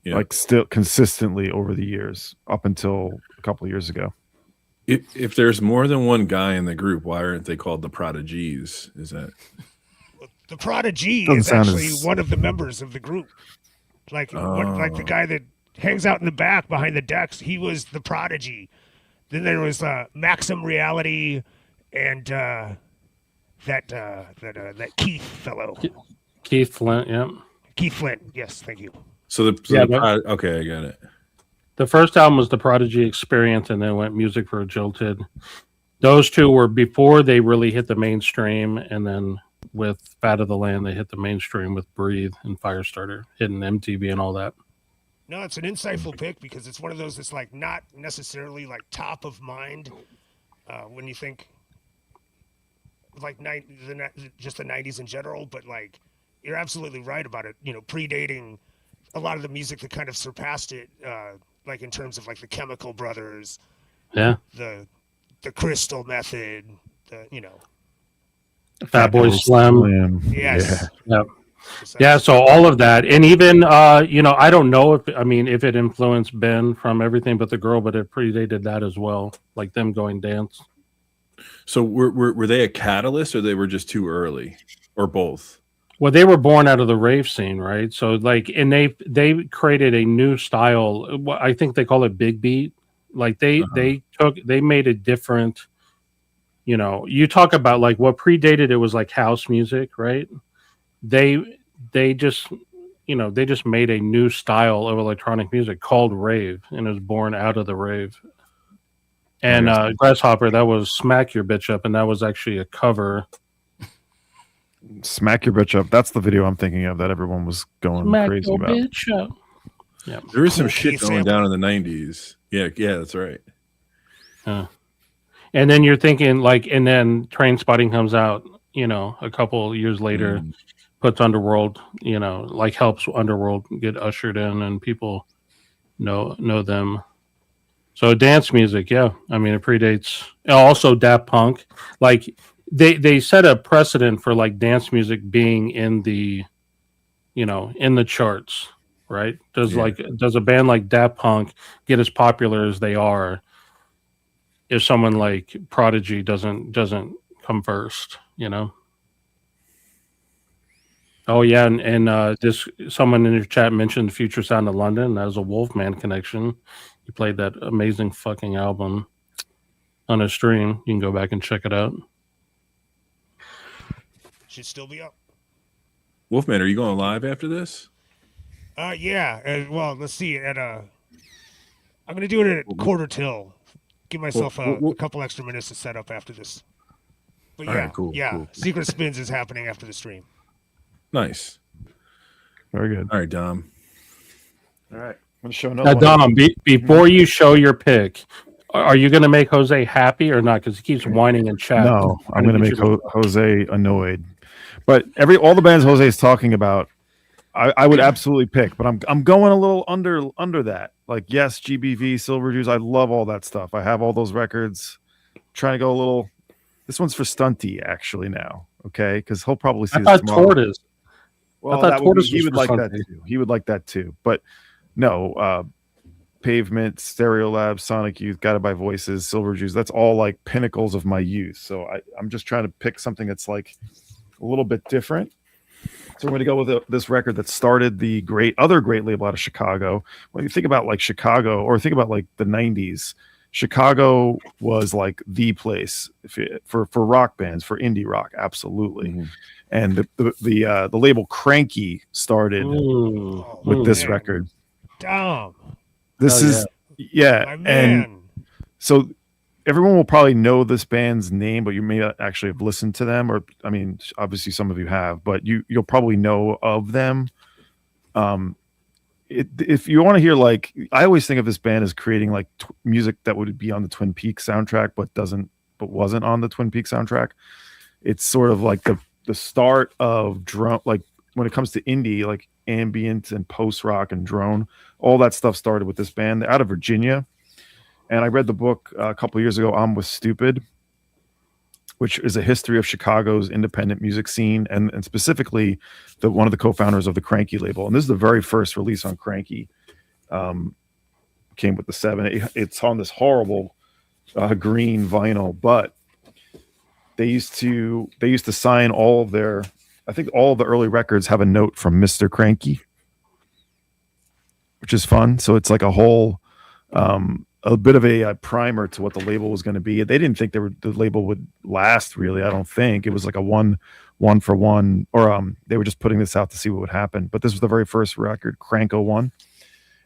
Yeah. Like still consistently over the years, up until a couple of years ago. If there's more than one guy in the group, why aren't they called the Prodigies? Is that the Prodigy is actually one of the members of the group. Like the guy that hangs out in the back behind the decks, he was the Prodigy. Then there was Maxim Reality and that Keith fellow. Keith Flint, yeah. Keith Flint, yes, thank you. okay? I got it. The first album was the Prodigy Experience, and then went Music for a Jilted. Those two were before they really hit the mainstream, and then with Fat of the Land, they hit the mainstream with Breathe and Firestarter, hitting MTV and all that. No, it's an insightful pick because it's one of those that's like not necessarily like top of mind when you think like just the 90s in general, but like you're absolutely right about it. Predating a lot of the music that kind of surpassed it, like in terms of like the Chemical Brothers, yeah, the Crystal Method, Fat Boy Slim. Yes. Yeah. Yeah, so all of that, and even I don't know if it influenced Ben from Everything But the Girl, but it predated that as well, like them going dance. So were they a catalyst, or they were just too early, or both? Well, they were born out of the rave scene, right? So like, and they created a new style. I think they call it big beat. Like they made a different. You talk about like what predated it was like house music, right? They just made a new style of electronic music called rave, and it was born out of the rave. And Grasshopper, that was Smack Your Bitch Up, and that was actually a cover. Smack Your Bitch Up. That's the video I'm thinking of that everyone was going crazy about. Bitch up. Yeah, there is some shit going down in the 90s. Yeah, that's right. And then you're thinking like, and then Train Spotting comes out, a couple years later, puts Underworld, like helps Underworld get ushered in, and people know them. So dance music, yeah. I mean, it predates also Daft Punk. Like they set a precedent for like dance music being in the, in the charts, right? Does a band like Daft Punk get as popular as they are if someone like Prodigy doesn't come first, Oh yeah, and this someone in your chat mentioned Future Sound of London. That was a Wolfman connection. He played that amazing fucking album on a stream. You can go back and check it out. Should still be up. Wolfman, are you going live after this? Yeah. Well, let's see. I'm gonna do it at quarter till. Give myself a couple extra minutes to set up after this. But yeah, right, cool. Secret Spins is happening after the stream. Nice. Very good. All right, Dom. All right. I'm going to show Now, another one. Dom, before you show your pick, are you going to make Jose happy or not? Because he keeps whining in chat. No, I'm going to make Jose annoyed. But all the bands Jose is talking about, I would absolutely pick. But I'm going a little under that. Like, yes, GBV, Silver Jews. I love all that stuff. I have all those records. Trying to go a little. This one's for Stunty actually now. Okay, because he'll probably see this tomorrow. Tortoise. Well, he would like that too. He would like that too. But no, Pavement, Stereolab, Sonic Youth, Guided by Voices, Silver Jews. That's all like pinnacles of my youth. So I'm just trying to pick something that's like a little bit different. So we're going to go with this record that started the other great label out of Chicago. When you think about like Chicago, or think about like the 90s, Chicago was like the place for rock bands, for indie rock, absolutely. Mm-hmm. And the label Cranky started with this record. Dom. This is and so everyone will probably know this band's name, but you may not actually have listened to them, or I mean, obviously some of you have, but you'll probably know of them. If you want to hear, like, I always think of this band as creating like music that would be on the Twin Peaks soundtrack, but wasn't on the Twin Peaks soundtrack. It's sort of like the start of drum, like when it comes to indie, like ambient and post rock and drone, all that stuff started with this band. They're out of Virginia. And I read the book a couple of years ago, I'm With Stupid, which is a history of Chicago's independent music scene, and specifically one of the co-founders of the Cranky label. And this is the very first release on Cranky. Came with the 7. It's on this horrible green vinyl, but they used to sign all of their, I think all of the early records have a note from Mr. Cranky, which is fun. So it's like a whole a bit of a primer to what the label was going to be. They didn't think the label would last, really. I don't think it was like a one for one, or they were just putting this out to see what would happen. But this was the very first record, Crank 01,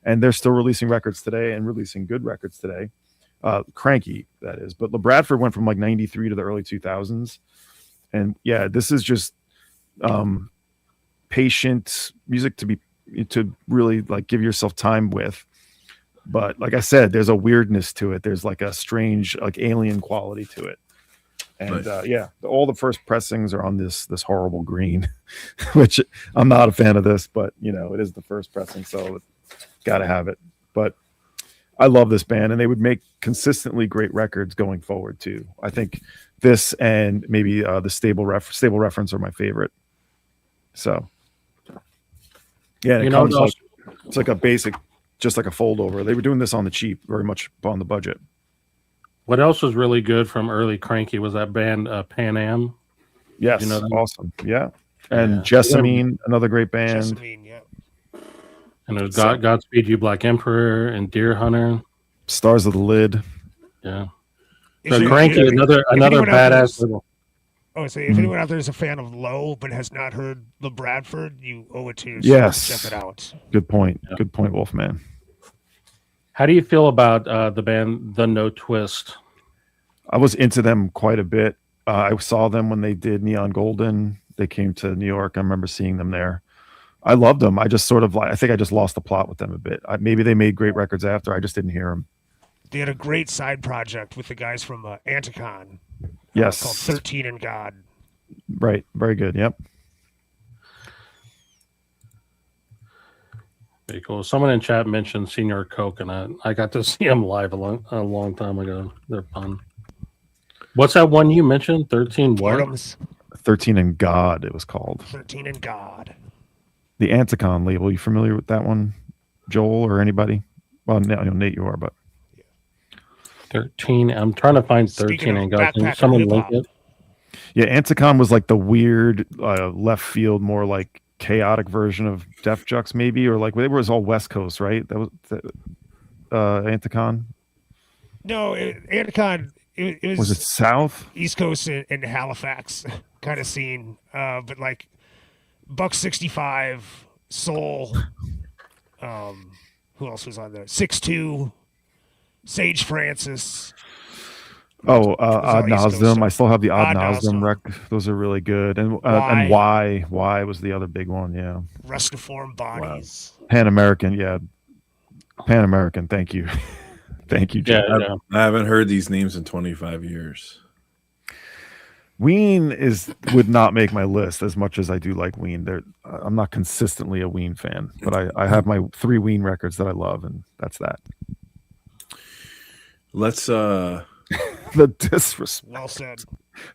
and they're still releasing records today and releasing good records today. Cranky, that is. But LaBradford went from like 93 to the early 2000s, and yeah, this is just patient music to really like give yourself time with. But like I said, there's a weirdness to it. There's like a strange, like alien quality to it. And all the first pressings are on this horrible green, which I'm not a fan of this, but it is the first pressing, so got to have it. But I love this band, and they would make consistently great records going forward too. I think this and maybe the Stable Reference are my favorite. So yeah, it's like a basic, just like a fold over. They were doing this on the cheap, very much on the budget. What else was really good from early Cranky was that band Pan Am. Yes, awesome. Yeah. And Jessamine, another great band. Jessamine, yeah. And it was Godspeed You Black Emperor and Deer Hunter. Stars of the Lid. Yeah. So Cranky, another badass little. So if anyone out there is a fan of Low but has not heard LaBradford, you owe it to yourself to check it out. Good point. Yeah. Good point, Wolfman. How do you feel about the band The No Twist? I was into them quite a bit. I saw them when they did Neon Golden. They came to New York. I remember seeing them there. I loved them. I just sort of I think I just lost the plot with them a bit. Maybe they made great records after. I just didn't hear them. They had a great side project with the guys from Anticon. Yes. Called 13 and God. Right. Very good. Yep. Very cool. Someone in chat mentioned Senior Coconut. I got to see them live a long time ago. They're fun. What's that one you mentioned? 13 what? 13 and God, it was called. 13 and God. The Anticon label. You familiar with that one, Joel, or anybody? Well, Nate, you are, but 13. I'm trying to find 13 and God. Can someone link it? Yeah, Anticon was like the weird left field, more like chaotic version of Def Jux, maybe, or like it was all West Coast, right? That was Anticon. No, Anticon. It was it South, East Coast, and Halifax kind of scene, but like Buck 65, Soul. Who else was on there? 6'2", Sage Francis. Oh, all Ad East Coast Nauseam. stuff. I still have the Ad Ad Nauseam Nauseam. rec. Those are really good. And why was the other big one? Yeah, Rustiform Bodies. Pan American. Yeah, Pan American. Thank you, thank you, Jim. Yeah. I haven't heard these names in 25 years. Ween would not make my list as much as I do like Ween. I'm not consistently a Ween fan, but I have my 3 Ween records that I love, and that's that. Let's The disrespect. Well said.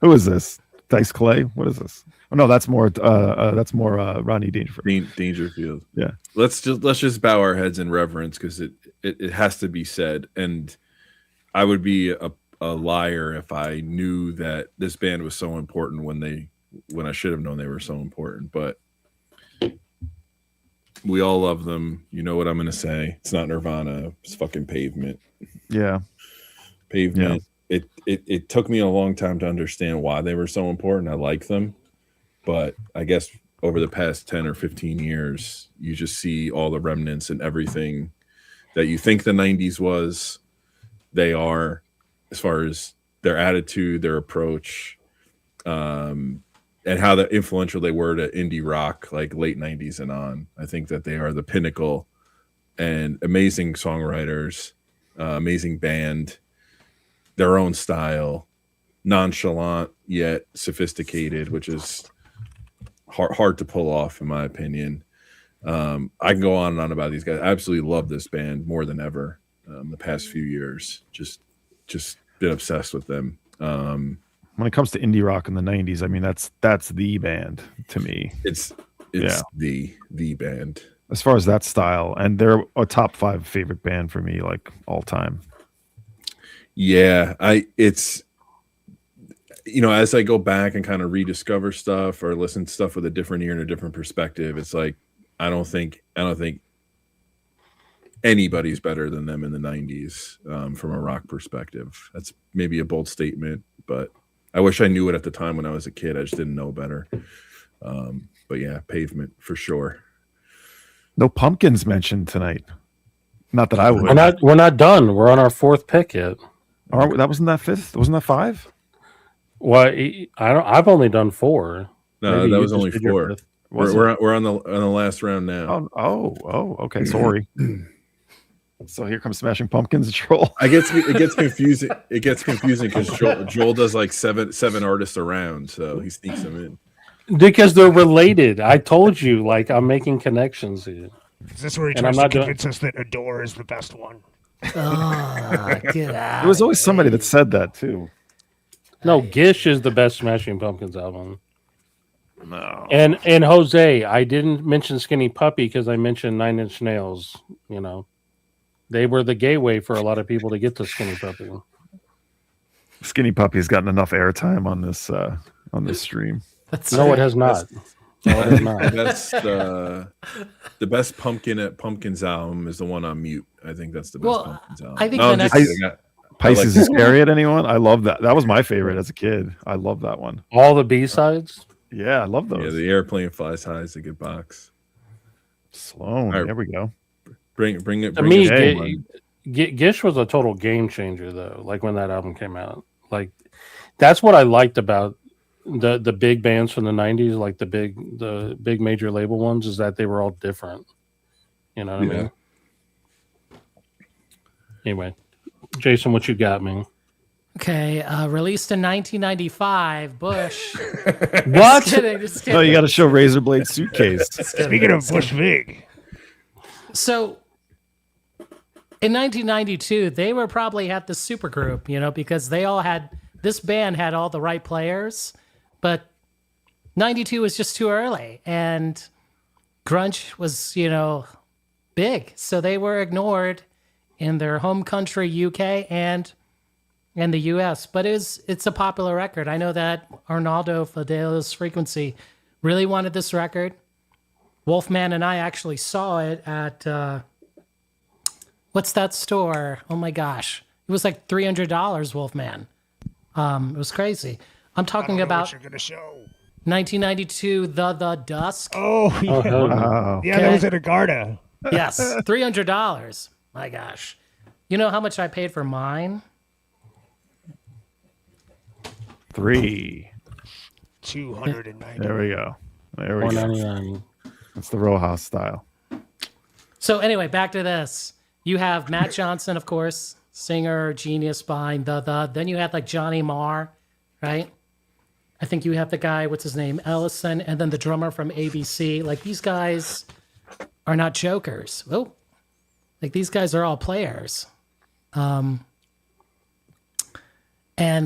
Who is this? Dice Clay? What is this? Oh no, that's more Ronnie Dangerfield. Dangerfield. Yeah. Let's just bow our heads in reverence because it has to be said. And I would be a liar if I knew that this band was so important when I should have known they were so important. But we all love them. You know what I'm gonna say. It's not Nirvana, it's fucking Pavement. Yeah. Pavement. Yeah. It took me a long time to understand why they were so important. I like them, but I guess over the past 10 or 15 years, you just see all the remnants and everything that you think the 90s was, they are, as far as their attitude, their approach, and how influential they were to indie rock, like late 90s and on. I think that they are the pinnacle and amazing songwriters, amazing band, their own style, nonchalant yet sophisticated, which is hard to pull off, in my opinion. I can go on and on about these guys. I absolutely love this band more than ever. The past few years, just been obsessed with them. When it comes to indie rock in the 90s, I mean that's the band to me. It's the band as far as that style, and they're a top 5 favorite band for me, like all time. Yeah, as I go back and kind of rediscover stuff or listen to stuff with a different ear and a different perspective, it's like I don't think anybody's better than them in the 90s from a rock perspective. That's maybe a bold statement, but I wish I knew it at the time when I was a kid. I just didn't know better. But yeah, Pavement for sure. No Pumpkins mentioned tonight. Not that I would. We're not done. We're on our 4th pick yet. That wasn't that 5th? Wasn't that 5? Well, I've only done 4. No, Maybe that you was just only did your 4. 5th. We're on the last round now. Oh, okay. Sorry. So here comes Smashing Pumpkins troll. It gets confusing. It gets confusing because Joel does like seven artists around, so he sneaks them in. Because they're related. I told you, like I'm making connections here. Is this where he tries to convince us that Adore is the best one? Oh, get out. There was always somebody that said that too. No, Gish is the best Smashing Pumpkins album. No. And Jose, I didn't mention Skinny Puppy because I mentioned 9 Inch Nails. You know, they were the gateway for a lot of people to get to Skinny Puppy. Skinny Puppy has gotten enough airtime on this stream. It has not. No, it has not. The best Pumpkin at Pumpkins album is the one on Mute. I think that's the best Pumpkins album. I think Pisces Iscariot, anyone? I love that. That was my favorite as a kid. I love that one. All the B-sides? Yeah, I love those. Yeah, the Airplane Flies High is a good box. Sloan, right. There we go. Bring it. To me, Gish was a total game changer, though. Like when that album came out, like that's what I liked about the big bands from the '90s, like the big major label ones, is that they were all different. You know what I mean? Anyway, Jason, what you got, man? Okay, released in 1995, Bush. What? Just kidding. No, you got to show Razorblade Suitcase. Speaking of Bush Vig. So, in 1992, they were probably at the supergroup, because this band had all the right players, but 92 was just too early, and grunge was, big. So they were ignored in their home country, UK, and the US, but it's a popular record. I know that Arnaldo Fidelis Frequency really wanted this record. Wolfman and I actually saw it at, what's that store? Oh my gosh. It was like $300, Wolfman. It was crazy. I'm talking about 1992, The Dusk. Oh, yeah. Wow. Yeah, that was at Agarda. Yes, $300. My gosh. You know how much I paid for mine? 3. 290. There we go. There we go. $4.99. That's the Rojas style. So anyway, back to this. You have Matt Johnson, of course, singer, genius behind the. Then you have like Johnny Marr, right? I think you have the guy, what's his name, Ellison, and then the drummer from ABC. Like these guys are not jokers. Oh, like these guys are all players. And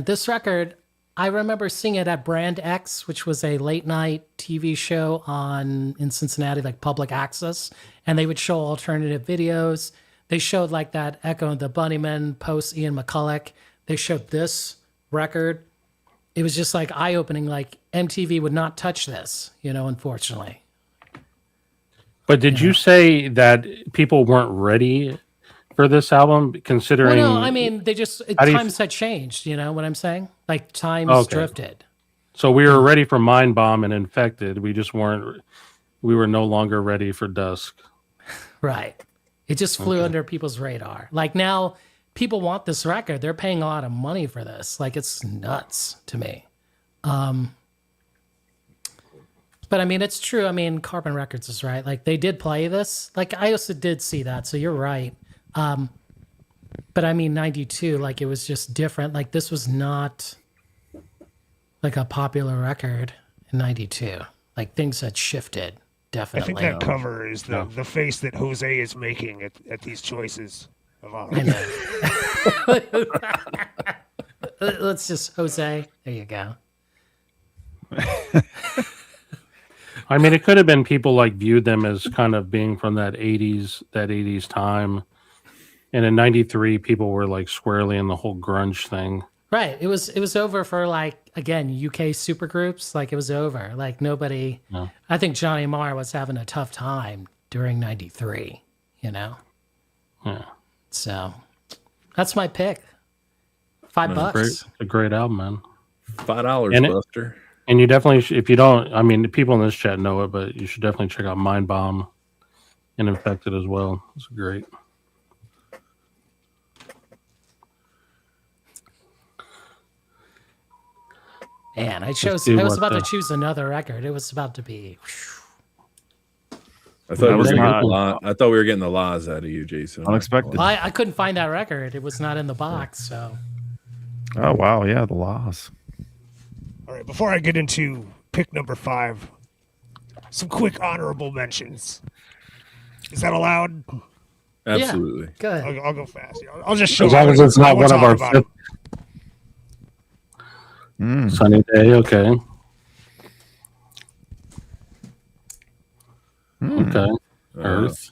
this record, I remember seeing it at Brand X, which was a late night TV show in Cincinnati, like public access, and they would show alternative videos. They showed like that Echo and the Bunnymen post Ian McCulloch. They showed this record. It was just like eye-opening. Like MTV would not touch this, unfortunately. But did you say that people weren't ready for this album, considering? Well, no, I mean they just times had changed. You know what I'm saying? Like times drifted. So we were ready for Mind Bomb and Infected. We just weren't. We were no longer ready for Dusk. Right. It just flew under people's radar. Like now, people want this record. They're paying a lot of money for this. Like it's nuts to me. But I mean, it's true. I mean, Carbon Records is right. Like they did play this. Like I also did see that. So you're right. But I mean, 92, like it was just different. Like this was not like a popular record in 92. Like things had shifted. Definitely. I think that cover is the face that Jose is making at these choices of ours. I know. Let's just Jose. There you go. I mean, it could have been people like viewed them as kind of being from that 80s time. And in 93, people were like squarely in the whole grunge thing. Right. It was over for like, again, UK supergroups. Like it was over. Like nobody, I think Johnny Marr was having a tough time during 93, Yeah. So that's my pick. $5. It's a great album, man. $5, Buster. And you definitely, if you don't, I mean, the people in this chat know it, but you should definitely check out Mind Bomb and Infected as well. It's great. Man, I was about to choose another record. It was about to be. I thought we were getting the laws out of you, Jason. Unexpected. Well, I couldn't find that record. It was not in the box. So. Oh wow, yeah, the laws. All right, before I get into pick number 5, some quick honorable mentions. Is that allowed? Absolutely. Yeah, go ahead. I'll go fast. I'll just show. As long as it's not one of our. Sunny Day, okay. Okay. Earth.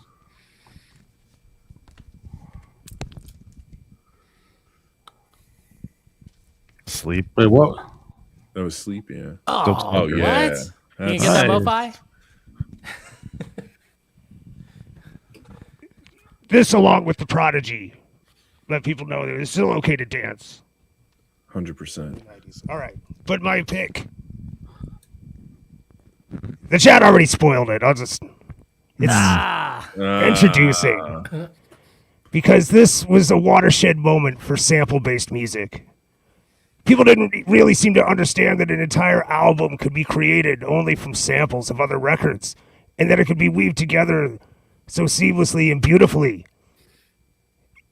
Sleep. Wait, what? That was Sleep, yeah. Oh yeah. What? Can you get that Mo-Fi? This, along with the Prodigy, let people know that it's still okay to dance. 100%. All right, but my pick. The chat already spoiled it. It's introducing. Because this was a watershed moment for sample-based music. People didn't really seem to understand that an entire album could be created only from samples of other records, and that it could be weaved together so seamlessly and beautifully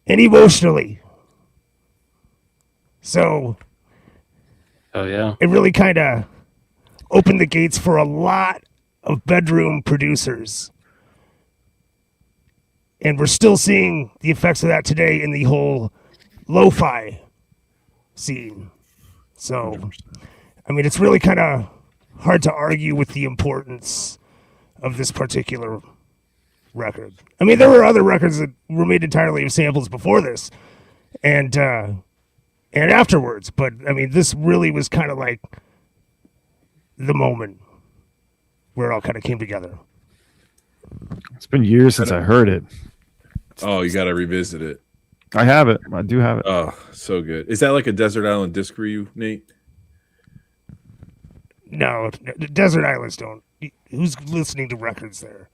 and emotionally. So, it really kind of opened the gates for a lot of bedroom producers. And we're still seeing the effects of that today in the whole lo-fi scene. So, I mean, it's really kind of hard to argue with the importance of this particular record. I mean, there were other records that were made entirely of samples before this and afterwards. But, I mean, this really was kind of like the moment where it all kind of came together. It's been years since I heard it. Oh, you got to revisit it. I have it. I do have it. Oh, so good. Is that like a Desert Island disc for you, Nate? No, Desert Islands don't. Who's listening to records there?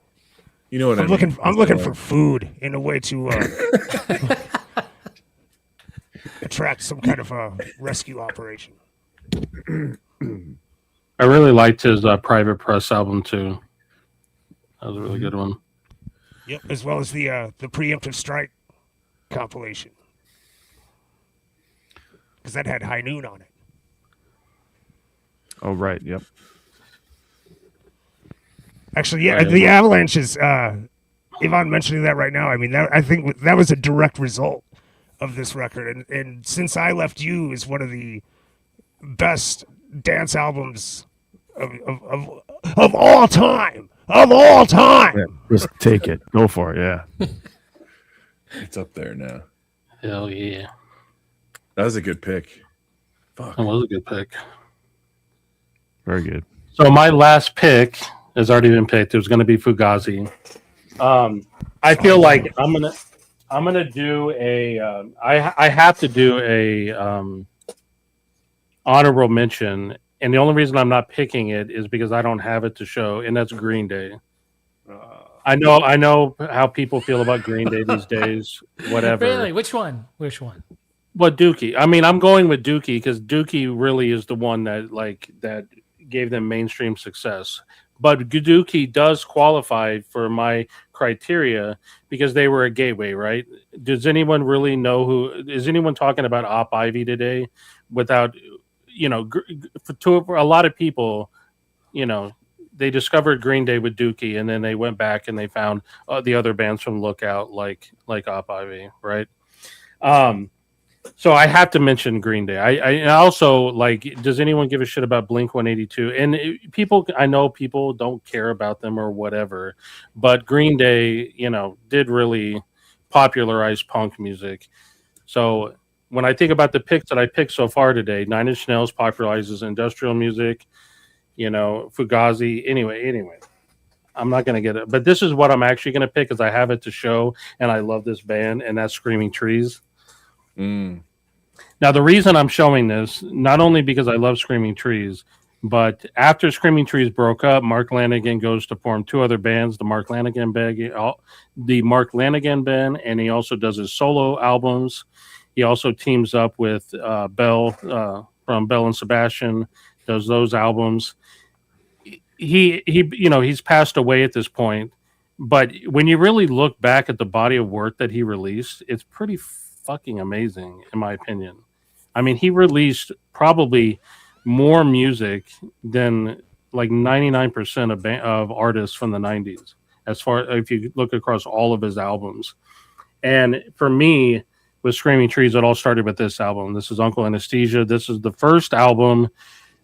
You know what I mean? I'm looking for food in a way to attract some kind of a rescue operation. I really liked his Private Press album too. That was a really good one. Yep, as well as the preemptive strike compilation, because that had High Noon on it. Oh right, yep. Actually, yeah, the Avalanches. Yvonne mentioning that right now. I mean, I think that was a direct result of this record, and Since I Left You is one of the best dance albums of all time. Of all time. Yeah, just take it. Go for it. Yeah. It's up there now. Hell yeah. That was a good pick. Fuck. That was a good pick. Very good. So my last pick has already been picked. It was going to be Fugazi. I feel like I'm gonna do a. I have to do a honorable mention, and the only reason I'm not picking it is because I don't have it to show, and that's Green Day. I know how people feel about Green Day these days. Whatever. Really? Which one? What Dookie? I mean, I'm going with Dookie because Dookie really is the one that gave them mainstream success. But Dookie does qualify for my criteria because they were a gateway, right? Does anyone really know who? Is anyone talking about Op Ivy today? Without, for a lot of people, they discovered Green Day with Dookie, and then they went back and they found the other bands from Lookout, like Op Ivy, right? So I have to mention Green Day. I also does anyone give a shit about Blink-182? And I know people don't care about them or whatever, but Green Day, did really popularize punk music. So when I think about the picks that I picked so far today, Nine Inch Nails popularizes industrial music, Fugazi. Anyway, I'm not going to get it, but this is what I'm actually going to pick because I have it to show, and I love this band, and that's Screaming Trees. Now, the reason I'm showing this, not only because I love Screaming Trees, but after Screaming Trees broke up, Mark Lanegan goes to form two other bands, the Mark Lanegan Band, and he also does his solo albums. He also teams up with Bell from Bell and Sebastian, does those albums. He's passed away at this point, but when you really look back at the body of work that he released, it's pretty fucking amazing, in my opinion. I mean, he released probably more music than 99% of artists from the 90s, as far if you look across all of his albums. And for me, with Screaming Trees, it all started with this album. This is Uncle Anesthesia. This is the first album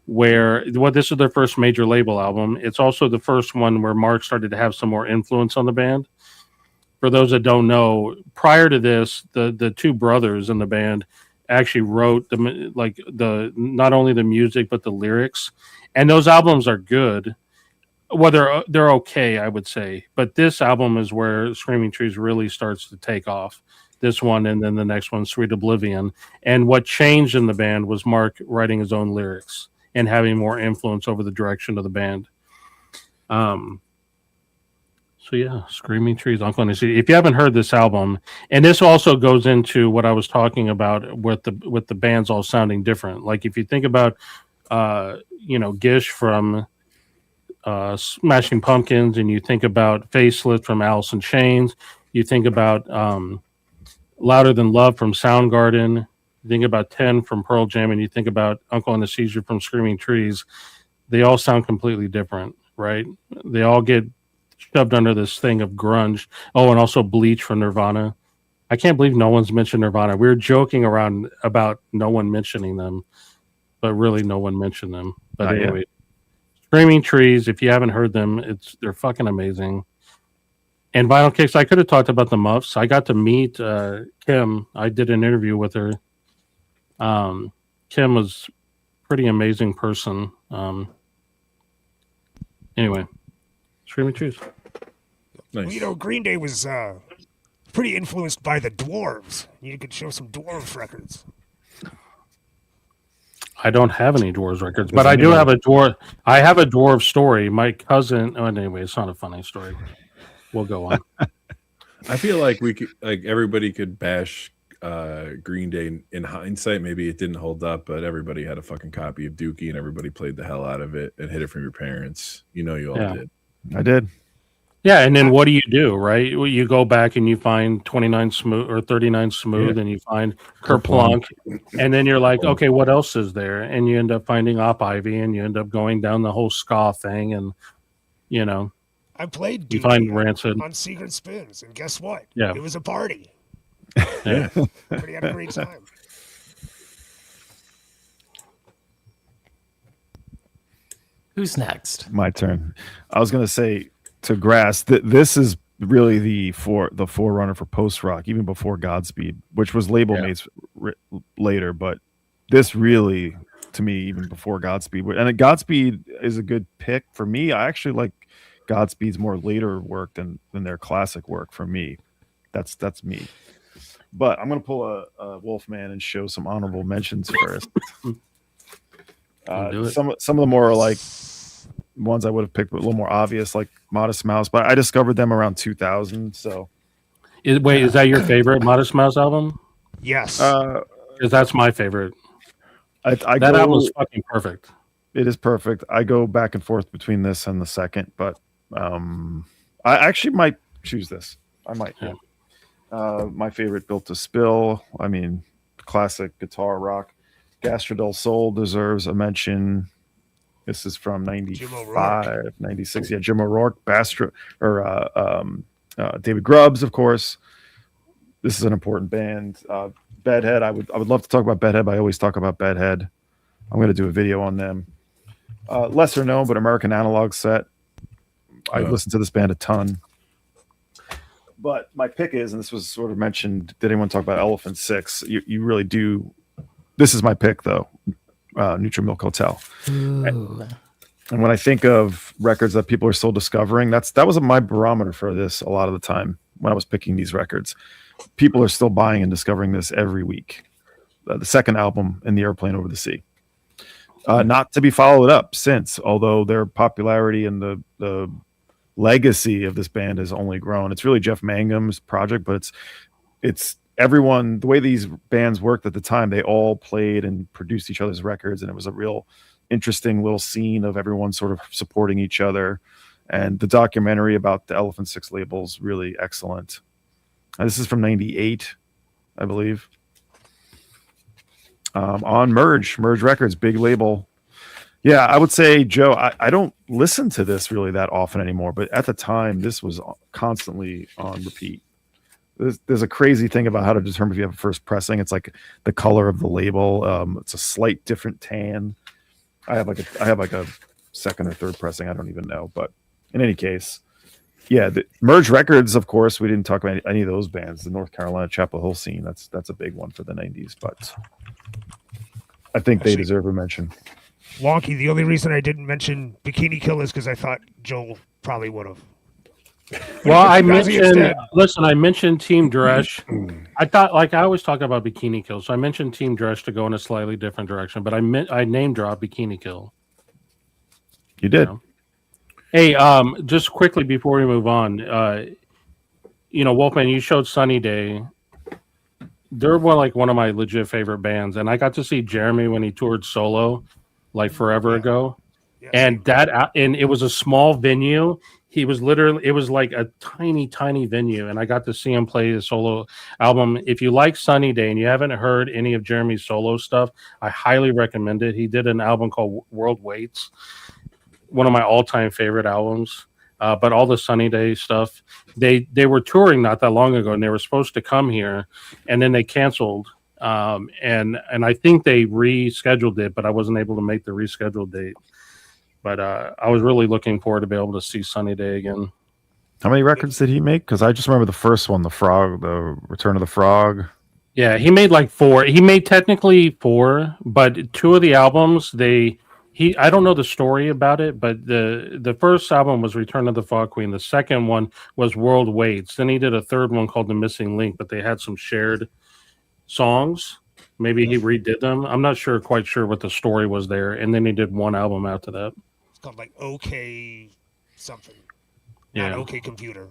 this is their first major label album. It's also the first one where Mark started to have some more influence on the band. For those that don't know, prior to this, the two brothers in the band actually wrote not only the music but the lyrics, and those albums are good. Well, they're okay, I would say, but this album is where Screaming Trees really starts to take off. This one, and then the next one, Sweet Oblivion. And what changed in the band was Mark writing his own lyrics and having more influence over the direction of the band. So yeah, Screaming Trees, Uncle Anesthesia. If you haven't heard this album, and this also goes into what I was talking about with the bands all sounding different. Like if you think about, Gish from Smashing Pumpkins, and you think about Facelift from Alice in Chains, you think about Louder Than Love from Soundgarden, you think about 10 from Pearl Jam, and you think about Uncle Anesthesia from Screaming Trees, they all sound completely different, right? They all get shoved under this thing of grunge. Oh, and also Bleach from Nirvana. I can't believe no one's mentioned Nirvana. We were joking around about no one mentioning them, but really no one mentioned them. But anyway, Screaming Trees, if you haven't heard them, they're fucking amazing. And Vinyl Kicks, I could have talked about the Muffs. I got to meet Kim. I did an interview with her. Kim was a pretty amazing person. Anyway, Screaming Trees. Nice. Well, Green Day was pretty influenced by the Dwarves. You could show some Dwarves records. I don't have any Dwarves records, but I do have a Dwarf. I have a Dwarf story. My cousin. Oh, anyway, it's not a funny story. We'll go on. I feel like we could, everybody could bash Green Day. In hindsight, maybe it didn't hold up, but everybody had a fucking copy of Dookie, and everybody played the hell out of it and hid it from your parents. You all did. I did. Yeah, and then what do, right? Well, you go back and you find 29 Smooth or 39 Smooth, and you find Kerplunk, and then you're like, okay, what else is there? And you end up finding Op Ivy, and you end up going down the whole ska thing, and I played you find Rancid on Secret Spins, and guess what? Yeah. It was a party. Yeah. Everybody had a great time. Who's next? My turn. I was gonna say to Grass that this is really the forerunner for post rock, even before Godspeed, which was label mates later. But this really, to me, even before Godspeed, and Godspeed is a good pick for me. I actually like Godspeed's more later work than their classic work for me. That's me. But I'm gonna pull a Wolfman and show some honorable mentions first. Some of them more like ones I would have picked, but a little more obvious, like Modest Mouse. But I discovered them around 2000. So, is that your favorite Modest Mouse album? Yes, because that's my favorite. That album's fucking perfect. It is perfect. I go back and forth between this and the second, but I actually might choose this. I might. Yeah. My favorite, Built to Spill. I mean, classic guitar rock. Gastro del Sol deserves a mention. This is from 95, 96. Yeah, Jim O'Rourke, David Grubbs, of course. This is an important band. Bedhead. I would love to talk about Bedhead, but I always talk about Bedhead. I'm going to do a video on them. Lesser known, but American Analog Set. I listened to this band a ton. But my pick is, and this was sort of mentioned, did anyone talk about Elephant Six? You really do. This is my pick, though. Neutral Milk Hotel. And when I think of records that people are still discovering, that was my barometer for this a lot of the time when I was picking these records. People are still buying and discovering this every week. The second album, In the Airplane Over the Sea. Not to be followed up since, although their popularity and the legacy of this band has only grown. It's really Jeff Mangum's project, but it's everyone, the way these bands worked at the time, they all played and produced each other's records, and it was a real interesting little scene of everyone sort of supporting each other. And the documentary about the Elephant Six label is really excellent. This is from 98, I believe. On Merge Records, big label. Yeah, I would say, Joe, I don't listen to this really that often anymore, but at the time, this was constantly on repeat. There's a crazy thing about how to determine if you have a first pressing. It's like the color of the label. It's a slight different tan. I have like a second or third pressing. I don't even know. But in any case, yeah, the Merge Records, of course, we didn't talk about any of those bands. The North Carolina Chapel Hill scene. That's a big one for the 90s. But I think they deserve a mention. Wonky, the only reason I didn't mention Bikini Kill is because I thought Joel probably would have. Well, I mentioned Team Dresch. I thought, like I always talk about Bikini Kill, so I mentioned Team Dresch to go in a slightly different direction, but I name dropped Bikini Kill. You did. Hey, just quickly before we move on, Wolfman, you showed Sunny Day. They're one of my legit favorite bands, and I got to see Jeremy when he toured solo, like forever ago, and it was a small venue. It was like a tiny venue, and I got to see him play the solo album. If you like Sunny Day and you haven't heard any of Jeremy's solo stuff, I highly recommend it. He did an album called World Waits, one of my all-time favorite albums. But all the Sunny Day stuff, they were touring not that long ago, and they were supposed to come here, and then they canceled. And I think they rescheduled it, but I wasn't able to make the rescheduled date. But I was really looking forward to be able to see Sunny Day again. How many records did he make? Because I just remember the first one, the Return of the Frog. Yeah, he made like 4. He made technically 4, but 2 of the albums, I don't know the story about it, but the first album was Return of the Frog Queen. The second one was World Waits. Then he did a third one called The Missing Link, but they had some shared songs. Maybe he redid them. I'm not quite sure what the story was there. And then he did one album after that. It's called like OK something. Yeah. Not OK Computer.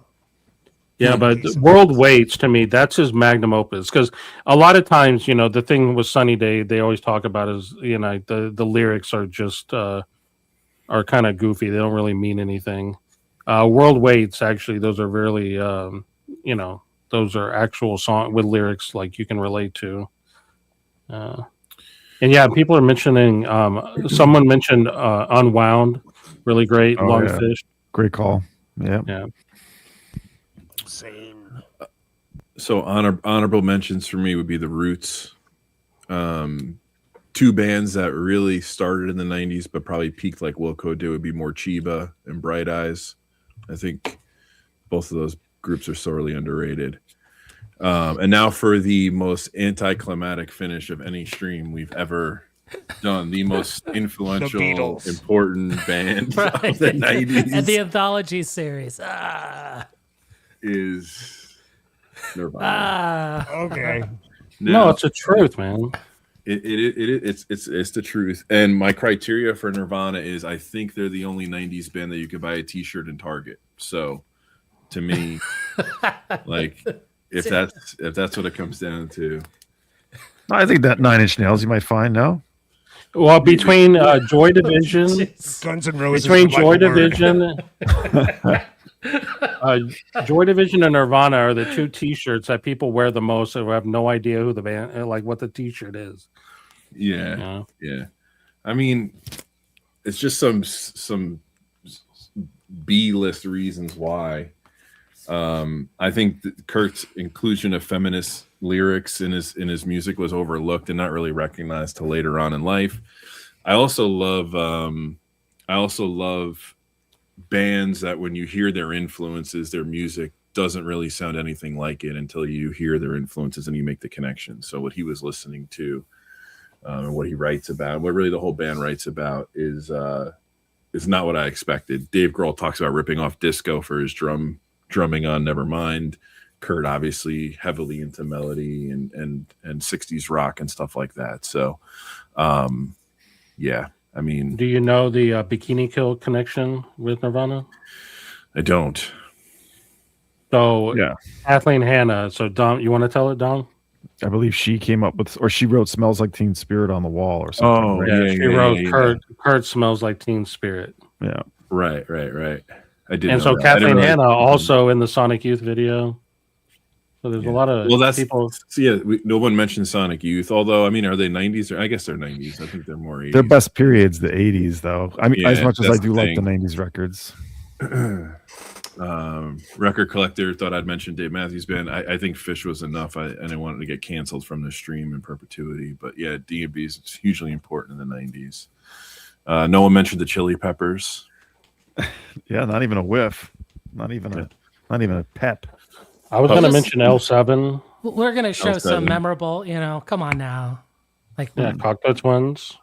Yeah, but World Waits, to me, that's his magnum opus. Because a lot of times, you know, the thing with Sunny Day, they always talk about is, you know, the lyrics are just are kind of goofy. They don't really mean anything. World Waits, actually, those are really, you know, those are actual song with lyrics like you can relate to. And yeah, people are mentioning. Someone mentioned Unwound, really great. Oh, yeah. Lungfish, Great call. Yeah. yeah. Same. So honorable mentions for me would be the Roots. Two bands that really started in the 90s but probably peaked like Wilco did would be more Chiba and Bright Eyes. I think both of those groups are sorely underrated. And now for the most anticlimactic finish of any stream we've ever done, the most influential, Beatles. important band Right. of the 90s And the anthology series. is Nirvana. Okay. No, it's the truth, man. It's the truth. And my criteria for Nirvana is I think they're the only 90s band that you could buy a t-shirt in Target. So to me, like if that's what it comes down to. I think that Nine Inch Nails you might find, no? Well, between Joy Division, Guns N' Roses. between and Joy Michael Ward. Division, Joy Division and Nirvana are the two T-shirts that people wear the most, who have no idea who the band, like what the T-shirt is. Yeah. I mean, it's just some B-list reasons why. I think that Kurt's inclusion of feminist lyrics in his music was overlooked and not really recognized till later on in life. I also love bands that when you hear their influences, their music doesn't really sound anything like it until you hear their influences and you make the connection. So what he was listening to and what he writes about, what really the whole band writes about is not what I expected. Dave Grohl talks about ripping off disco for his drumming on Nevermind. Kurt obviously heavily into melody and 60s rock and stuff like that. So yeah, I mean, Do you know the Bikini Kill connection with Nirvana? I don't. So Yeah. Kathleen Hanna. So Dom, you want to tell it, Dom? I believe she came up with, or she wrote "Smells Like Teen Spirit" on the wall or something. Oh, right? Yeah, she wrote Kurt smells like Teen Spirit. Yeah. Right. I did. And know so that. I didn't Kathleen really- Hanna also in the Sonic Youth video. So there's a lot of people. So yeah. No one mentioned Sonic Youth, although I mean, are they 90s or I guess they're 90s. I think they're more 80s. Their best period's the 80s, though. I mean, as Yeah, much as I that's do the like the thing. 90s records. Record collector thought I'd mention Dave Matthews Band. I think Fish was enough. I didn't want it to get canceled from the stream in perpetuity. But yeah, D&B is hugely important in the 90s. No one mentioned the Chili Peppers. Yeah, not even a whiff. Not even a pep. I was going to Just- mention L7. We're going to show L7. some memorable, come on now. Like, Yeah, Cocktail Twins.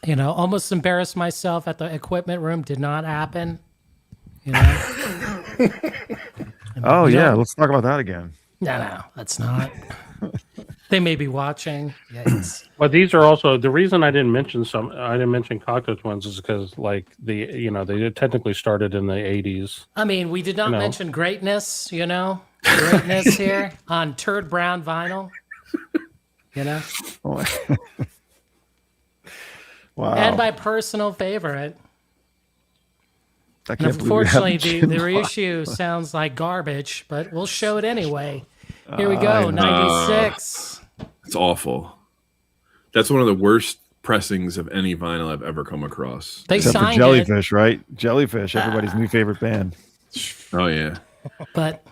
almost embarrassed myself at the equipment room. Did not happen. Oh, yeah. Let's talk about that again. No, that's not. They may be watching. Yikes. But these are also the reason I didn't mention Cocktail Twins is because like they technically started in the 80s. I mean, we did not No. mention greatness, greatness here on Turd Brown vinyl, Wow. and my personal favorite. I And can't believe we unfortunately, haven't the mentioned reissue sounds like garbage, but we'll show it anyway. Here we go, I know. 96. It's awful. That's one of the worst pressings of any vinyl I've ever come across. They Except for signed it, Jellyfish, right? Jellyfish, everybody's new favorite band. Oh yeah. but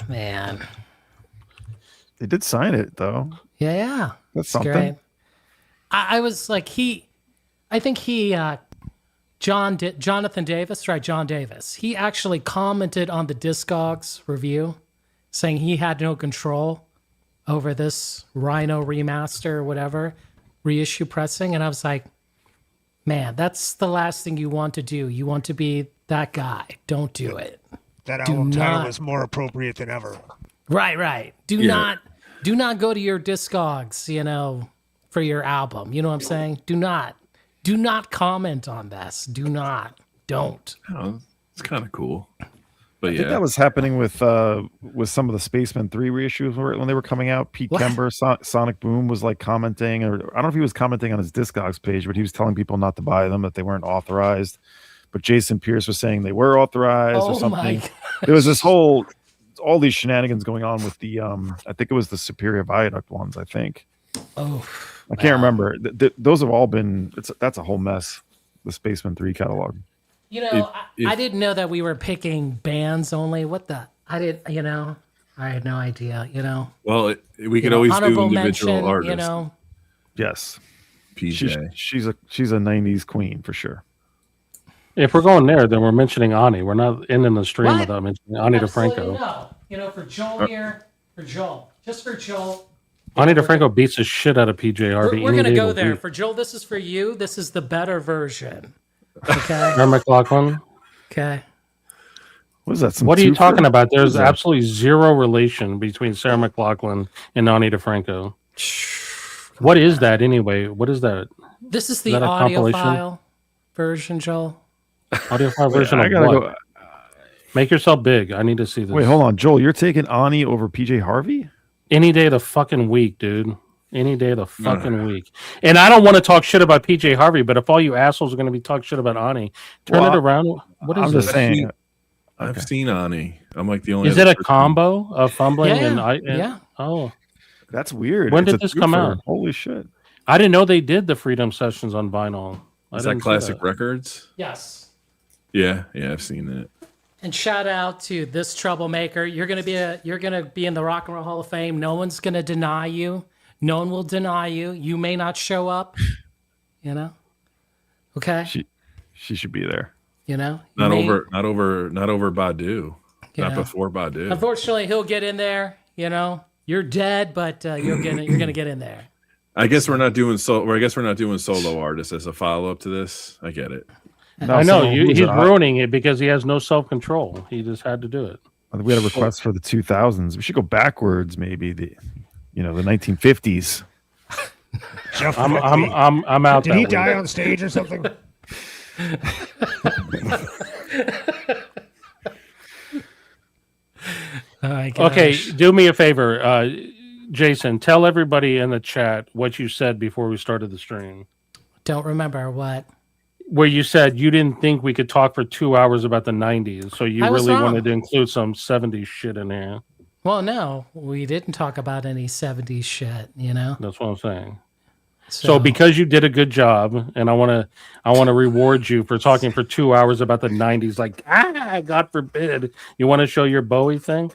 man, They did sign it, though. yeah, That's it's something. great. I was like Jonathan Davis, right? John Davis. He actually commented on the Discogs review, saying he had no control over this Rhino remaster or whatever reissue pressing, and I was like, man, that's the last thing you want to do. You want to be that guy. Don't do it. That Do album title not- was more appropriate than ever. Right. Do not go to your Discogs, for your album. You know what I'm saying? Do not comment on this. Don't. Oh, it's kind of cool. But I think that was happening with some of the Spaceman 3 reissues when they were coming out. Pete Kember, Sonic Boom was like commenting, or I don't know if he was commenting on his Discogs page, but he was telling people not to buy them, that they weren't authorized. But Jason Pierce was saying they were authorized or something. There was all these shenanigans going on with the I think it was the Superior Viaduct ones. I think. Oh, I can't remember. Those have all been. That's a whole mess. The Spaceman 3 catalog. You know, I didn't know that we were picking bands only. What the? I didn't. You know, I had no idea. You know. Well, we could always do individual artists. You know. Yes. PJ. She's a '90s queen for sure. If we're going there, then we're mentioning Ani. We're not ending the stream without mentioning Ani DeFranco. No. You know, for Joel here, just for Joel. Ani DeFranco beats the shit out of PJ Harvey. We're going to go there. For Joel, this is for you. This is the better version. Okay. Sarah McLachlan. Okay. What is that? What are you talking about? There's absolutely zero relation between Sarah McLachlan and Ani DeFranco. What is that anyway? What is that? This is the audiophile version, Joel. Audiophile version of what? Make yourself big. I need to see this. Wait, hold on. Joel, you're taking Ani over PJ Harvey? Any day of the fucking week, dude. Any day of the fucking week. And I don't want to talk shit about PJ Harvey, but if all you assholes are going to be talking shit about Ani, turn it around. What is I'm this? just saying. I've seen Ani. I'm like the only. Is it a combo of fumbling yeah. Oh, that's weird. When did this come out? Holy shit! I didn't know they did the Freedom Sessions on vinyl. Is that Classic Records? Yes. Yeah, I've seen that. And shout out to this troublemaker. You're gonna be in the Rock and Roll Hall of Fame. No one's gonna deny you. No one will deny you. You may not show up. You know. Okay. She should be there. You know. Not over Badu. Not before Badu. Unfortunately, he'll get in there. You know. You're dead, but you're gonna get in there. I guess we're not doing solo artists as a follow up to this. I get it. No, I know he's ruining it because he has no self control. He just had to do it. We had a request for the 2000s. We should go backwards, maybe the 1950s. I'm out. Did he die on stage or something? Okay, do me a favor, Jason. Tell everybody in the chat what you said before we started the stream. Don't remember what. Where you said you didn't think we could talk for 2 hours about the 90s, so you really wanted to include some 70s shit in there. Well, no, we didn't talk about any 70s shit, you know? That's what I'm saying. So because you did a good job, and I want to reward you for talking for 2 hours about the 90s, like, God forbid, you want to show your Bowie thing?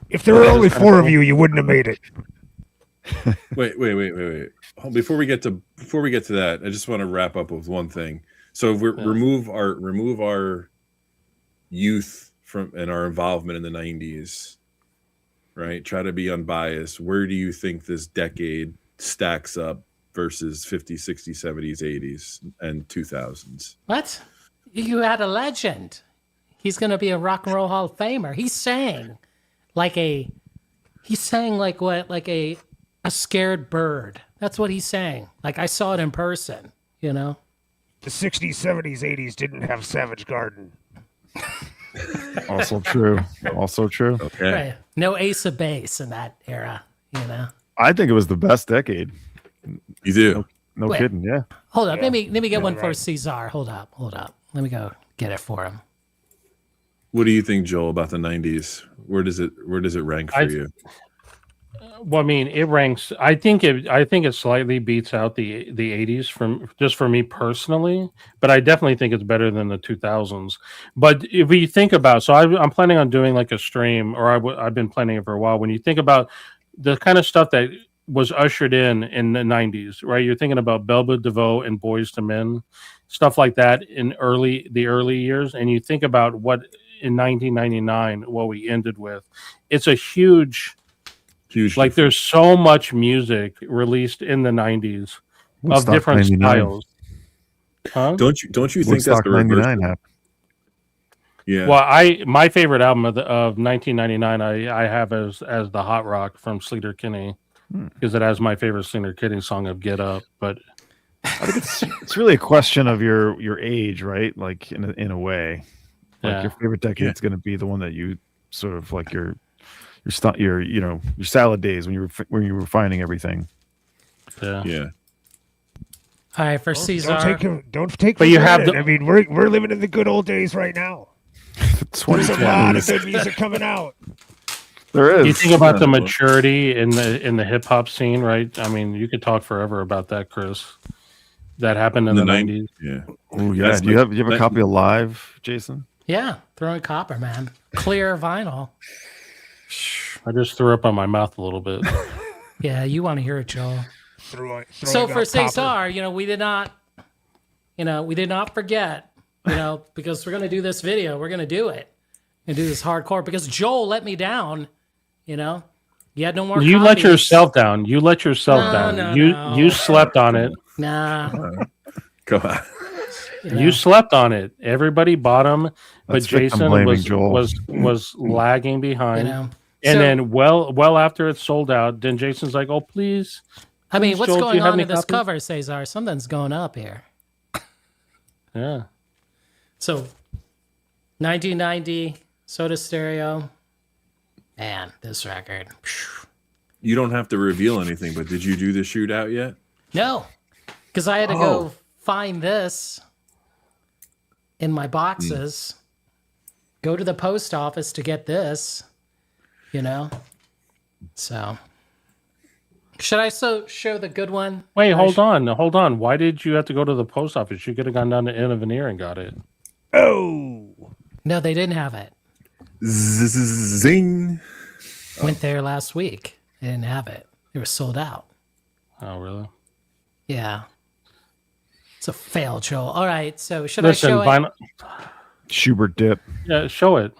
If there were only 4 of you, you wouldn't have made it. Wait. Before we get to that, I just want to wrap up with one thing. So remove our youth from and our involvement in the 90s, right? Try to be unbiased. Where do you think this decade stacks up versus 50s, 60s, 70s, 80s, and 2000s? What? You had a legend. He's going to be a Rock and Roll Hall of Famer. He sang like a scared bird. That's what he sang. Like, I saw it in person, you know? The 60s, 70s, 80s didn't have Savage Garden. Also true. Okay. Right. No Ace of Base in that era, you know? I think it was the best decade. You do? No kidding, yeah. Hold up. Let me get one for Cesar. Hold up. Let me go get it for him. What do you think, Joel, about the 90s? Where does it rank for you? Well, I mean, it ranks. I think it slightly beats out the 80s for me personally, but I definitely think it's better than the 2000s. But if we think about, so I'm planning on doing like a stream, or I've been planning it for a while. When you think about the kind of stuff that was ushered in the 90s, right? You're thinking about Belba DeVoe and Boys to Men, stuff like that in the early years, and you think about what in 1999 what we ended with. It's a huge. Like, there's so much music released in the 90s of different 99. Styles. Huh? Don't you think that's the 99 happened? Yeah. Well, my favorite album of 1999 I have as the Hot Rock from Sleater Kinney, because it has my favorite Sleater Kinney song of Get Up. But I think it's really a question of your age, right? Like in a way. Like your favorite decade's going to be the one that you sort of like your salad days when you were finding everything. Yeah. Yeah. All right, for Caesar. Don't take. But you have I mean, we're living in the good old days right now. There's a lot of good music coming out. There is. You think about the maturity in the hip hop scene, right? I mean, you could talk forever about that, Chris. That happened in the 90s. Yeah. Oh yeah. Do you have a copy of Live, Jason? Yeah, throwing copper, man. Clear vinyl. I just threw up on my mouth a little bit. Yeah, you want to hear it, Joel. So for Cesar, we did not forget, because we're going to do this video. We're going to do it and do this hardcore because Joel let me down, You had no more You copies. let yourself down. You let yourself down. No. You slept on it. Nah. Come on. You slept on it. Everybody bought them, but That's victim Jason blaming, Joel. was lagging behind. So- then well after it sold out, then Jason's like, "Oh, please." I mean, what's Joel, do you going have on any in this copies? cover, Cesar? Something's going up here. Yeah. So, 1990, Soda Stereo. Man, this record. You don't have to reveal anything, but did you do the shootout yet? No, because I had to go find this in my boxes, go to the post office to get this, So, should I show the good one? Wait, hold on. Why did you have to go to the post office? You could have gone down to Innoveneer and got it. Oh. No, they didn't have it. Zing. Went there last week. They didn't have it. It was sold out. Oh, really? Yeah. It's a fail, Joel. All right, so should Listen, I show it? Schubert dip. Yeah, show it.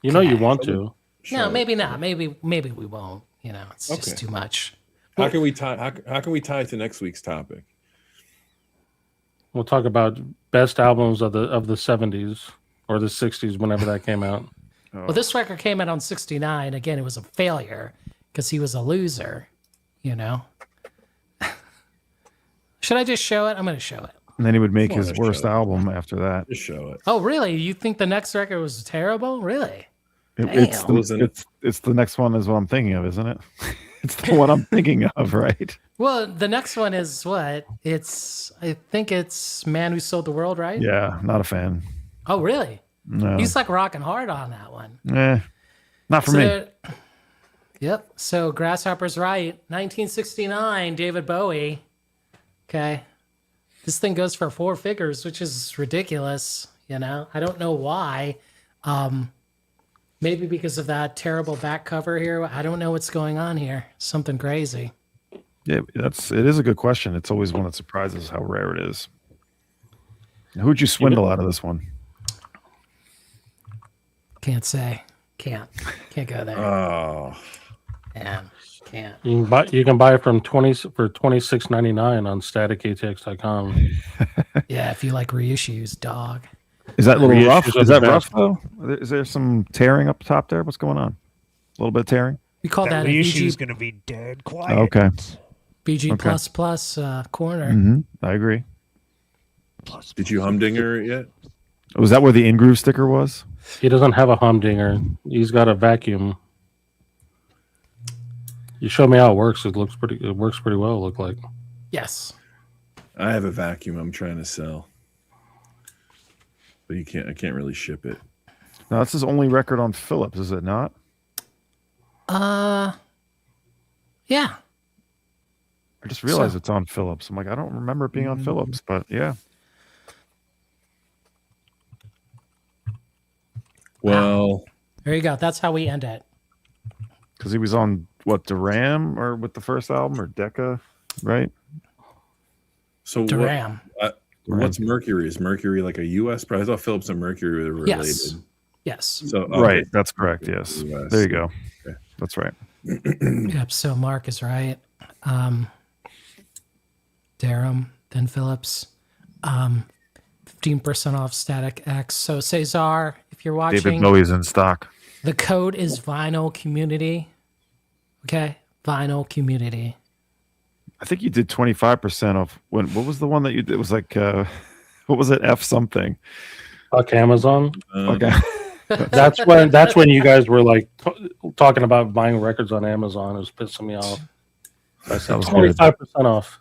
You know you want to. No, maybe not. Maybe we won't. It's just too much. How can we tie? How can we tie it to next week's topic? We'll talk about best albums of the 70s or the 60s, whenever that came out. Well, this record came out on 69. Again, it was a failure because he was a loser, Should I just show it? I'm going to show it. And then he would make Come on, his let's worst show it. album after that. Just show it. Oh, really? You think the next record was terrible? Really? It's Damn. it's the next one is what I'm thinking of, isn't it? It's the one I'm thinking of, right? Well, the next one is what? I think it's Man Who Sold the World, right? Yeah, not a fan. Oh, really? No. He's like rocking hard on that one. Not for me. Yep. So Grasshopper's right. 1969, David Bowie. Okay. This thing goes for 4 figures, which is ridiculous. I don't know why. Maybe because of that terrible back cover here. I don't know what's going on here. Something crazy. Yeah, it is a good question. It's always one that surprises how rare it is. Who'd you swindle out of this one? Can't say. Can't go there. Oh, Man, can't. You can buy it for $26.99 on staticatx.com. Yeah, if you like reissues, dog. Is that a little Reissues rough? of Is the that best. rough though? Is there some tearing up top there? What's going on? A little bit of tearing? We call that a reissue is BG, going to be dead quiet. Okay. BG Okay. plus corner. Mm-hmm. I agree. did you humdinger it yet? Was that where the in-groove sticker was? He doesn't have a humdinger. He's got a vacuum. You show me how it works. It works pretty well. It looked like. Yes. I have a vacuum I'm trying to sell, but I can't really ship it. No, this is only record on Philips, is it not? Yeah. I just realized it's on Philips. I'm like, I don't remember it being on Philips, but yeah. Well, There you go. That's how we end it. Because he was on what, Duram or with the first album or Decca, right? so Duram. what's Mercury? Is Mercury like a U.S. price? I thought Philips and Mercury were related. Yes. Yes. So Right, that's correct. Yes, US. there you go. Okay. That's right. Yep. So Mark is right. Durham, then Phillips. 15% off Static X. So Cesar, if you're watching, David Bowie's in stock. the code is Vinyl Community. Okay, Vinyl Community. I think you did 25% off. What was the one that you did? It was like what was it? F something. Fuck Amazon. Okay. That's when you guys were like talking about buying records on Amazon. It was pissing me off. I That said was good. 25% off.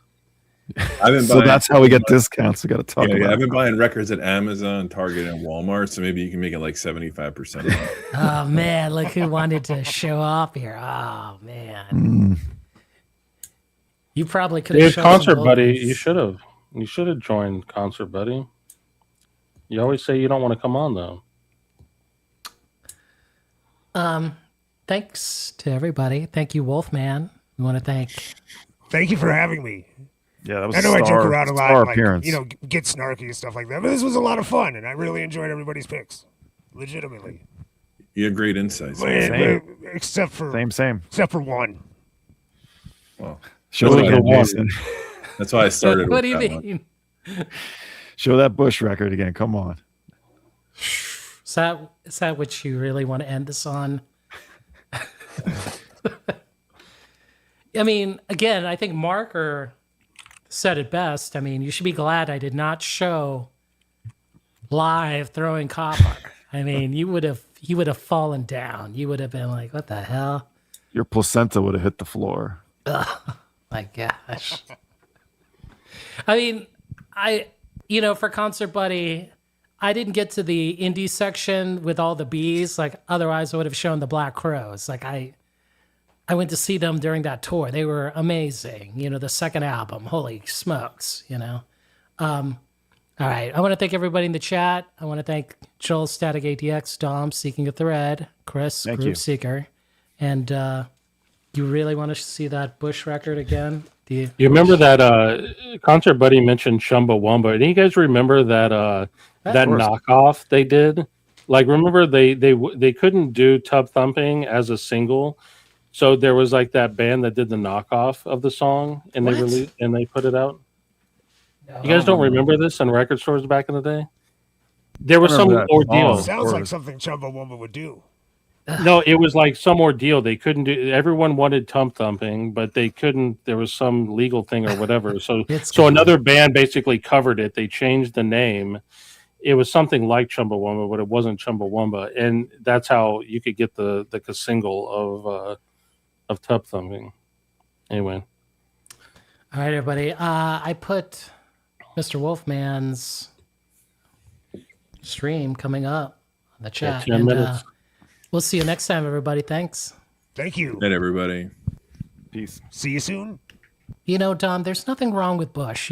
I've been So buying, that's how we get discounts. We got to talk yeah, about I've it. been buying records at Amazon, Target, and Walmart. So maybe you can make it like 75% off. Oh man, look who wanted to show off here. Oh man, Mm. you probably could have Dude, shown Concert some Buddy, logos. you should have. You should have joined Concert Buddy. You always say you don't want to come on though. Thanks to everybody. Thank you, Wolfman. We want to Thank you for having me. Yeah, that was I know I joke around a lot, like, appearance. you know, get snarky and stuff like that, but this was a lot of fun, and I really enjoyed everybody's picks. Legitimately. You have great insights. Except for Same. except for one. Well, Show Who's it the again, one? Jason. that's why I started. what with do you that one. mean? Show that Bush record again. Come on. Is that what you really want to end this on? I mean, again, I think Marker said it best. I mean, you should be glad I did not show live throwing copper. I mean, you would have fallen down. You would have been like, what the hell? Your placenta would have hit the floor. My gosh. I mean, for Concert Buddy, I didn't get to the indie section with all the bees. Like, otherwise I would have shown the Black Crows. Like, I went to see them during that tour. They were amazing. The second album, holy smokes, All right. I want to thank everybody in the chat. I want to thank Joel, Static ATX, Dom, Seeking a Thread, Chris, Thank Groove you. Seeker. And you really want to see that Bush record again? Do you? You remember that Concert Buddy mentioned Chumbawamba? Do you guys remember that that course. knockoff they did? Like, remember they couldn't do Tub Thumping as a single, so there was like that band that did the knockoff of the song, and What? they put it out. You guys don't remember this in record stores back in the day? There was I some remember that ordeal. song. Sounds like course. something Chumbawamba would do. No, it was like some ordeal. They couldn't do. Everyone wanted Tub Thumping, but they couldn't. There was some legal thing or whatever. So, It's so gone. another band basically covered it. They changed the name. It was something like Chumbawamba, but it wasn't Chumbawamba, and that's how you could get the single of Tub Thumping. Anyway, All right, everybody. I put Mr. Wolfman's stream coming up on the chat. 10 minutes. We'll see you next time, everybody. Thanks. Thank you. Night, everybody. Peace. See you soon. Dom, there's nothing wrong with Bush,